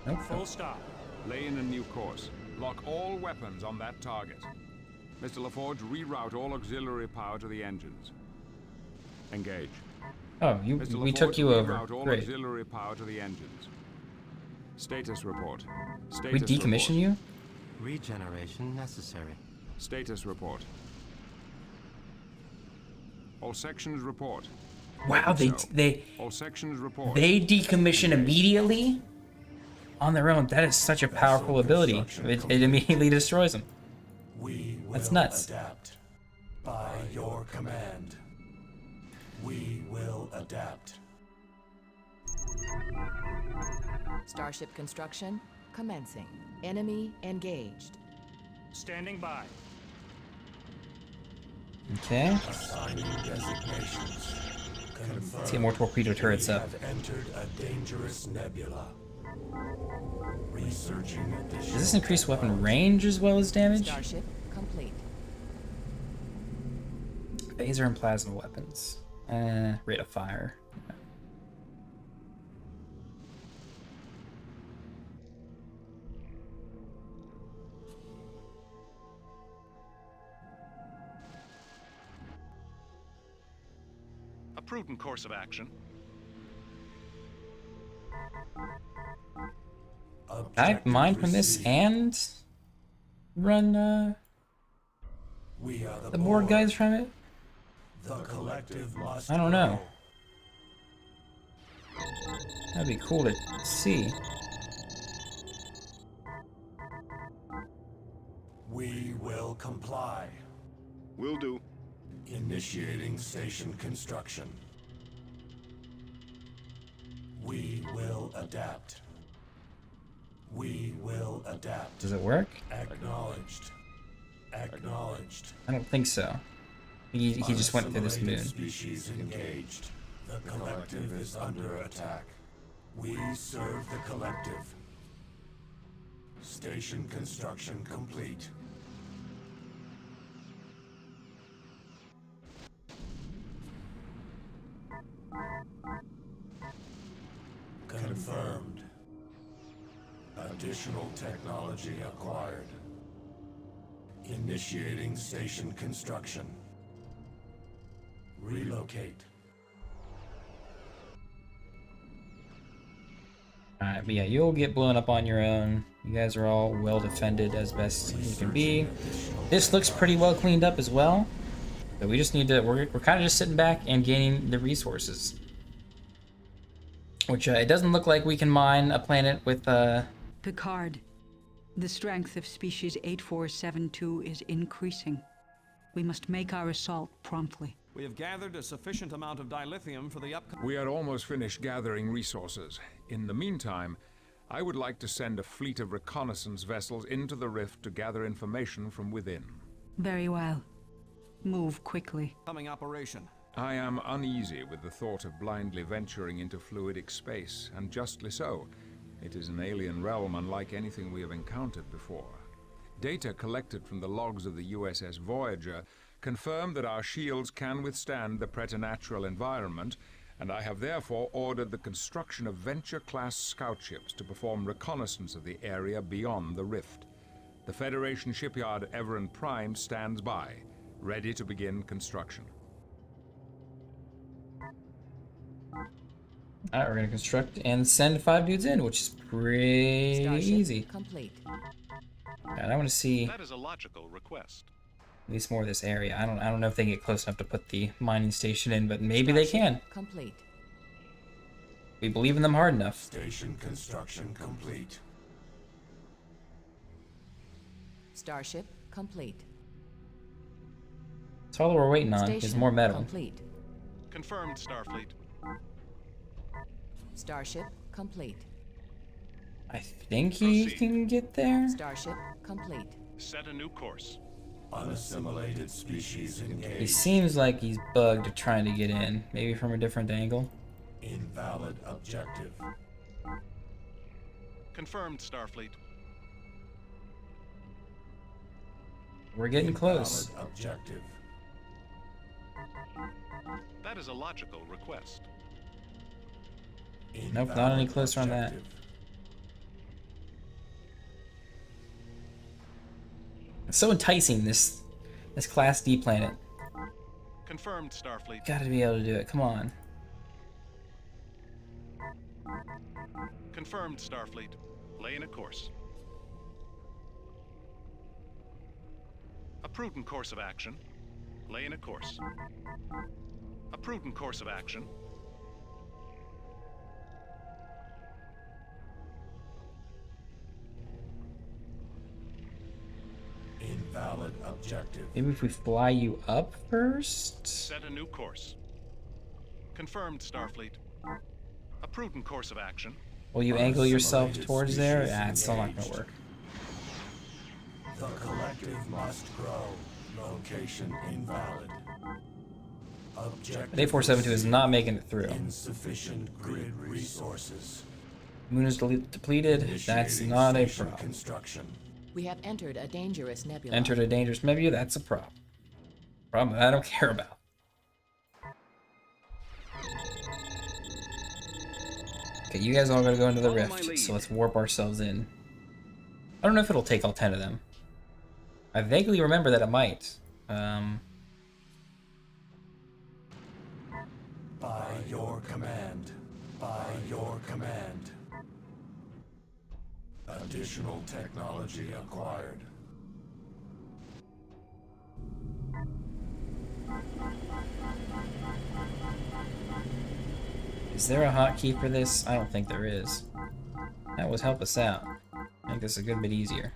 Nope. Full stop. Lay in a new course. Lock all weapons on that target. Mr. LaForge, reroute all auxiliary power to the engines. Engage. Oh, Mr. we LaForge, took you over. reroute all Great. auxiliary power to the engines. Status report. We Status decommission report. you? Regeneration necessary. Status report. All sections report. Wow, Make it so. they All sections report. decommission immediately on their own. That is such a powerful ability. It immediately destroys them. We will That's nuts. adapt. By your command. We will adapt. Starship construction commencing. Enemy engaged. Standing by. Okay. Assigning designations. Confirmed. Let's get more torpedo turrets We up. have entered a dangerous nebula. Researching additional. Does this increase weapon range as well as damage? Starship complete. Phaser and plasma weapons. Rate of fire. A prudent course of action. Can I mine from this received. and run We are the board guys from it? The collective must I don't know. grow. That'd be cool to see. We will comply. Will do. Initiating station construction. We will adapt. We will adapt. Does it work? Acknowledged. Acknowledged. I don't think so. He just went through this moon. Unassimilated species engaged. The collective is under attack. We serve the collective. Station construction complete. Confirmed. Additional technology acquired. Initiating station construction. Relocate. Alright, but yeah, you'll get blown up on your own. You guys are all well defended as best you can be. This looks pretty well cleaned up as well. So we just need to, we're kind of just sitting back and gaining the resources. Which, it doesn't look like we can mine a planet with, Picard, the strength of species 8472 is increasing. We must make our assault promptly. We have gathered a sufficient amount of dilithium for the upcoming. We are almost finished gathering resources. In the meantime, I would like to send a fleet of reconnaissance vessels into the rift to gather information from within. Very well. Move quickly. operation. I am uneasy with the thought of blindly venturing into fluidic space, and justly so. It is an alien realm unlike anything we have encountered before. Data collected from the logs of the USS Voyager confirm that our shields can withstand the preternatural environment, and I have therefore ordered the construction of Venture-class scout ships to perform reconnaissance of the area beyond the rift. The Federation shipyard Everin Prime stands by, ready to begin construction. Alright, we're gonna construct and send 5 dudes in, which is pretty Starship easy. complete. And I want to see That is a logical request. at least more of this area. I don't know if they can get close enough to put the mining station in, but maybe they can. Complete. We believe in them hard enough. Station construction complete. Starship complete. That's all we're waiting on is Station more metal. complete. Confirmed, Starfleet. Starship complete. I think he Proceed. can get there. Starship complete. Set a new course. Unassimilated species He engaged. seems like he's bugged trying to get in, maybe from a different angle. Invalid objective. Confirmed, Starfleet. We're getting close. Invalid objective. That is a logical request. Nope, not any Invalid closer on that. objective. It's so enticing, this Class D planet. Confirmed, Starfleet. Gotta be able to do it, come on. Confirmed, Starfleet. Laying a course. A prudent course of action. Laying a course. A prudent course of action. Invalid objective. Maybe if we fly you up first? Set a new course. Confirmed, Starfleet. A prudent course of action. Will you angle yourself Unassimilated towards there? species It's still not gonna engaged. work. The collective must grow. Location invalid. Objective A472 is not making it through. insufficient grid resources. Moon is depleted. That's Initiating not a station problem. construction. We have entered a dangerous nebula. Entered a dangerous nebula. That's a problem. Problem I don't care about. Okay, you guys all gotta go into the Follow my rift, lead. so let's warp ourselves in. I don't know if it'll take all 10 of them. I vaguely remember that it might. By your command. By your command. Additional technology acquired. Is there a hotkey for this? I don't think there is. That would help us out. Make this a good bit easier.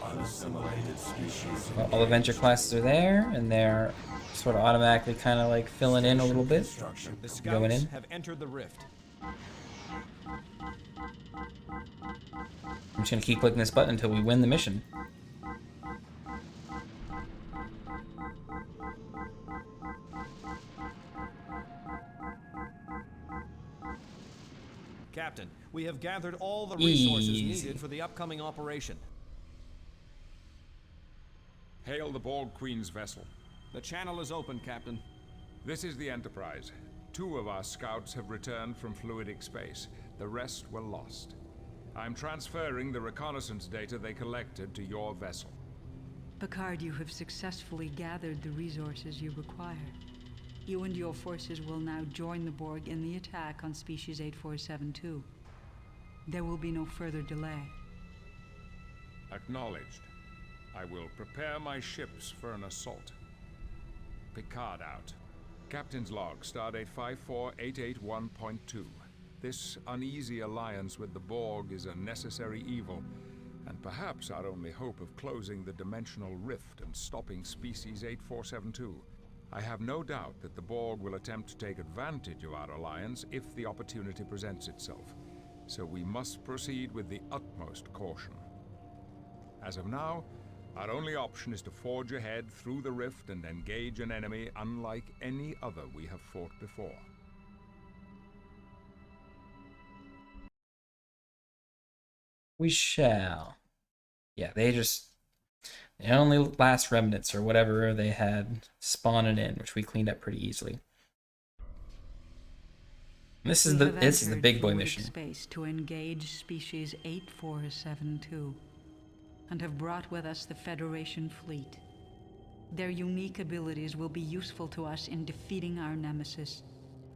Unassimilated species Well, all the venture classes are there, and they're sort of automatically kind of like filling in a little bit. construction. The Going scouts in? have entered the rift. I'm just gonna keep clicking this button until we win the mission. Captain, we have gathered all the resources Easy. needed for the upcoming operation. Hail the Borg Queen's vessel. The channel is open, Captain. This is the Enterprise. 2 of our scouts have returned from fluidic space. The rest were lost. I'm transferring the reconnaissance data they collected to your vessel. Picard, you have successfully gathered the resources you require. You and your forces will now join the Borg in the attack on Species 8472. There will be no further delay. Acknowledged. I will prepare my ships for an assault. Picard out. Captain's log, stardate 54881.2. This uneasy alliance with the Borg is a necessary evil, and perhaps our only hope of closing the dimensional rift and stopping Species 8472. I have no doubt that the Borg will attempt to take advantage of our alliance if the opportunity presents itself, so we must proceed with the utmost caution. As of now, our only option is to forge ahead through the rift and engage an enemy unlike any other we have fought before. We shall. Yeah, the only last remnants or whatever they had spawning in, which we cleaned up pretty easily. This is We the have this is the entered big boy fluidic mission. Space to engage Species 8472, and have brought with us the Federation fleet. Their unique abilities will be useful to us in defeating our nemesis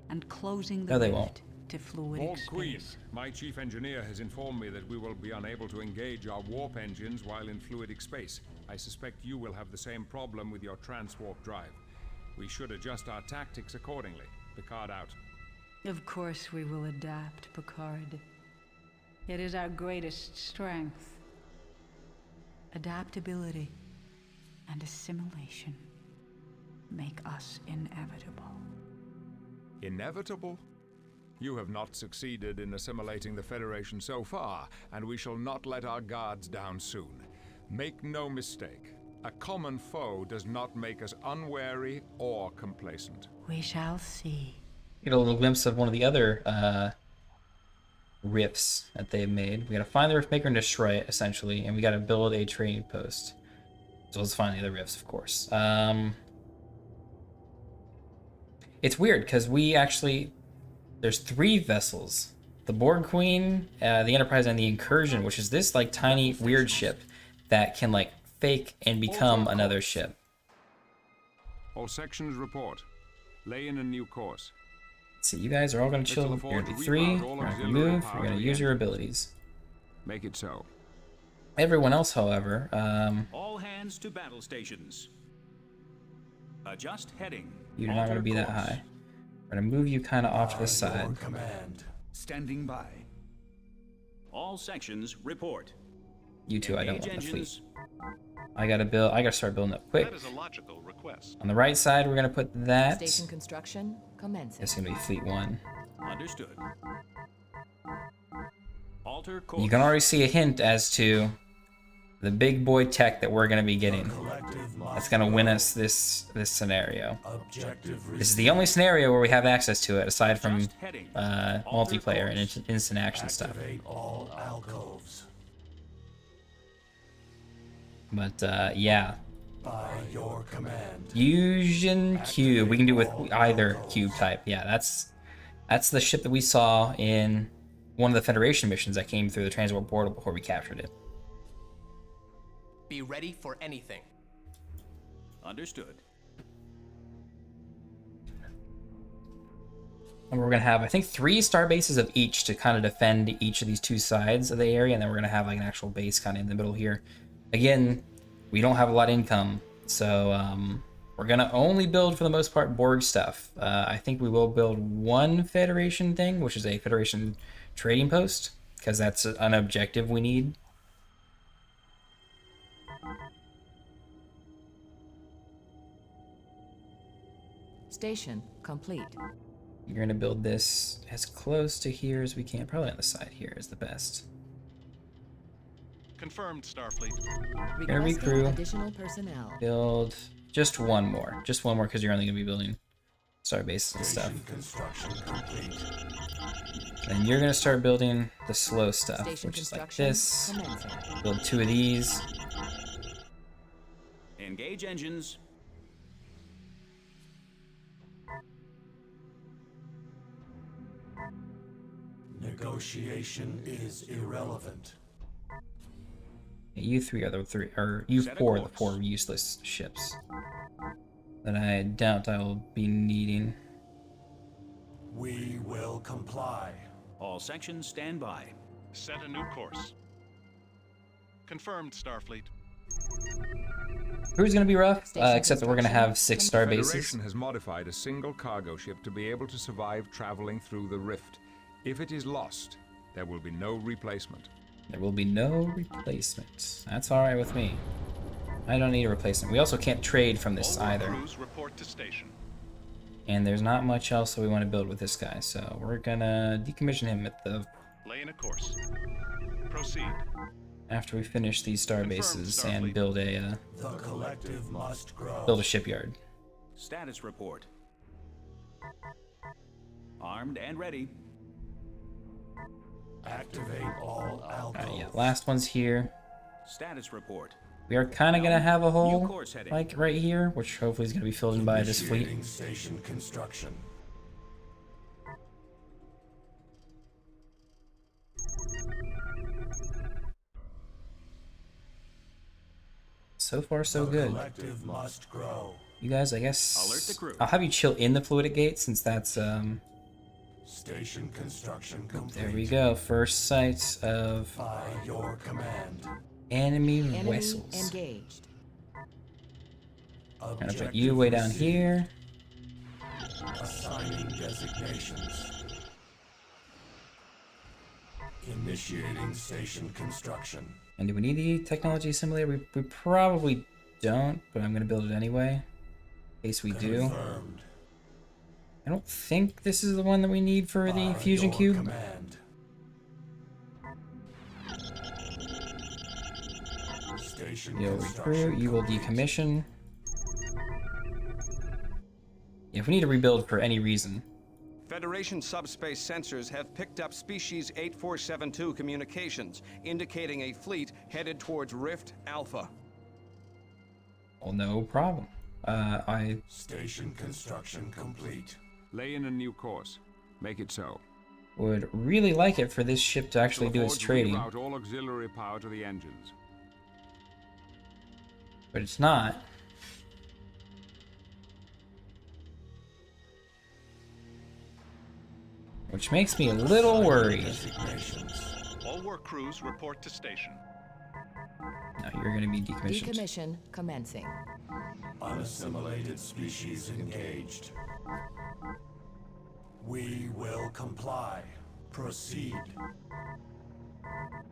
and closing the No, they rift won't. to fluidic Borg Queen, space. my chief engineer has informed me that we will be unable to engage our warp engines while in fluidic space. I suspect you will have the same problem with your transwarp drive. We should adjust our tactics accordingly. Picard out. Of course we will adapt, Picard. It is our greatest strength. Adaptability and assimilation make us inevitable. Inevitable? You have not succeeded in assimilating the Federation so far, and we shall not let our guards down soon. Make no mistake, a common foe does not make us unwary or complacent. We shall see. Get a little glimpse of one of the other rifts that they've made. We gotta find the rift maker and destroy it, essentially, and we gotta build a trading post. So let's find the other rifts, of course. It's weird because there's 3 vessels: the Borg Queen, the Enterprise, and the Incursion, which is this like tiny weird ship that can like fake and become another ship. All sections report. Lay in a new course. See, you guys are all gonna chill. You're gonna be 3. You're gonna move. You're gonna use your abilities. Make it so. Everyone else, however, All hands to battle stations. Adjust heading. you're not gonna be that high. We're gonna move you kind of off to the side. Command. Standing by. All sections report. You two, I don't Engage want the fleet. engines. I gotta start building up quick. That is a logical request. On the right side, we're gonna put that. Station construction commencing. It's gonna be Fleet 1. Understood. Alter course. You can already see a hint as to the big boy tech that we're gonna be getting. That's gonna win us this scenario. This is the only scenario where we have access to it, aside from Adjust heading. multiplayer and instant action stuff. Activate all alcoves. But yeah, By your command. Fusion Cube. We can do with either cube type. Yeah, that's the ship that we saw in one of the Federation missions that came through the transport portal before we captured it. Be ready for anything. Understood. And we're gonna have, I think, 3 star bases of each to kind of defend each of these 2 sides of the area, and then we're gonna have like an actual base kind of in the middle here. Again, we don't have a lot of income, so we're gonna only build, for the most part, Borg stuff. I think we will build 1 Federation thing, which is a Federation trading post, because that's an objective we need. Station complete. You're gonna build this as close to here as we can. Probably on the side here is the best. Confirmed, Starfleet. Gonna Requesting recrew. additional personnel. Build just one more because you're only gonna be building star bases and stuff. Construction complete. And you're gonna start building the slow stuff, Station which is like construction this. commencing. Build 2 of these. Engage engines. Negotiation is irrelevant. You 3 are the 3, or you Set a 4 are the course. 4 useless ships that I doubt I will be needing. We will comply. All sections stand by. Set a new course. Confirmed, Starfleet. Crew's gonna be rough, Station except that we're gonna have 6 construction star The bases. Federation has modified a single cargo ship to be able to survive traveling through the rift. If it is lost, there will be no replacement. There will be no replacement. That's alright with me. I don't need a replacement. We also can't trade from this All either. crews report to station. And there's not much else that we want to build with this guy, so we're gonna decommission him at the Lay in a course. Proceed. after we finish these star Confirmed, bases Starfleet. and build a The collective must grow. build a shipyard. Status report. Armed and ready. Activate all alcoves. Yeah, last one's here. Status report. We are kind of gonna have a New hole course heading. like right here, which hopefully is gonna be filled in by this fleet. Initiating station construction. So far, so The good. collective must grow. You guys, I guess Alert the crew. I'll have you chill in the fluidic gate since that's Station construction complete. there we go. First sight of By your command. enemy Enemy vessels. engaged. Gonna put you way down here. Assigning designations. Initiating station construction. And do we need the technology assimilator? We probably don't, but I'm gonna build it anyway. In case we do. Confirmed. I don't think this is the one that we need for the By fusion your cube. command. Station You'll construction recruit, you will complete. decommission. Yeah, if we need to rebuild for any reason. Federation subspace sensors have picked up species 8472 communications, indicating a fleet headed towards Rift Alpha. Well, no problem. I Station construction complete. Lay in a new course. Make it so. would really like it for this ship to actually do its trading, Reroute all auxiliary power to the engines. but it's not. Which makes me a little worried. Designations. All work crews report to station. Now you're going to be decommissioned. Decommission commencing. Unassimilated species engaged. We will comply. Proceed.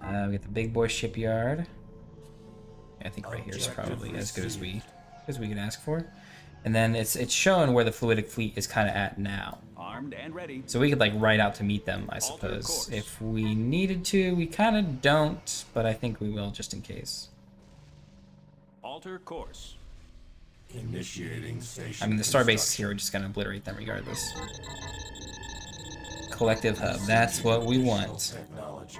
We got the big boy shipyard. I think right here is probably as good as we can ask for. And then it's showing where the fluidic fleet is kind of at now. Armed and ready. So we could like ride out to meet them, I Alter suppose. course. If we needed to, we kind of don't, but I think we will just in case. Alter course. Initiating station. I mean, the star bases here are just going to obliterate them regardless. Collective hub, that's what we want. Technology.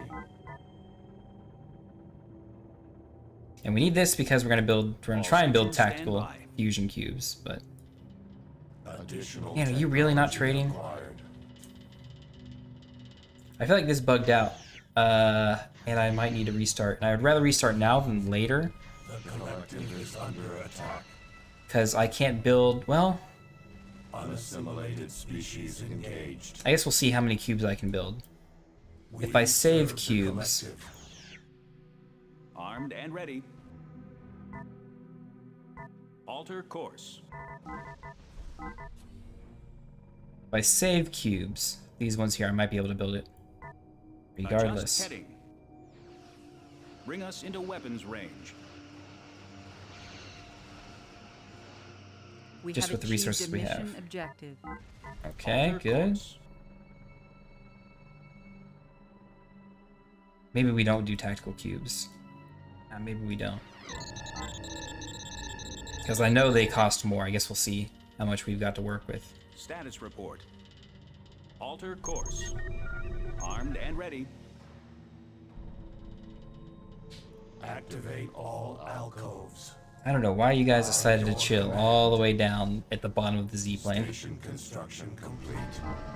And we need this because we're going to All try and build systems tactical stand by. fusion cubes, but Additional man, are you really not technology trading? required. I feel like this bugged out, and I might need to restart. And I would rather restart now than later, The collective is under attack. because I can't build, well, Unassimilated species engaged. I guess we'll see how many cubes I can build. We If I save serve the cubes, collective. Armed and ready. Alter course. if I save cubes, these ones here, I might be able to build it. Regardless. Adjust heading. Bring us into weapons range. We Just have with the achieved resources a we have. mission objective. Okay, Alter good. course. Maybe we don't do tactical cubes. Maybe we don't. Because I know they cost more. I guess we'll see how much we've got to work with. Status report. Alter course. Armed and ready. Activate all alcoves. I don't know why you guys decided to chill all the way down at the bottom of the Z-plane. Station construction complete.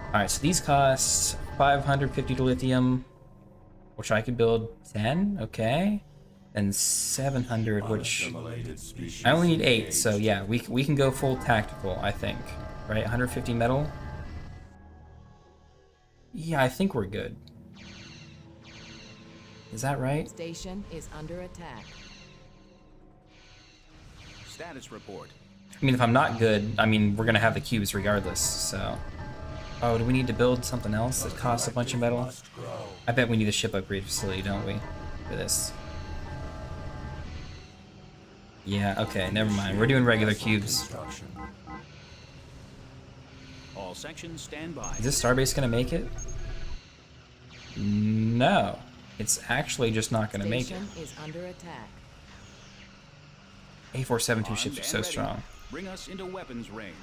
Alright, so these cost 550 to lithium, which I could build 10, okay. And 700, which Unassimilated species I only need 8, engaged. so yeah, we can go full tactical, I think. Right, 150 metal? Yeah, I think we're good. Is that right? Station is under attack. Status report. I mean, if I'm not good, I mean, we're gonna have the cubes regardless, so... Oh, do we need to build something else that costs a bunch of metal? Must grow. I bet we need a ship upgrade facility, don't we? For this. Yeah, okay, never mind. We're doing regular cubes. Construction. All sections stand by. Is this starbase gonna make it? No. It's actually just not gonna make it. Station is under attack. A472 Armed ships are and so ready. strong. Bring us into weapons range.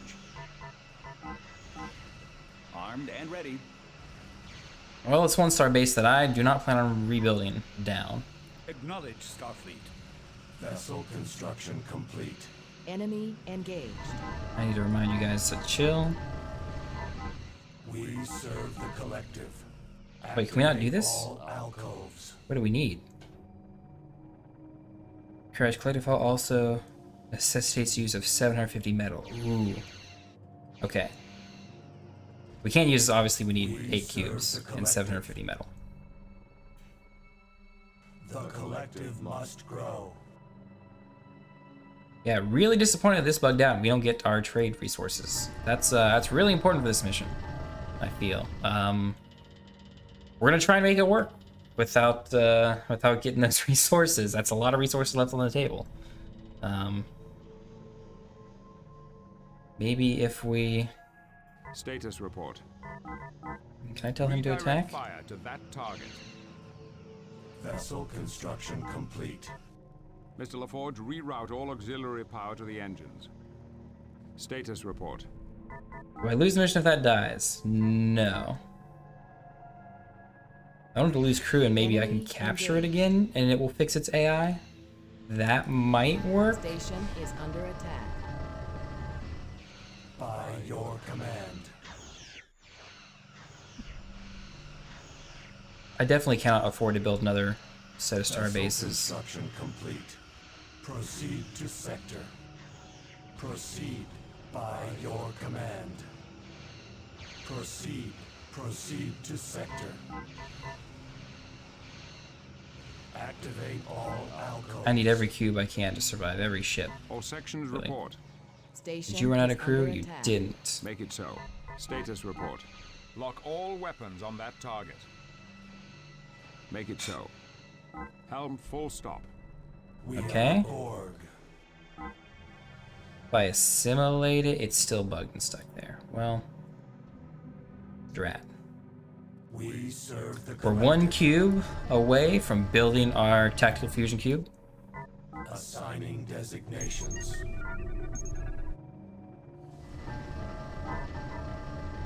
Armed and ready. Well, it's one star base that I do not plan on rebuilding down. Acknowledge, Starfleet. Vessel construction complete. Enemy engaged. I need to remind you guys to chill. We serve the collective. Wait, can we not do Activate this? All alcoves. What do we need? Courage collective hull also necessitates use of 750 metal. Ooh. Okay. We can't use this, obviously we need 8 cubes and 750 metal. The collective must grow. Yeah, really disappointed this bugged out and we don't get our trade resources. That's really important for this mission, I feel. We're gonna try and make it work without getting those resources. That's a lot of resources left on the table. Maybe if we... Status report. Can I tell him to Redirect attack? fire to that target. Vessel construction complete. Mr. LaForge, reroute all auxiliary power to the engines. Status report. Do I lose the mission if that dies? No. I don't have to lose crew and maybe I can capture it again and it will fix its AI. That might work. Station is under attack. By your command. I definitely cannot afford to build another set of star bases. Construction complete. Proceed to sector. Proceed by your command. Proceed. Proceed to sector. Activate all alcoves. I need every cube I can to survive, every ship. All sections Really. report. Station Did you run out of is crew? under You attack. didn't. Make it so. Status report. Lock all weapons on that target. Make it so. Helm full stop. We Okay. are Borg. If I assimilate it, it's still bugged and stuck there. Well, drat. We serve the We're one collective. cube away from building our tactical fusion cube. Assigning designations.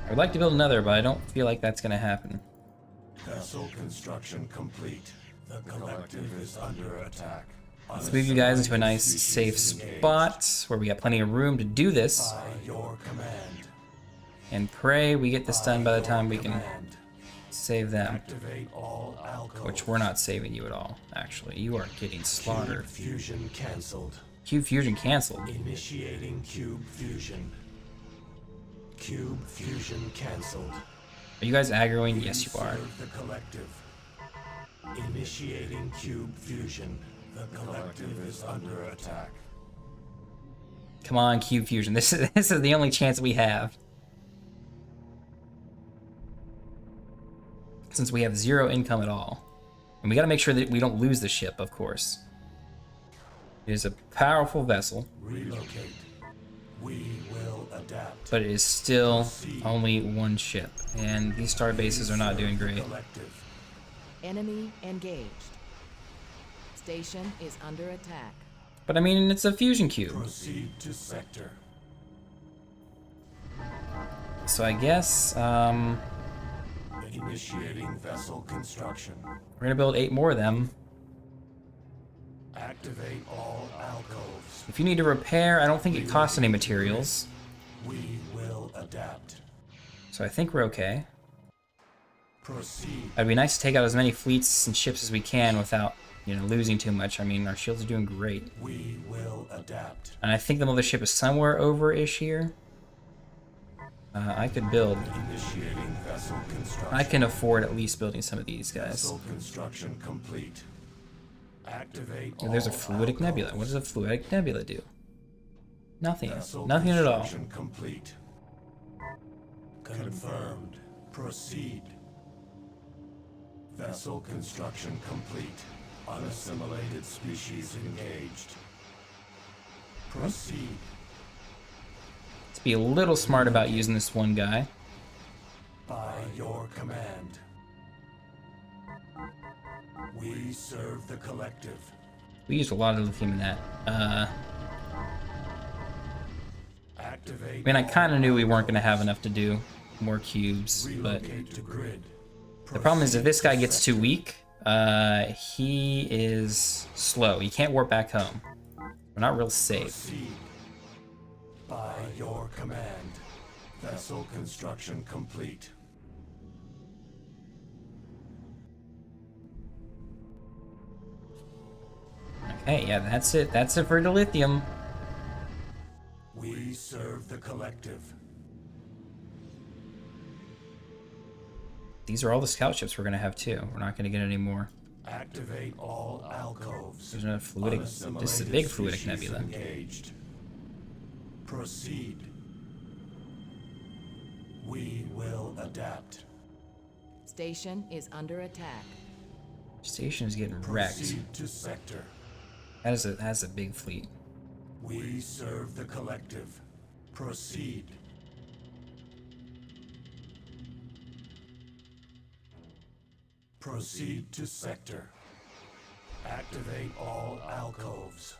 I would like to build another, but I don't feel like that's going to happen. Vessel construction complete. The collective is under attack. Let's move you guys into a nice, safe spot where we got plenty of room to do this. By your command. And pray we get this done by the time we can Command. save them. Activate all alcoves. Which we're not saving you at all, actually. You are getting slaughtered. Cube fusion cancelled. Cube fusion canceled. Initiating cube fusion. Cube fusion cancelled. Are you guys aggroing? Yes, you are. Serve the collective. Initiating cube fusion. The collective is under attack. Come on, cube fusion. This is the only chance we have. Since we have 0 income at all. And we gotta make sure that we don't lose the ship, of course. It is a powerful vessel, Relocate. We will adapt. but it is still only one ship. And these star bases are not doing great. Collective. Enemy engaged. Station is under attack. But I mean, it's a fusion cube. Proceed to sector. So I guess, Initiating vessel construction. we're gonna build 8 more of them. Activate all alcoves. If you need to repair, I don't think it costs any materials. We will adapt. So I think we're okay. Proceed. It'd be nice to take out as many fleets and ships as we can without, you know, losing too much. I mean, our shields are doing great. We will adapt. And I think the mothership is somewhere over-ish here. I could build. Initiating vessel construction. I can afford at least building some of these guys. Vessel construction complete. Activate Oh, there's a all fluidic nebula. alcoves. What does a fluidic nebula do? Nothing. Vessel Nothing at all. construction complete. Confirmed. Proceed. Vessel construction complete. Unassimilated species engaged. Proceed. Let's be a little smart about using this one guy. By your command. We serve the collective. We used a lot of lithium in that. Activate. I mean, I all kind of knew we weren't going to have alcoves. enough to do more cubes, but Relocate to grid. the problem is if this guy Proceed to gets too sector. weak, he is slow. He can't warp back home. We're not real safe. Proceed. By your command. Vessel construction complete. Hey, yeah, that's it. That's it for dilithium. We serve the collective. These are all the scout ships we're gonna have too. We're not gonna get any more. Activate all alcoves. There's no fluidic. This is a big fluidic nebula. Engaged. Proceed. We will adapt. Station is under attack. Station is getting wrecked. Proceed to sector. That's a big fleet. We serve the collective. Proceed. Proceed to sector. Activate all alcoves.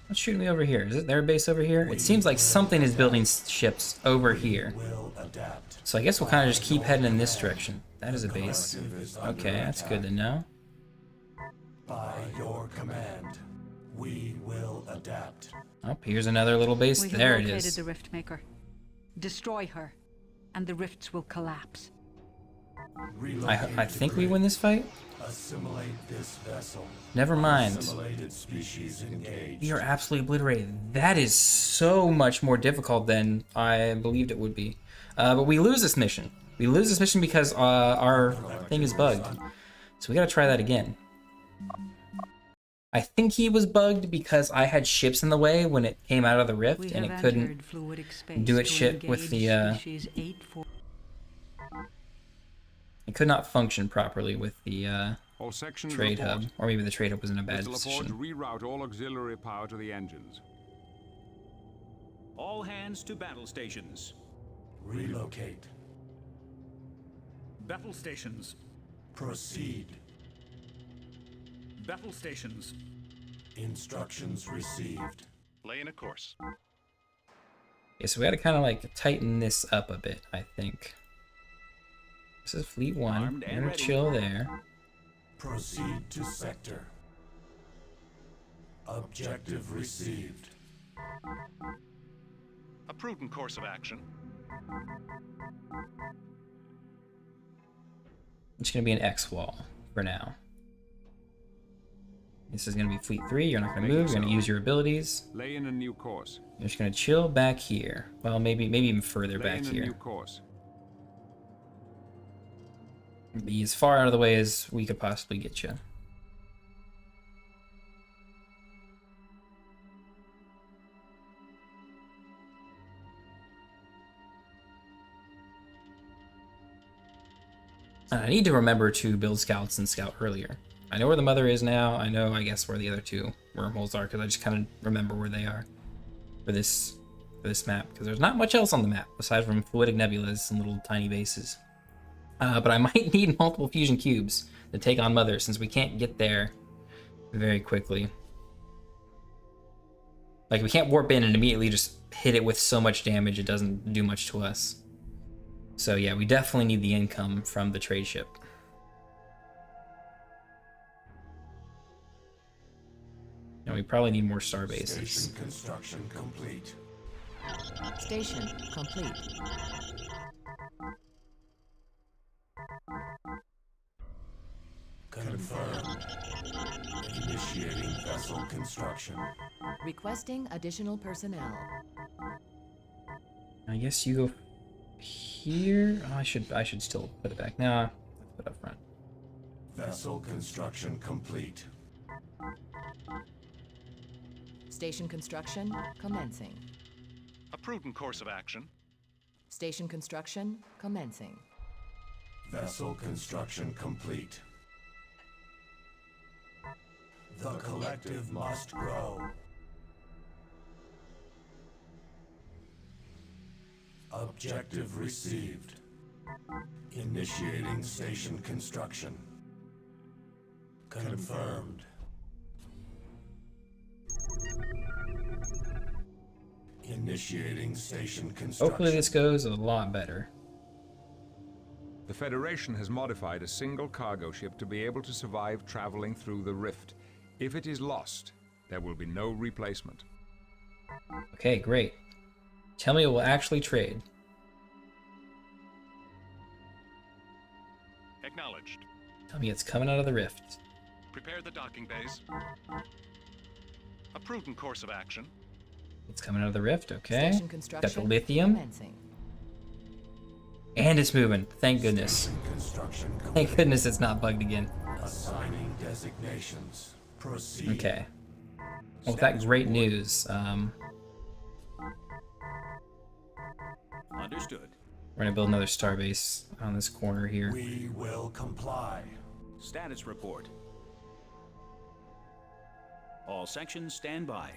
What's shooting me over here? Is it their base over here? It seems like something is building ships over here. Will adapt. So I guess we'll kind of just keep heading in this direction. That is a base. Okay, that's good to know. By your command, we will adapt. Oh, here's another little base. We have There it located is. the Rift Maker. Destroy her, and the rifts will collapse. I think we win this fight. Assimilate this vessel. Never mind. Assimilated species engaged. We are absolutely obliterated. That is so much more difficult than I believed it would be. But we lose this mission. We lose this mission because our thing is bugged. So we gotta try that again. I think he was bugged because I had ships in the way when it came out of the rift, and it couldn't do its shit with the it could not function properly with the All sections trade report. hub, or maybe the trade hub was in a bad Mr. LaForge, position. reroute all auxiliary power to the engines. All hands to battle stations. Relocate. Battle stations. Proceed. Battle stations. Instructions received. Lay in a course. Yeah, so we gotta kind of like tighten this up a bit, I think. This is Fleet 1. Armed We're and gonna ready. chill there. Proceed to sector. Objective received. A prudent course of action. It's gonna be an X wall for now. This is gonna be Fleet 3. You're not gonna move. You're gonna use your abilities. Lay in a new course. You're just gonna chill back here. Well, maybe even further Lay back in a new here. course. Be as far out of the way as we could possibly get you. And I need to remember to build scouts and scout earlier. I know where the mother is now. I know, I guess, where the other two wormholes are, because I just kind of remember where they are for this map. Because there's not much else on the map aside from fluidic nebulas and little tiny bases. But I might need multiple fusion cubes to take on Mother, since we can't get there very quickly. Like, we can't warp in and immediately just hit it with so much damage it doesn't do much to us. So yeah, we definitely need the income from the trade ship. And we probably need more star bases. Station construction complete. Station complete. Confirmed. Initiating vessel construction. Requesting additional personnel. I guess you go here. Oh, I should still put it back. Nah, let's put it up front. Vessel construction complete. Station construction commencing. A prudent course of action. Station construction commencing. Vessel construction complete. The collective must grow. Objective received. Initiating station construction. Confirmed. Initiating station construction. Hopefully this goes a lot better. The Federation has modified a single cargo ship to be able to survive traveling through the rift. If it is lost, there will be no replacement. Okay, great. Tell me it will actually trade. Acknowledged. Tell me it's coming out of the rift. Prepare the docking bays. A prudent course of action. It's coming out of the rift, okay. Station Got the construction lithium. commencing. And it's moving. Thank goodness. Station construction complete. Thank goodness it's not bugged again. Assigning designations. Proceed. Okay. Well, with that great news, Understood. we're gonna build another starbase on this corner here. We will comply. Status report. All sections stand by.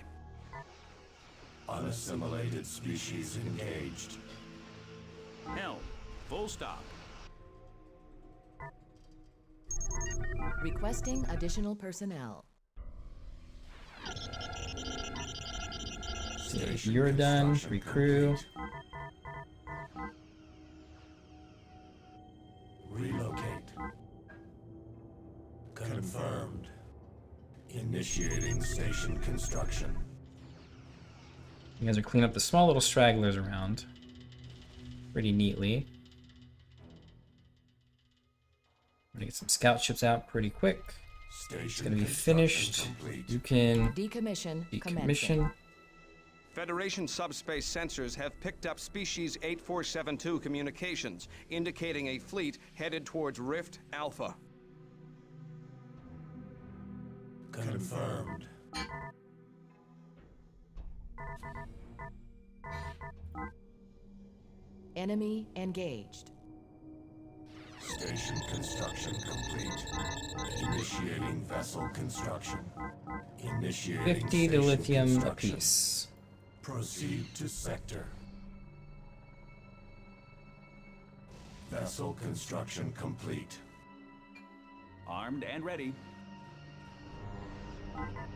Unassimilated species engaged. Helm, full stop. Requesting additional personnel. Station You're done. construction Recrew. complete. Relocate. Confirmed. Initiating station construction. You guys are cleaning up the small little stragglers around pretty neatly. I'm gonna get some scout ships out pretty quick. Station It's gonna be construction finished. complete. You can Decommission commencing. decommission. Federation subspace sensors have picked up Species 8472 communications, indicating a fleet headed towards Rift Alpha. Confirmed. Enemy engaged. Station construction complete. Initiating vessel construction. Initiating 50 to station lithium construction. apiece. Proceed to sector. Vessel construction complete. Armed and ready.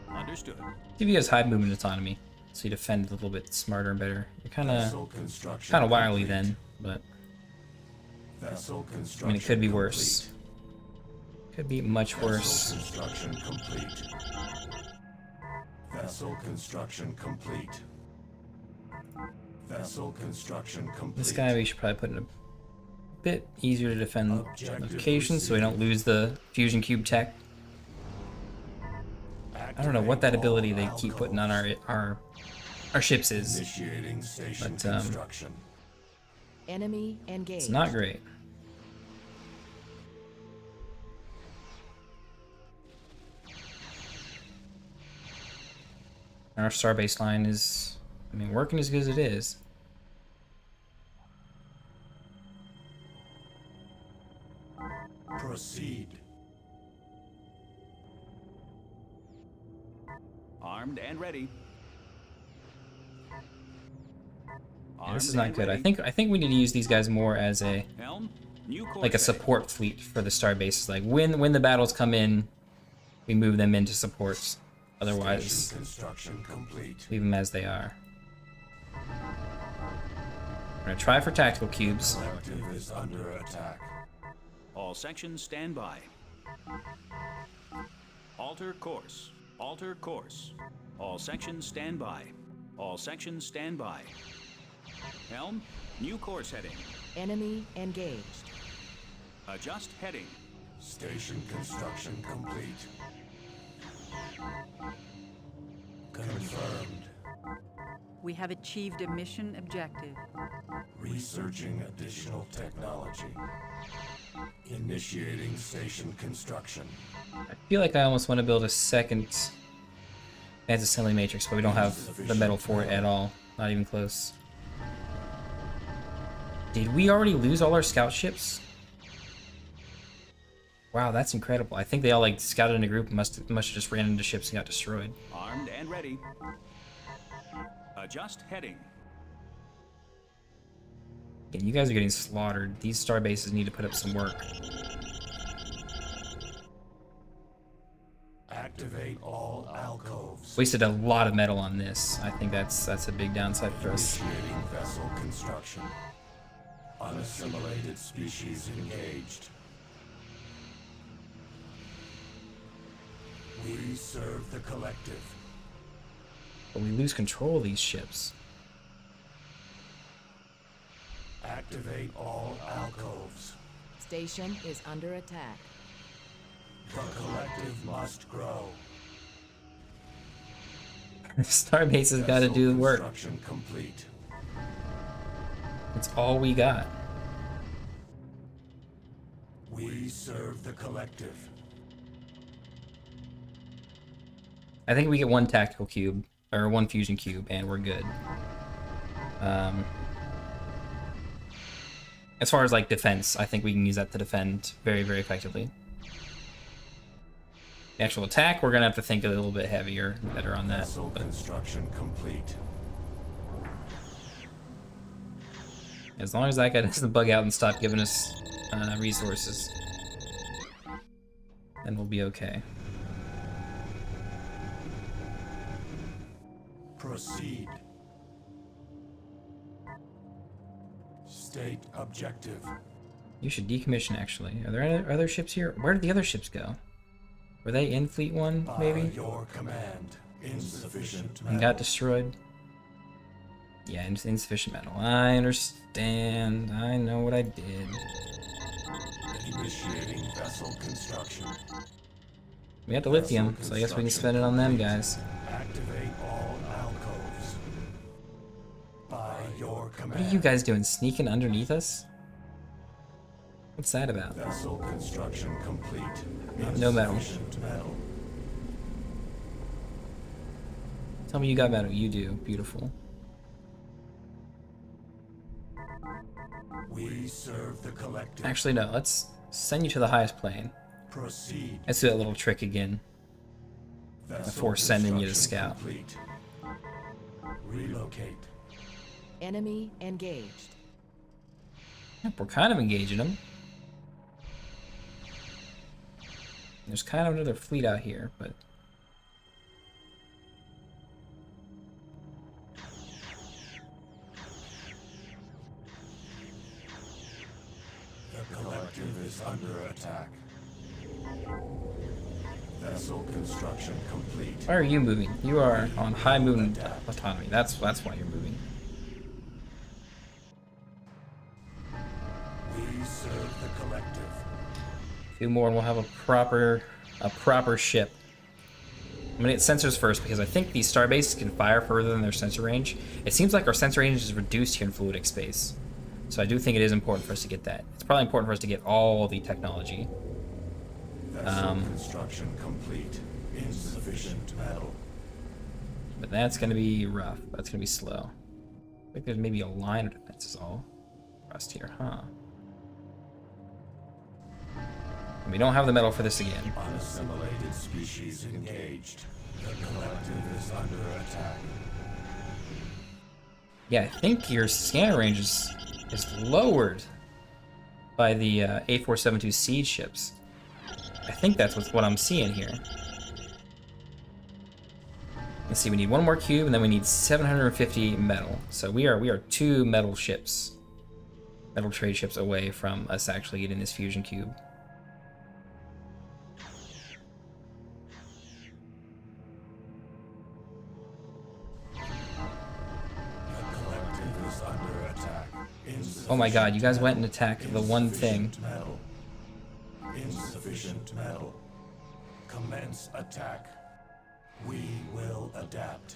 Understood. Give you guys high movement autonomy, so you defend a little bit smarter and better. You're kind Vessel of construction wily complete. then, but Vessel I construction mean it could be complete. worse. Could be much worse. Vessel construction complete. Vessel construction complete. Vessel construction complete. This guy we should probably put in a bit easier to defend Objective locations, so we don't lose the fusion cube tech. I don't know what that ability they keep putting on our ships is. Initiating station But, construction. Enemy engaged. It's not great. Our starbase line is, I mean, working as good as it is. Proceed. Armed and ready. Yeah, this is not good. I think we need to use these guys more as a Helm, new course like a heading. support fleet for the starbases. Like when the battles come in, we move them into supports. Otherwise, Station construction complete. leave them as they are. We're gonna try for tactical cubes. Collective is under attack. All sections stand by. Alter course. Alter course. All sections stand by. All sections stand by. Helm, new course heading. Enemy engaged. Adjust heading. Station construction complete. Confirmed. We have achieved a mission objective. Researching additional technology. Initiating station construction. I feel like I almost want to build a second advanced assembly matrix, but we don't have the metal for it at all. Not even close. Did we already lose all our scout ships? Wow, that's incredible. I think they all like scouted in a group and must have just ran into ships and got destroyed. Armed and ready. Adjust heading. Again, you guys are getting slaughtered. These star bases need to put up some work. Activate all alcoves. Wasted a lot of metal on this. I think that's a big downside for us. Initiating vessel construction. Unassimilated species engaged. We serve the collective. But we lose control of these ships. Activate all alcoves. Station is under attack. The collective must grow. Starbase has got to do the work. Construction complete. It's all we got. We serve the collective. I think we get one tactical cube, or one fusion cube, and we're good. As far as like defense, I think we can use that to defend very, very effectively. The actual attack, we're gonna have to think a little bit heavier, better on that. Vessel construction complete. As long as that guy doesn't bug out and stop giving us resources, then we'll be okay. Proceed. State objective. You should decommission, actually. Are there other ships here? Where did the other ships go? Were they in Fleet 1, maybe? By your command, insufficient And got destroyed? Yeah, insufficient metal. I understand. I know what I did. Initiating vessel construction. We have the lithium, so I guess we can spend it on them, guys. Activate all alcoves. By your command. What are you guys doing? Sneaking underneath us? What's that about? Vessel construction complete. No metal. Insufficient metal. Tell me you got metal. You do. Beautiful. We serve the collective. Actually, no. Let's send you to the highest plane. Proceed. Let's do that little trick again before sending you to scout. Complete. Relocate. Enemy engaged. Yep, we're kind of engaging them. There's kind of another fleet out here, but The collective is under attack. Vessel construction complete. why are you moving? You are on high movement autonomy. That's why you're moving. We serve the collective. A few more and we'll have a proper ship. I'm gonna get sensors first because I think these starbases can fire further than their sensor range. It seems like our sensor range is reduced here in fluidic space. So I do think it is important for us to get that. It's probably important for us to get all the technology. Vessel construction complete. Insufficient metal. But that's gonna be rough. That's gonna be slow. I think there's maybe a line of defenses all across here, huh? And we don't have the metal for this again. Unassimilated species engaged. The collective is under attack. Yeah, I think your scanner range is lowered by the A472 siege ships. I think that's what I'm seeing here. Let's see, we need one more cube and then we need 750 metal. So we are 2 metal ships, metal trade ships away from us actually getting this fusion cube. Oh my god, you guys went and attacked the one thing. Metal. Insufficient metal. Commence attack. We will adapt.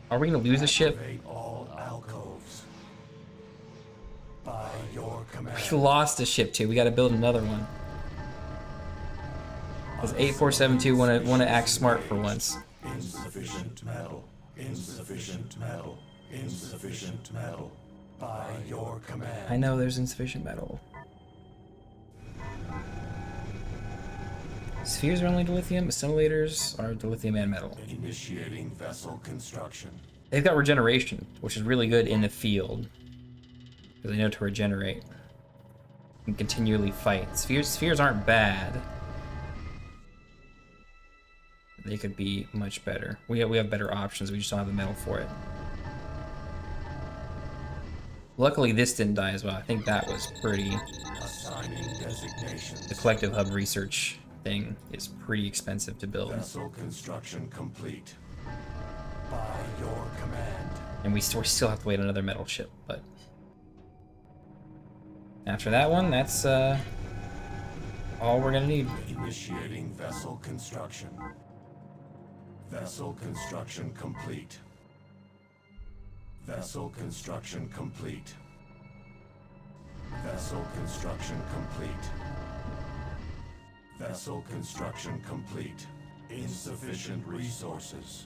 Are we gonna lose a ship? Activate all alcoves. By your command. We lost a ship too. We gotta build another one. Does 8472 wanna act smart for once? Insufficient metal. Insufficient metal. Insufficient metal. By your command. I know there's insufficient metal. Spheres are only dilithium, assimilators are dilithium and metal. Initiating vessel construction. They've got regeneration, which is really good in the field. Because they know to regenerate. And continually fight. Spheres aren't bad. They could be much better. We have better options, we just don't have the metal for it. Luckily this didn't die as well. I think that was pretty... Assigning designations. The collective hub research thing is pretty expensive to build. Vessel construction complete. By your command. And we still have to wait another metal ship, but... After that one, that's all we're gonna need. Initiating vessel construction. Vessel construction complete. Vessel construction complete. Vessel construction complete. Vessel construction complete. Insufficient resources.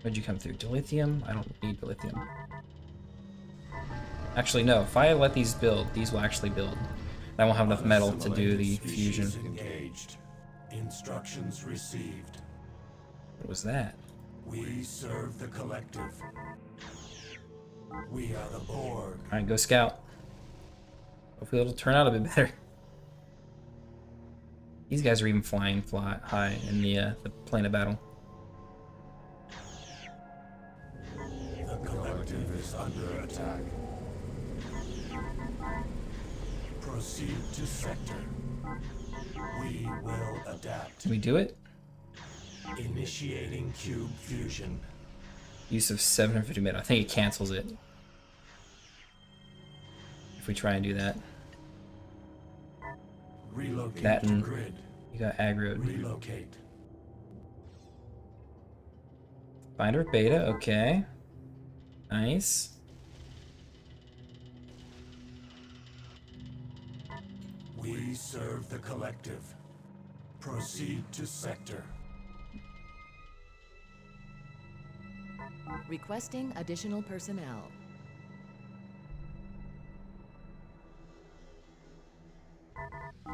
Where'd you come through? Dilithium? I don't need dilithium. Actually, no. If I let these build, these will actually build. I won't have enough metal to do the fusion. Engaged. Instructions received. What was that? We serve the collective. We are the Borg. Alright, go scout. Hopefully it'll turn out a bit better. These guys are even flying high in the plane of battle. The collective is under attack. Proceed to sector. We will adapt. Can we do it? Initiating cube fusion. Use of 750 metal. I think it cancels it. If we try and do that. Relocate That to and grid. you got aggroed. Relocate. Binder of beta, okay. Nice. We serve the collective. Proceed to sector. Requesting additional personnel.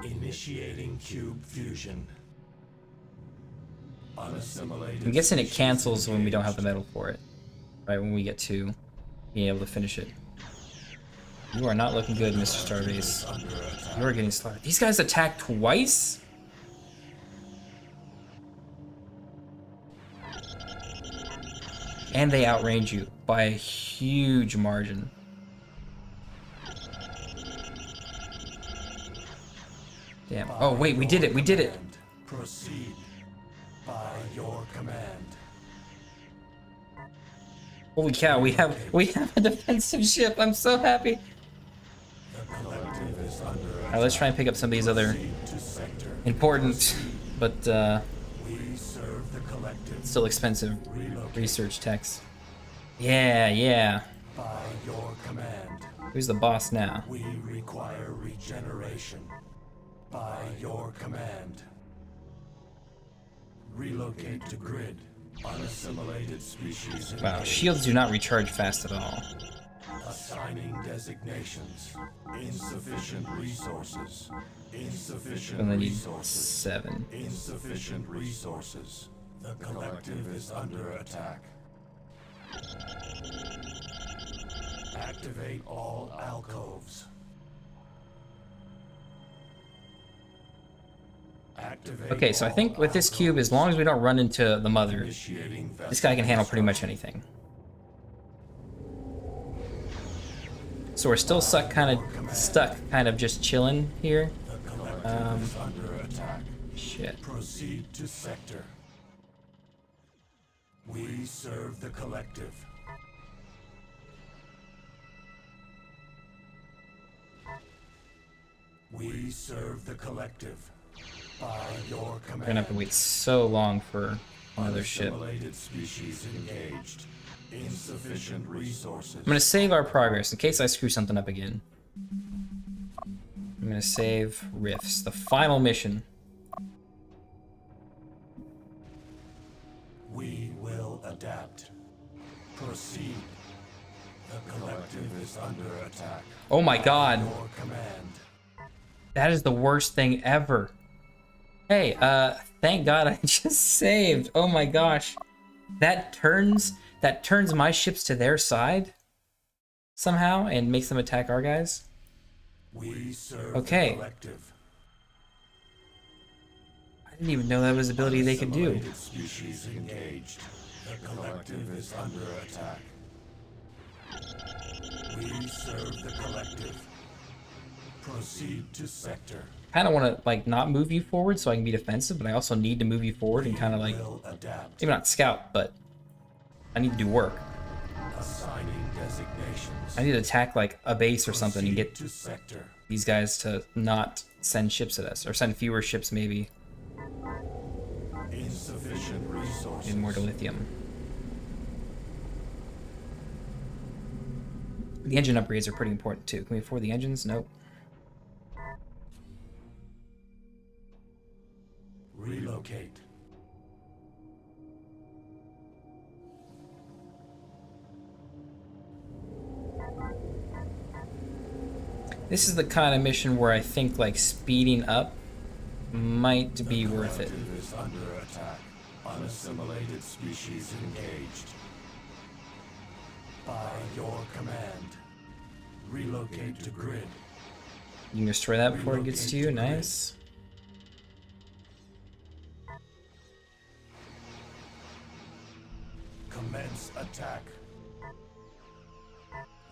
Initiating cube fusion. Unassimilated. I'm guessing it cancels when we don't have the metal for it. Right, when we get to being able to finish it. You are not looking good, Mr. Starbase. You are getting slaughtered. These guys attack twice? And they outrange you by a huge margin. Damn. Oh wait, we did it. We did it. Proceed by your command. Holy cow, we have a defensive ship. I'm so happy. The collective is under attack. Alright, let's try and pick up some of these other important but We serve the collective. still expensive research techs. Yeah. By your command. Who's the boss now? We require regeneration. By your command. Relocate to grid. Unassimilated species. Wow, shields do not recharge fast at all. Assigning designations. Insufficient resources. Insufficient And then need resources. 7. Insufficient resources. The collective is under attack. Activate all alcoves. Activate Okay, so I all think with this cube, as long as we don't run into the mother, Initiating this guy can handle pretty much anything. So we're still stuck, kind of just chilling here. The collective is under attack. Shit. Proceed to sector. We serve the collective. We serve the collective. By your We're command. gonna have to wait so long for another ship. Unassimilated species engaged. Insufficient resources. I'm gonna save our progress in case I screw something up again. I'm gonna save Rifts, the final mission. We will adapt. Proceed. The collective is under attack. Oh my god, Your command. that is the worst thing ever. Hey, thank god I just saved. Oh my gosh. That turns my ships to their side somehow and makes them attack our guys. We serve Okay. the collective. I didn't even know that was an ability they could do. Unassimilated species engaged. The collective is under attack. We serve the collective. Proceed to sector. I kind of want to like not move you forward so I can be defensive, but I also need to move you forward and kind of like Will adapt. maybe not scout, but I need to do work. Assigning designations. I need to attack like a base or something and get Proceed to sector. these guys to not send ships at us or send fewer ships maybe. Insufficient resources. Need more dilithium. The engine upgrades are pretty important too. Can we afford the engines? Nope. Relocate. This is the kind of mission where I think like speeding up might be worth it. Collective is under attack. Unassimilated species engaged. By your command. Relocate to grid. You can destroy that before it gets to you. Nice. Commence attack.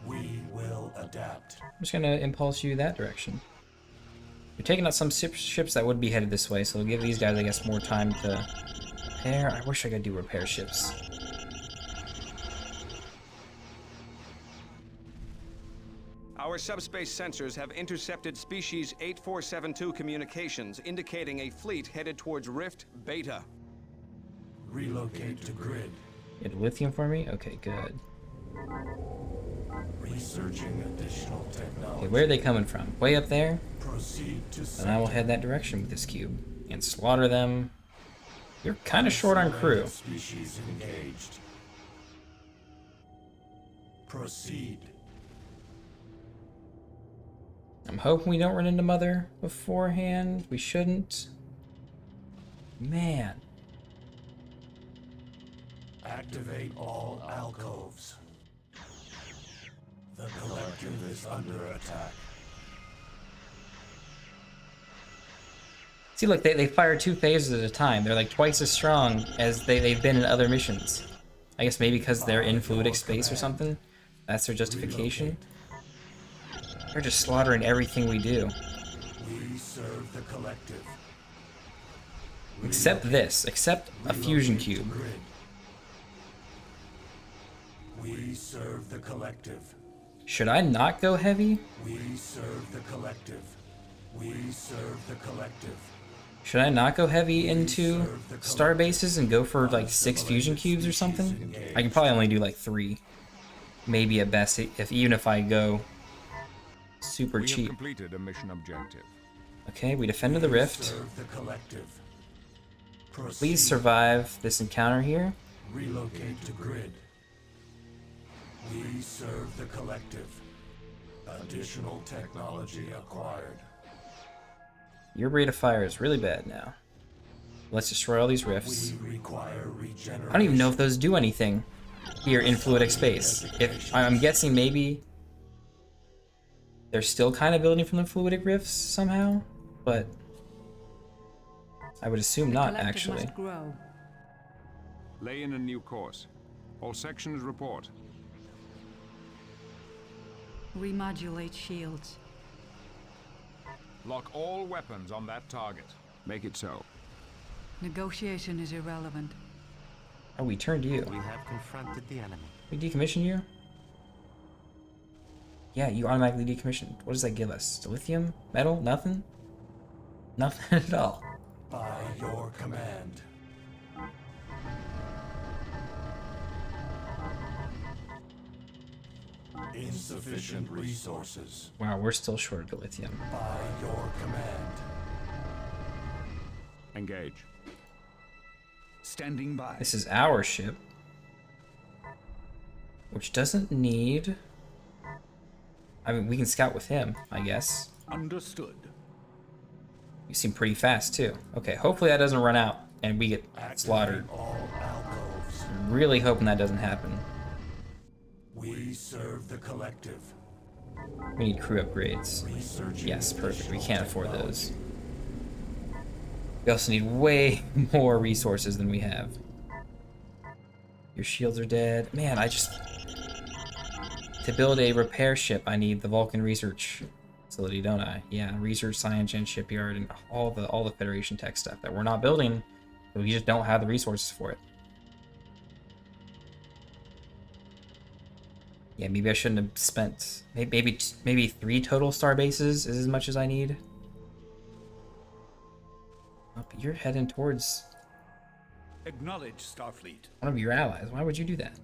We will adapt. I'm just gonna impulse you that direction. You're taking out some ships that would be headed this way, so it'll give these guys, I guess, more time to repair. I wish I could do repair ships. Our subspace sensors have intercepted species 8472 communications, indicating a fleet headed towards Rift Beta. Relocate to grid. You had lithium for me? Okay, good. Researching additional technology. Okay, where are they coming from? Way up there? Proceed to And I will head that direction with this cube and slaughter them. You're kind of short on crew. Species engaged. Proceed. I'm hoping we don't run into Mother beforehand. We shouldn't. Man. Activate all alcoves. The collective is under attack. See, look, they fire 2 phases at a time. They're like twice as strong as they've been in other missions. I guess maybe because they're in fluidic space or something. That's their justification. They're just slaughtering everything we do. We serve the collective. Except this. Except a fusion cube. We serve the collective. Should I not go heavy? We serve the collective. We serve the collective. Should I not go heavy into star bases and go for like 6 fusion cubes or something? I can probably only do like 3. Maybe at best, even if I go super We have cheap. completed a mission objective. Okay, we defended the rift. Serve the collective. Please survive this encounter here. Relocate to grid. We serve the collective. Additional technology acquired. Your rate of fire is really bad now. Let's destroy all these rifts. We require regeneration. I don't even know if those do anything here in fluidic space. If I'm guessing maybe they're still kind of building from the fluidic rifts somehow, but I would assume not actually. Must grow. Lay in a new course. All sections report. Remodulate shields. Lock all weapons on that target. Make it so. Negotiation is irrelevant. Oh, we turned you. We have confronted the enemy. We decommissioned you? Yeah, you automatically decommissioned. What does that give us? Lithium? Metal? Nothing? Nothing at all. By your command. Insufficient resources. Wow, we're still short of lithium. By your command. Engage. Standing by. This is our ship, which doesn't need... I mean, we can scout with him, I guess. Understood. You seem pretty fast, too. Okay, hopefully that doesn't run out and we get slaughtered. All alcoves. I'm really hoping that doesn't happen. We serve the collective. We need crew upgrades. Researching Yes, perfect. We additional can't afford technology. those. We also need way more resources than we have. Your shields are dead. Man, I just... To build a repair ship, I need the Vulcan Research Facility, don't I? Yeah, Research, Science, and Shipyard, and all the Federation tech stuff that we're not building, but we just don't have the resources for it. Yeah, maybe I shouldn't have spent... Maybe 3 total star bases is as much as I need. Oh, but you're heading towards Acknowledge, Starfleet. One of your allies. Why would you do that?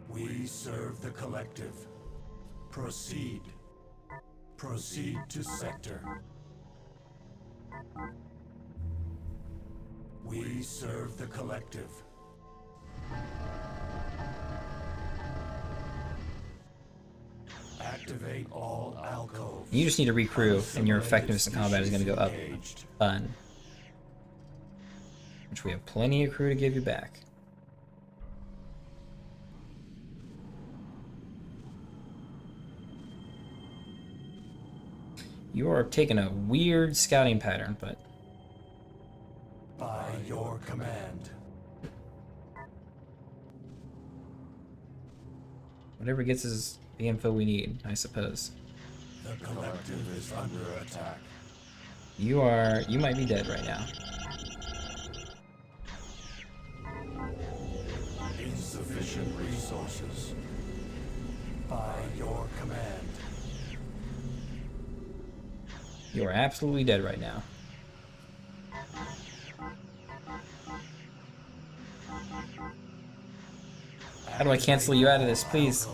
We serve the collective. Proceed. Proceed to sector. We serve the collective. Activate all alcoves. You just need to recrew, and your effectiveness in combat is going to go up a ton. Which we have plenty of crew to give you back. You are taking a weird scouting pattern, but... By your command. Whatever gets us the info we need, I suppose. The collective is under attack. You might be dead right now. Insufficient resources. By your command. You are absolutely dead right now. How do I cancel you out of this, please?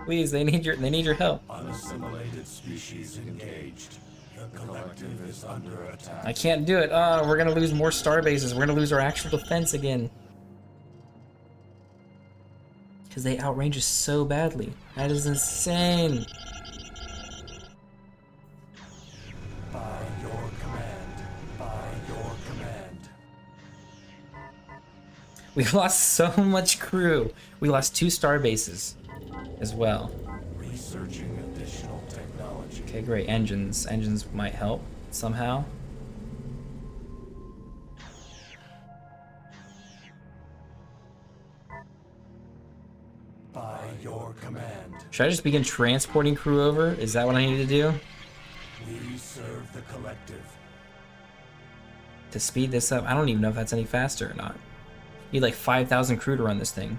Please, they need your help. Unassimilated species engaged. The collective is under attack. I can't do it. Oh, we're gonna lose more star bases. We're gonna lose our actual defense again. Because they outrange us so badly. That is insane. By your command. By your command. We lost so much crew. We lost 2 star bases as well. Researching additional technology. Okay, great. Engines. Engines might help somehow. By your command. Should I just begin transporting crew over? Is that what I need to do? We serve the collective. To speed this up? I don't even know if that's any faster or not. You need like 5,000 crew to run this thing.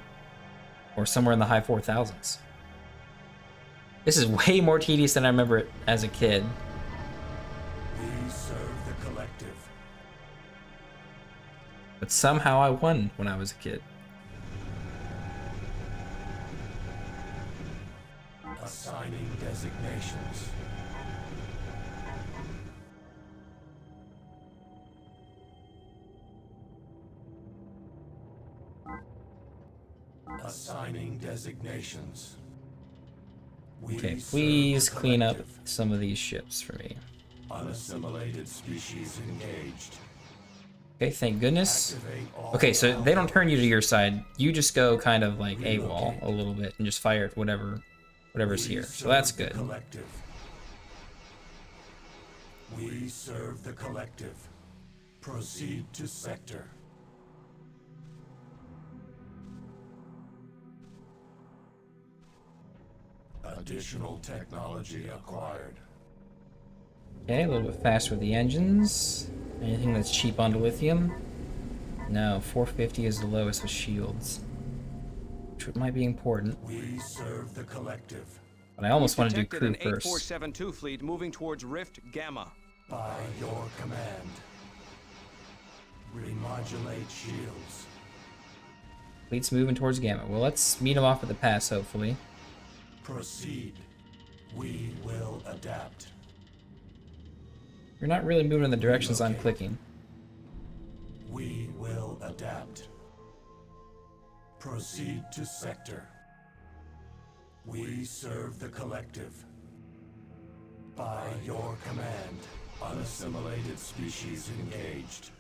Or somewhere in the high 4,000s. This is way more tedious than I remember it as a kid. We serve the collective. But somehow I won when I was a kid. Assigning designations. Assigning designations. We Okay, serve please the clean up collective. some of these ships for me. Unassimilated species engaged. Okay, thank goodness. Activate all Okay, so they don't turn you to alphas. your side. You just go kind of like AWOL Relocate. a little bit and just fire at whatever's We here. So serve that's the good. collective. We serve the collective. Proceed to sector. Additional technology acquired. Okay, a little bit faster with the engines. Anything that's cheap onto lithium? No, 450 is the lowest with shields. Which might be important. We serve the collective. But I almost want to do crew Detected an first. 8472 fleet moving towards Rift Gamma. By your command. Remodulate shields. Fleet's moving towards Gamma. Well, let's meet them off at the pass, hopefully. Proceed. We will adapt. You're not really moving in the directions I'm clicking. We will adapt. Proceed to sector. We serve the collective. By your command, unassimilated species engaged.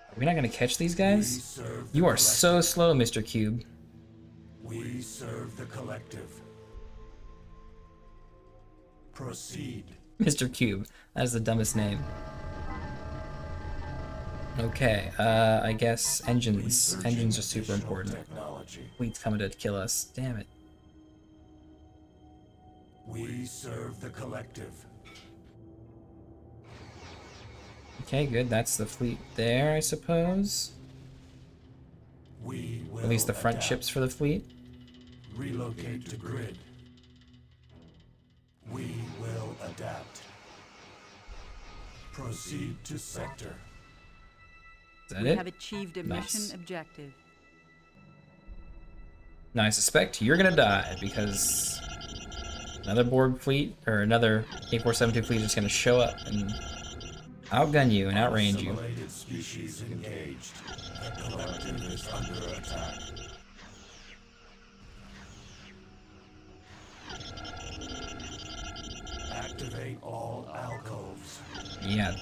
Are we not gonna catch these We guys? serve the You are collective. so slow, Mr. Cube. We serve the collective. Proceed. Mr. Cube. That is the dumbest name. Okay, I guess engines. Researching Engines are super additional important. Technology. Fleet's coming to kill us. Damn it. We serve the collective. Okay, good. That's the fleet there, I suppose. We will At least the front adapt. ships for the fleet. Relocate to grid. We will adapt. Proceed to sector. Is that We it? have achieved a Nice. mission objective. Now I suspect you're gonna die because another Borg fleet or another 8472 fleet is gonna show up and outgun you and outrange you. Assimilated species engaged. The collective is under attack. Activate all alcoves. Yeah,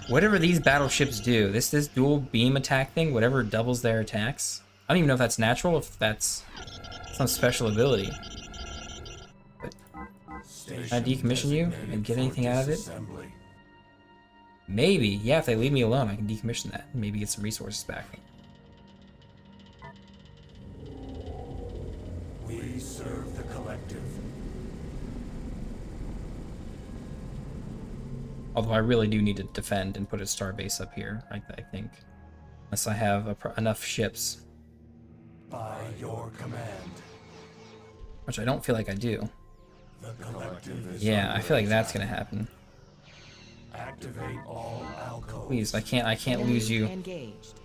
whatever these battleships do, this dual beam attack thing, whatever doubles their attacks. I don't even know if that's natural, if that's some special ability. But can I decommission you and get anything out of it? Maybe. Yeah, if they leave me alone, I can decommission that and maybe get some resources back. We serve the collective. Although I really do need to defend and put a starbase up here, I think. Unless I have enough ships. By your command. Which I don't feel like I do. The collective is Yeah, I under feel like that's attack. gonna happen. Activate all alcoves. Please, I can't lose you. Engaged.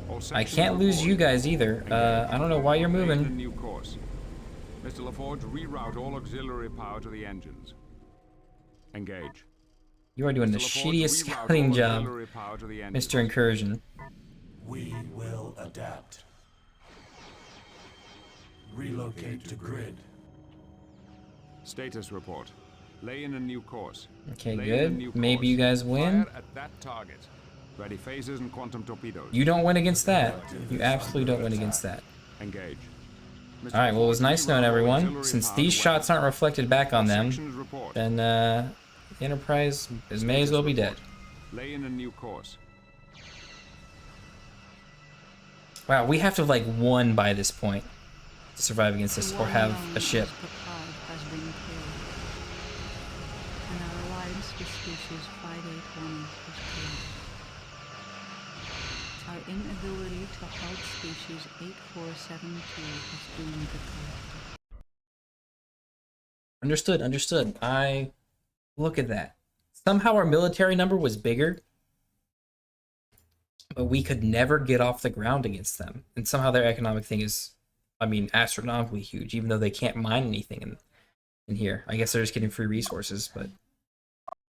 All I sections can't lose report. you guys either. I don't know why you're Lay in a moving. new course. Mr. LaForge, reroute all auxiliary power to the engines. Engage. You are doing the Mr. LaForge, shittiest reroute scouting all job, auxiliary power to the engines. Mr. Incursion. We will adapt. Relocate to grid. Status report. Lay in a new course. Okay, Lay in a good. new Maybe course. you guys win. Fire at that target. Ready phasers and quantum torpedoes. You don't win against that. You absolutely don't win against that. Engage. Alright, well, it was nice knowing everyone. Since these shots aren't reflected back on them, then the Enterprise may as well be dead. Lay in a new course. Wow, we have to have like won by this point to survive against this or have a ship. Picard has been killed. And our alliance with species 581 is killed. Our inability to help species 8472 has doomed the collective. Understood. Look at that. Somehow our military number was bigger, but we could never get off the ground against them. And somehow their economic thing is, I mean, astronomically huge, even though they can't mine anything in here. I guess they're just getting free resources, but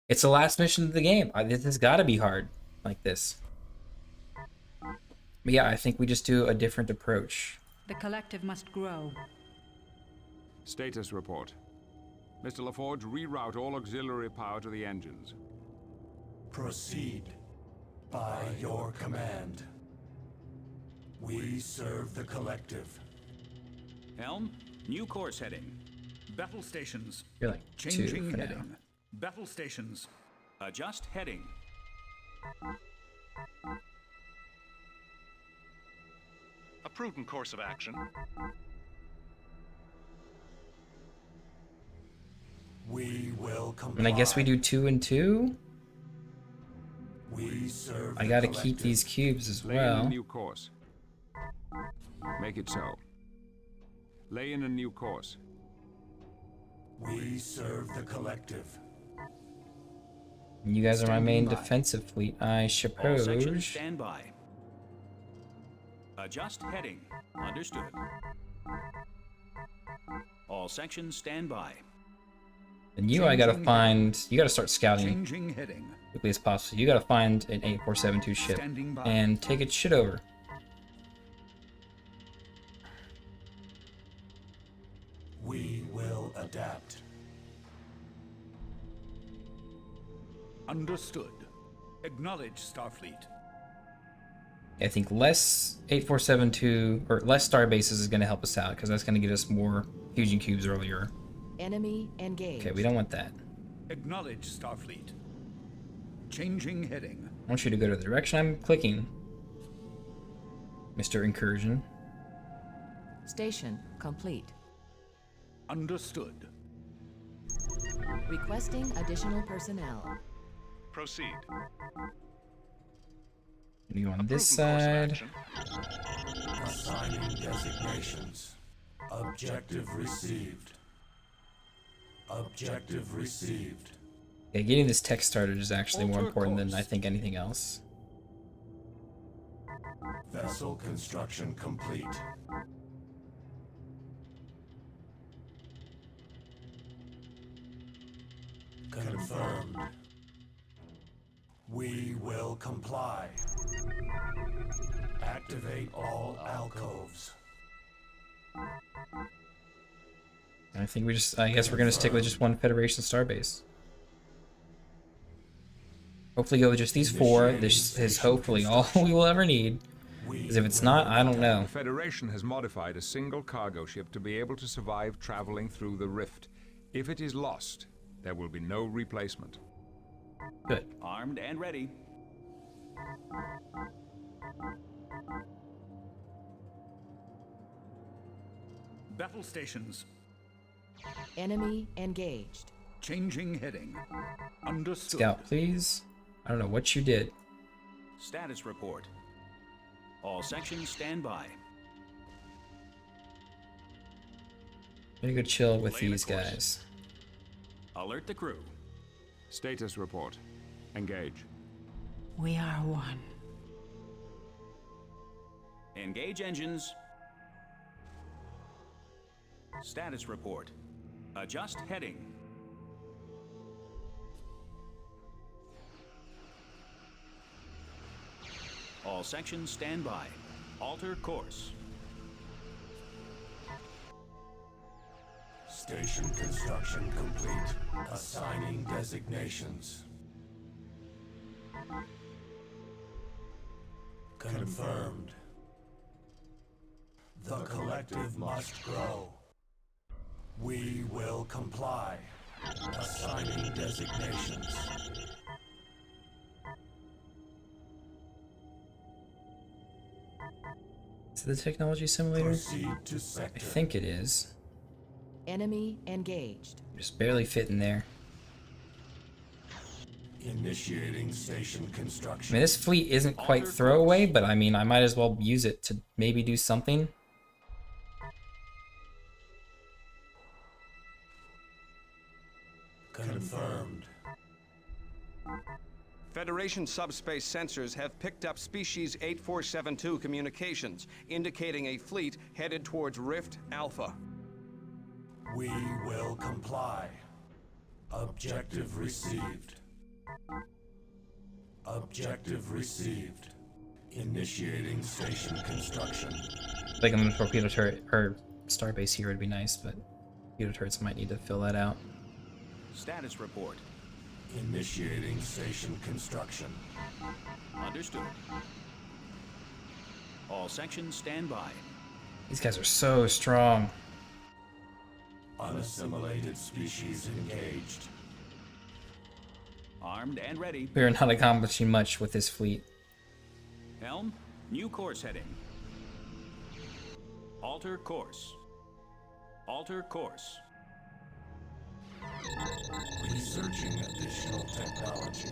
it's the last mission of the game. This has got to be hard like this. But yeah, I think we just do a different approach. The collective must grow. Status report. Mr. LaForge, reroute all auxiliary power to the engines. Proceed. By your command. We serve the collective. Helm, new course heading. Battle stations. You're like Changing two for now. heading. Battle stations. Adjust heading. A prudent course of action. We will comply. And I guess we do 2 and 2. We serve I the gotta keep collective. these cubes as Lay in a well. new course. Make it so. Lay in a new course. We serve the collective. And you guys are my main Standing by. defensive fleet, I All sections suppose. stand by. Adjust heading. Understood. All sections stand by. And you, I gotta Changing find. You gotta start scouting Changing heading. quickly as possible. You gotta find an 8472 ship Standing by. and take its shit over. We will adapt. Understood. Acknowledge, Starfleet. I think less 8472 or less star bases is gonna help us out because that's gonna get us more fusion cubes earlier. Enemy engaged. Okay, we don't want that. Acknowledge, Starfleet. Changing heading. I want you to go to the direction I'm clicking, Mr. Incursion. Station complete. Understood. Requesting additional personnel. Proceed. You on A this prudent course of side. action. Assigning designations. Objective received. Objective received. Yeah, getting this tech started is actually more important than I think anything else. Vessel construction complete. Confirmed. We will comply. Activate all alcoves. I think I guess we're gonna stick with just one Federation starbase. Hopefully go with just these 4. This is hopefully all we will ever need. Because if it's not, I don't know. The Federation has modified a single cargo ship to be able to survive traveling through the rift. If it is lost, there will be no replacement. Good. Armed and ready. Battle stations. Enemy engaged. Changing heading. Understood. Scout, please. I don't know what you did. Status report. All sections stand by. I'm gonna go chill with Lay the these course. guys. Alert the crew. Status report. Engage. We are one. Engage engines. Status report. Adjust heading. All sections stand by. Alter course. Station construction complete. Assigning designations. Confirmed. The collective must grow. We will comply. Assigning designations. Is it the technology simulator? Proceed to I sector. think it is. Enemy engaged. Just barely fit in there. Initiating station I construction. mean, this fleet isn't quite throwaway, but I mean, I might as well use it to maybe do something. Confirmed. Federation subspace sensors have picked up Species 8472 communications, indicating a fleet headed towards Rift Alpha. We will comply. Objective received. Objective received. Initiating station construction. Like a torpedo turret or starbase here would be nice, but torpedo turrets might need to fill that out. Status report. Initiating station construction. Understood. All sections stand by. These guys are so strong. Unassimilated species engaged. Armed and ready. We are not accomplishing much with this fleet. Helm, new course heading. Alter course. Alter course. Researching additional technology.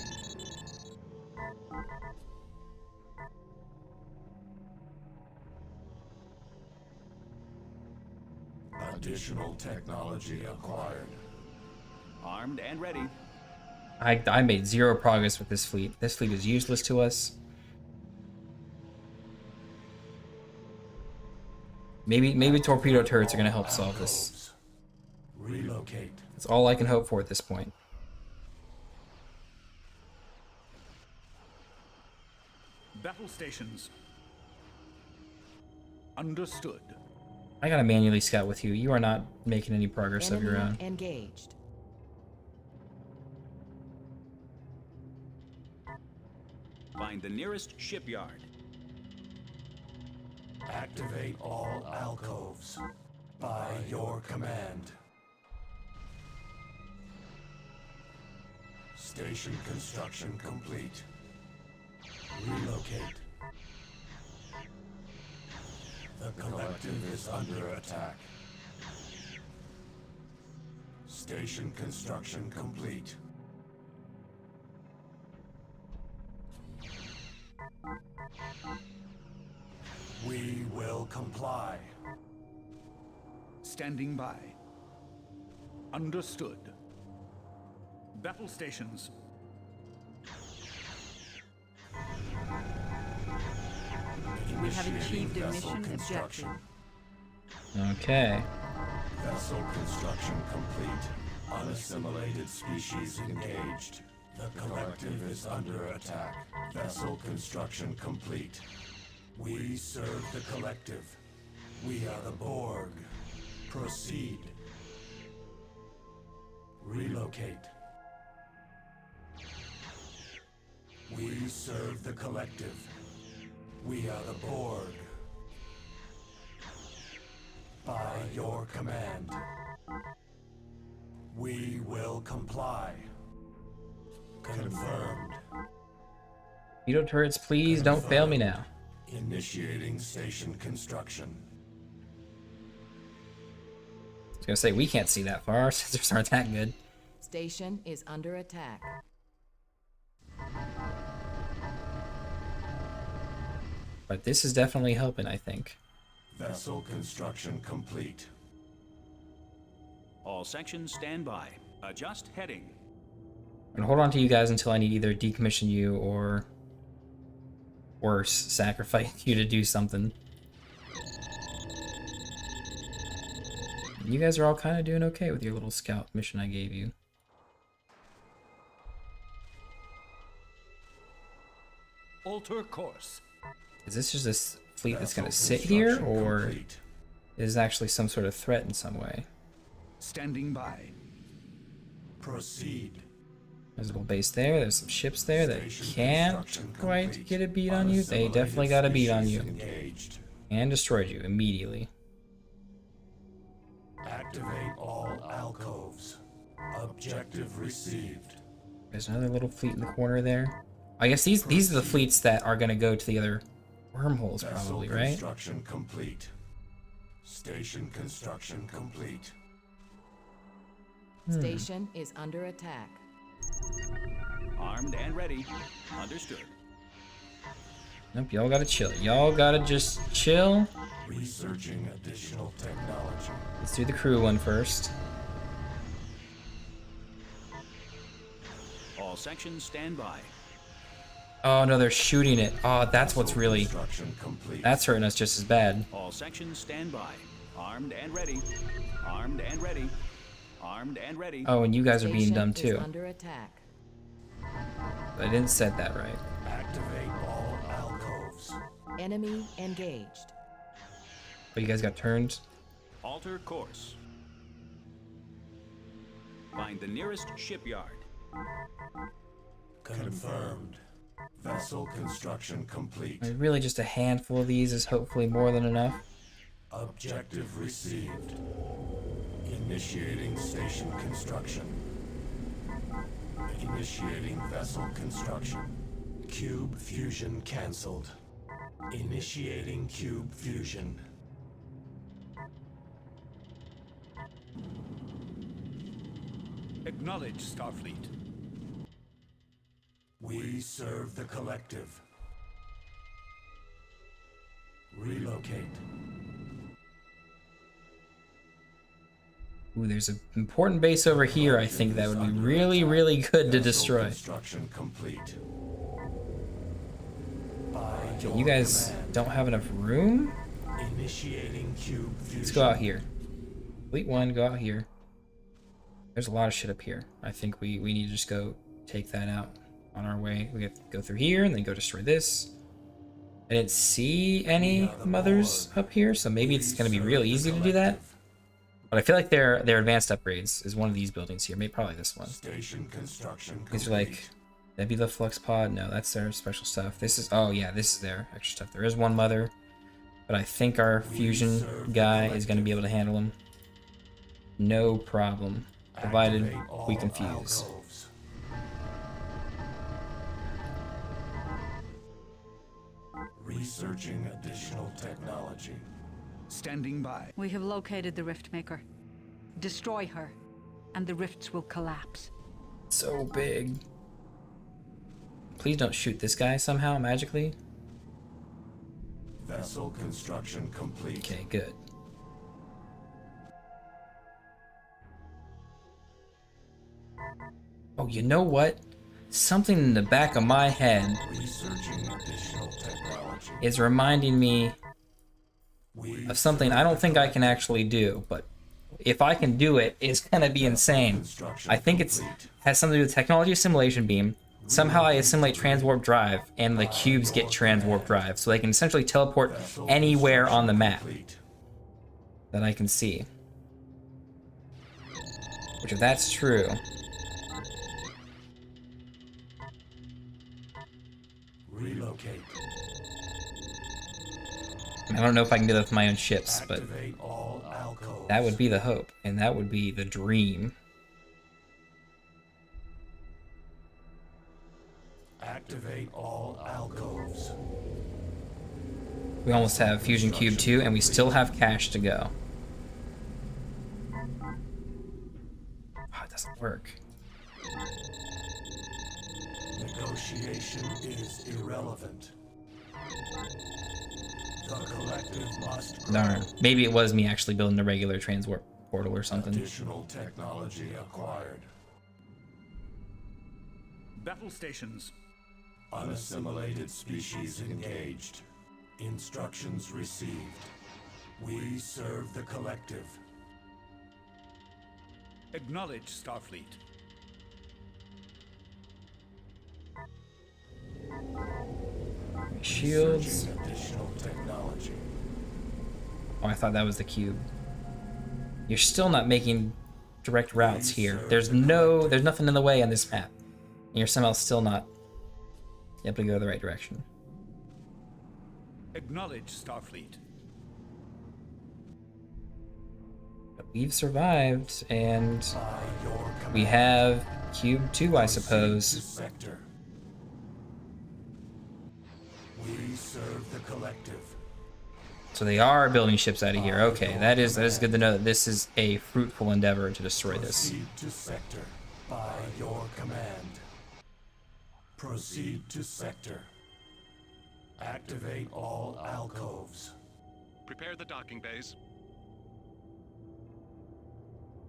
Additional technology acquired. Armed and ready. I made 0 progress with this fleet. This fleet is useless to us. Maybe torpedo turrets are gonna help solve this. Relocate. That's all I can hope for at this point. Battle stations. Understood. I gotta manually scout with you. You are not making any progress of your own. Engaged. Find the nearest shipyard. Activate all alcoves. By your command. Station construction complete. Relocate. The collective is under attack. Station construction complete. We will comply. Standing by. Understood. Battle stations. We have achieved a Vessel mission construction. objective. Okay. Vessel construction complete. Unassimilated species engaged. The collective is under attack. Vessel construction complete. We serve the collective. We are the Borg. Proceed. Relocate. We serve the collective. We are the Borg. By your command. We will comply. Confirmed. Veto turrets, please don't fail me now. Initiating station construction. I was gonna say, we can't see that far. Our sensors aren't that good. Station is under attack. But this is definitely helping, I think. Vessel construction complete. All sections stand by. Adjust heading. I'm gonna hold on to you guys until I need either decommission you or worse, sacrifice you to do something. You guys are all kind of doing okay with your little scout mission I gave you. Alter course. Is this just this fleet that's gonna sit here, or is it actually some sort of threat in some way? Standing by. Proceed. There's a little base there, there's some ships there that can't quite get a beat on you. They definitely got a beat on you. And destroyed you immediately. Activate all alcoves. Objective received. There's another little fleet in the corner there. I guess these are the fleets that are gonna go to the other wormholes, probably, right? Construction complete. Station construction complete. Station is under attack. Armed and ready. Understood. Nope, y'all gotta chill. Y'all gotta just chill. Researching additional technology. Let's do the crew one first. All sections stand by. Oh no, they're shooting it. Oh, that's what's really... Construction complete. That's hurting us just as bad. All sections stand by. Armed and ready. Armed and ready. Armed and ready. Oh, and you guys are being dumb Station is too. under attack. I didn't set that right. Activate all alcoves. Enemy engaged. But you guys got turned. Alter course. Find the nearest shipyard. Confirmed. Vessel construction complete. Really, just a handful of these is hopefully more than enough. Objective received. Initiating station construction. Initiating vessel construction. Cube fusion cancelled. Initiating cube fusion. Acknowledge, Starfleet. We serve the collective. Relocate. Ooh, there's an important base over here, I think, that would be really, really good to destroy. Construction complete. Okay, you guys don't have enough room? Initiating cube fusion. Let's go out here. Fleet 1, go out here. There's a lot of shit up here. I think we need to just go take that out on our way. We have to go through here and then go destroy this. I didn't see any mothers up here, so maybe it's going to be real easy to do that. But I feel like their advanced upgrades is one of these buildings here. Maybe probably this one. Station construction complete. These are like Nebula Flux Pod. No, that's their special stuff. This is, oh yeah, this is their extra stuff. There is one mother, but I think our fusion guy is going to be able to handle them. No problem, provided we can fuse. Researching additional technology. Standing by. We have located the Riftmaker. Destroy her, and the rifts will collapse. So big. Please don't shoot this guy somehow magically. Vessel construction complete. Okay, good. Oh, you know what? Something in the back of my head Researching additional technology. is reminding me of something I don't think I can actually do, but if I can do it, it's gonna be insane. I think it's has something to do with technology assimilation beam. Somehow I assimilate transwarp drive, and the cubes get transwarp drive, so they can essentially teleport anywhere on the map that I can see. Which, if that's true, Relocate. I don't know if I can do that with my own ships, but Activate all alcoves. that would be the hope, and that would be the dream. Activate all alcoves. We almost have Fusion Cube 2, and we still have cash to go. Oh, it doesn't work. Negotiation is irrelevant. The collective must grow. Darn. Maybe it was me actually building a regular transwarp portal or something. Additional technology acquired. Battle stations. Unassimilated species engaged. Instructions received. We serve the collective. Acknowledge, Starfleet. Shields. Researching additional technology. Oh, I thought that was the cube. You're still not making direct routes here. There's nothing in the way on this map. And you're somehow still not able to go the right direction. Acknowledge, Starfleet. But we've survived, and By your command. we have Cube 2, I suppose. Sector. We serve the collective. So they are building ships out of here. Okay, that is good to know that this is a fruitful endeavor to destroy this. Proceed to sector. By your command. Proceed to sector. Activate all alcoves. Prepare the docking bays.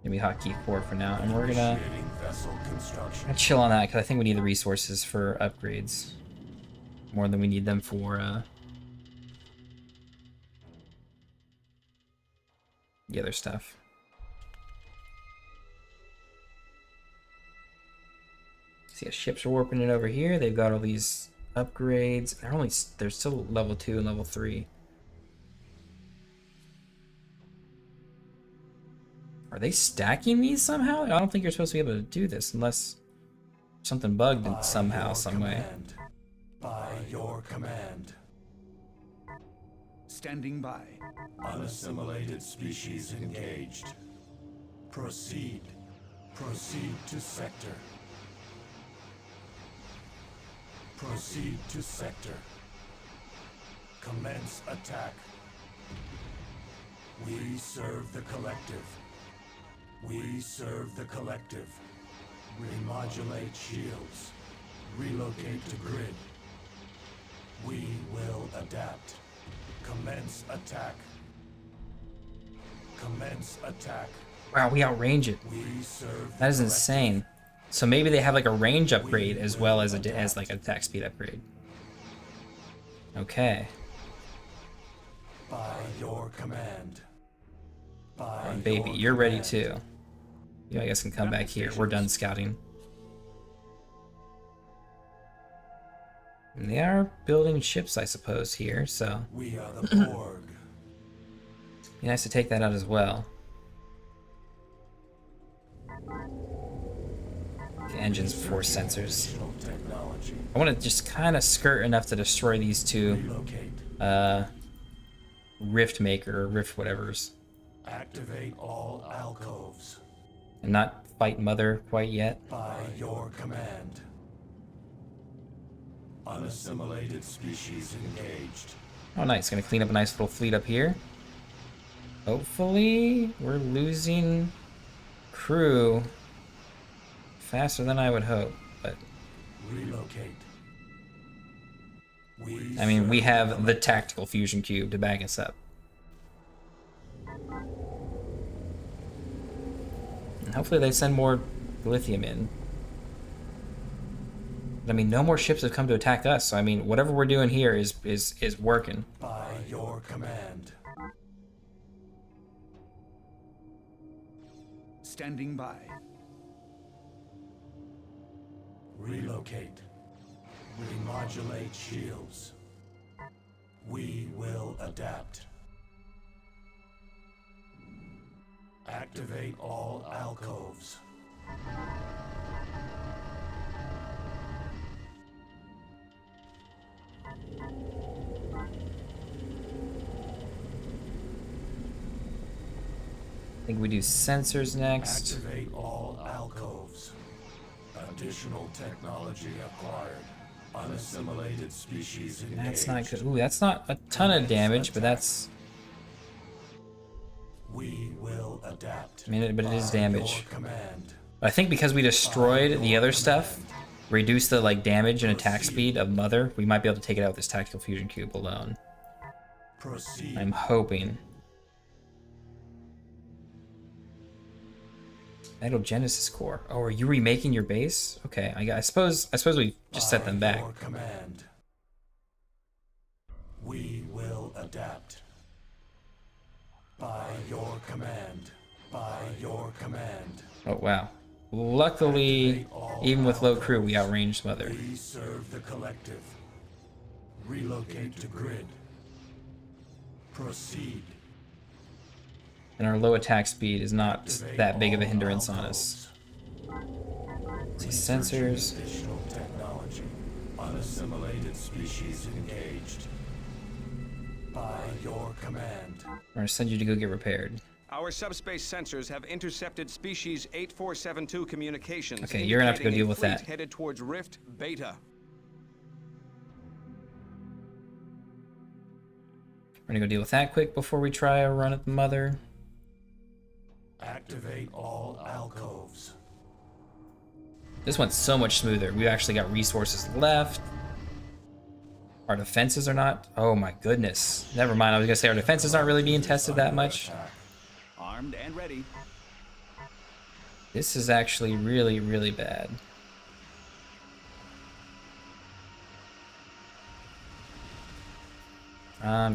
Give me hotkey 4 for now, and we're gonna Initiating vessel construction. chill on that because I think we need the resources for upgrades more than we need them for the other stuff. See, ships are warping in over here. They've got all these upgrades. They're still level 2 and level 3. Are they stacking these somehow? I don't think you're supposed to be able to do this unless something bugged in somehow, some way. By your command. Standing by. Unassimilated species engaged. Proceed. Proceed to sector. Proceed to sector. Commence attack. We serve the collective. We serve the collective. Remodulate shields. Relocate to grid. We will adapt. Commence attack. Commence attack. Wow, we outrange it. We serve the That is collective. insane. So maybe they have like a range upgrade as well as like an attack speed upgrade. Okay. By your command. By And baby, your you're ready command. too. You, I guess, can come back here. We're done scouting. And they are building ships, I suppose, here, so We are the Borg. be nice to take that out as well. The engines, force sensors. Additional technology. I want to just kind of skirt enough to destroy these two Relocate. Rift Maker or Rift whatevers, Activate all alcoves. and not fight Mother quite yet. By your command. Unassimilated species engaged. Oh, nice. Gonna clean up a nice little fleet up here. Hopefully, we're losing crew faster than I would hope, but Relocate. I mean, we have the tactical fusion cube to back us up. And hopefully they send more lithium in. But, I mean, no more ships have come to attack us, so I mean, whatever we're doing here is working. By your command. Standing by. Relocate. Remodulate shields. We will adapt. Activate all alcoves. I think we do sensors next. Activate all alcoves. Additional technology acquired. Unassimilated species engaged. That's not good. Ooh, that's not a ton of damage, but that's... We will adapt. I mean, but it is damage. Your command. I think because we destroyed the other stuff, reduced the like damage and attack speed of Mother, we might be able to take it out with this tactical fusion cube alone. Proceed. I'm hoping. Metal Genesis core. Oh, are you remaking your base? Okay, I suppose we just set them back. Your command. We will adapt. By your command. By your command. Oh wow. Luckily, even with low crew, we outranged Mother. We serve the collective. Relocate to grid. Proceed. And our low attack speed is not that big of a hindrance on us. See, sensors. Additional technology. Unassimilated species engaged. By your command. We're gonna send you to go get repaired. Our subspace sensors have intercepted species 8472 communications. Okay, you're gonna have to go indicating deal a with that. fleet headed towards Rift Beta. We're gonna go deal with that quick before we try a run at the Mother. Activate all alcoves. This went so much smoother. We've actually got resources left. Our defenses are not. Oh my goodness. Never mind. I was gonna say our defenses aren't really being tested that much. Armed and ready. This is actually really, really bad.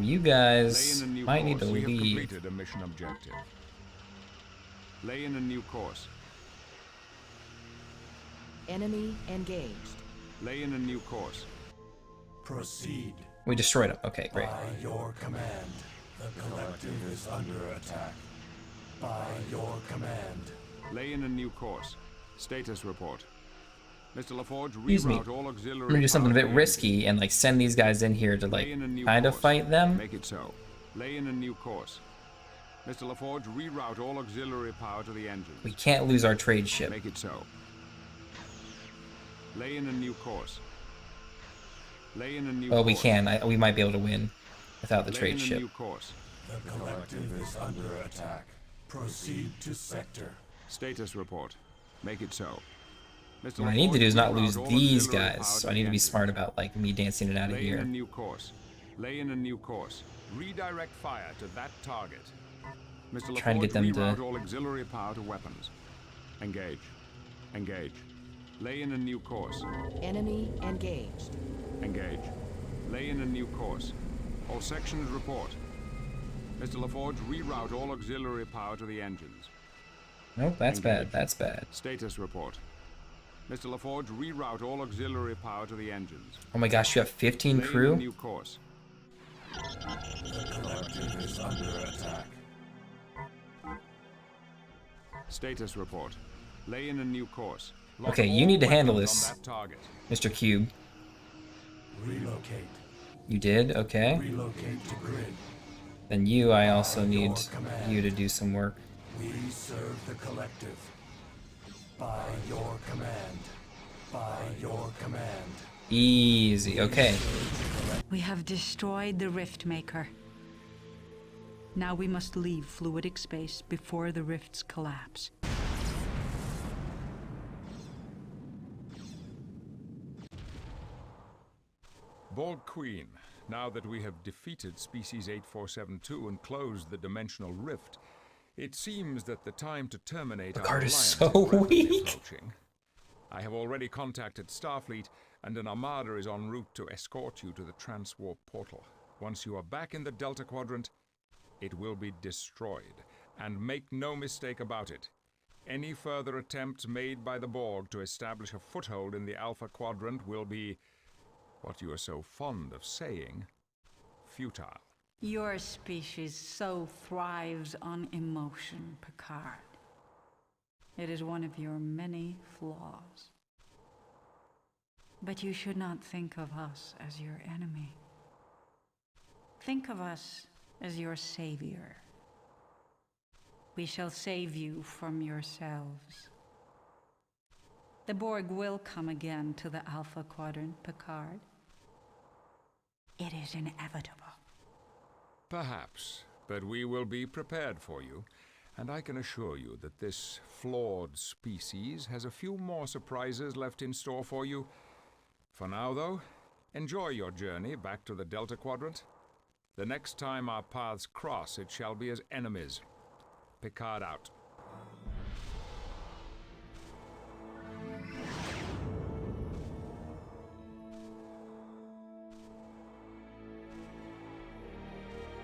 You guys Lay in a new might need to course. We have leave. completed a mission objective. Lay in a new course. Enemy engaged. Lay in a new course. Proceed. We destroyed them. Okay, great. By your command. The collective is under attack. By your command. Lay in a new course. Status report. Mr. LaForge, Excuse me. reroute all auxiliary I'm gonna do something a bit power risky and like send these guys in here to like Lay in a new kind of course. fight them. Make it so. Lay in a new course. Mr. LaForge, reroute all auxiliary power to the engines. We can't lose our trade ship. Make it so. Lay in a new course. Lay in a new Well, we course. can. We might be able to win without the Lay trade in a ship. new course. The collective is under attack. Proceed to sector. Status report. Make it so. Mr. What I need to do is not LaForge, lose reroute all these auxiliary guys, power so to I the need to be engines. smart about like me dancing it out of Lay in a here. new course. Lay in a new course. Redirect fire to that target. Mr. Trying to get them to- reroute all auxiliary power to weapons. Engage. Engage. Lay in a new course. Enemy engaged. Engage. Lay in a new course. All sections report. Mr. LaForge, reroute all auxiliary power to the engines. Nope, that's bad. Engage. That's bad. Status report. Mr. LaForge, reroute all auxiliary power to the engines. Oh my gosh, you have 15 Lay in a crew? new course. The collective is under attack. Status report. Lay in a new course. Lock Okay, all you need to handle weapons this. on that target. Mr. Cube. Relocate. You did? Okay. Relocate to grid. Then you, I also need you to do some work. We serve the collective. By your command. By your command. Easy. Okay. We have destroyed the Rift Maker. Now we must leave fluidic space before the rifts collapse. Borg Queen, now that we have defeated Species 8472 and closed the dimensional rift, it seems that the time to terminate our Picard is alliance so is rapidly weak. approaching. I have already contacted Starfleet, and an Armada is en route to escort you to the transwarp portal. Once you are back in the Delta Quadrant, it will be destroyed. And make no mistake about it, any further attempts made by the Borg to establish a foothold in the Alpha Quadrant will be, what you are so fond of saying, futile. Your species so thrives on emotion, Picard. It is one of your many flaws. But you should not think of us as your enemy. Think of us as your savior. We shall save you from yourselves. The Borg will come again to the Alpha Quadrant, Picard. It is inevitable. Perhaps, but we will be prepared for you, and I can assure you that this flawed species has a few more surprises left in store for you. For now, though, enjoy your journey back to the Delta Quadrant. The next time our paths cross, it shall be as enemies. Picard out.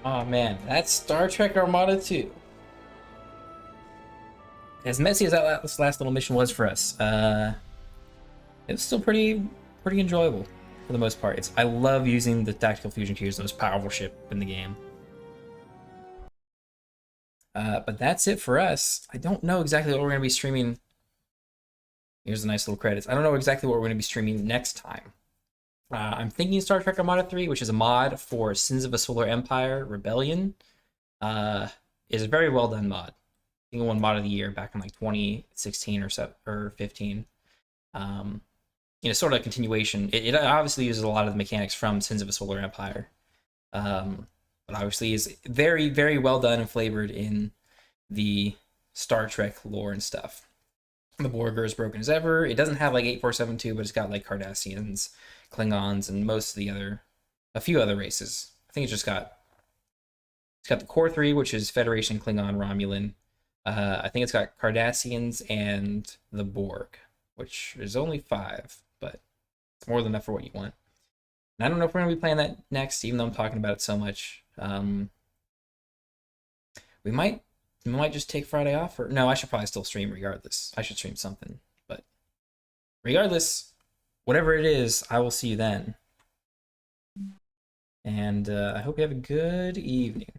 Oh man, that's Star Trek Armada 2. As messy as that last little mission was for us, it was still pretty enjoyable for the most part. I love using the tactical fusion cubes, the most powerful ship in the game. But that's it for us. I don't know exactly what we're going to be streaming. Here's the nice little credits. I don't know exactly what we're going to be streaming next time. I'm thinking Star Trek Armada 3, which is a mod for Sins of a Solar Empire Rebellion. Is a very well done mod. I think it won mod of the year back in like 2016 or 15. Sort of a continuation. It obviously uses a lot of the mechanics from Sins of a Solar Empire. But obviously is very, very well done and flavored in the Star Trek lore and stuff. The Borg are as broken as ever. It doesn't have like 8472, but it's got like Cardassians, Klingons, and a few other races. I think it's got the Core 3, which is Federation, Klingon, Romulan. I think it's got Cardassians and the Borg, which is only 5, but it's more than enough for what you want. And I don't know if we're going to be playing that next, even though I'm talking about it so much. We might just take Friday off, or no, I should probably still stream regardless. I should stream something, but regardless, whatever it is, I will see you then. And I hope you have a good evening.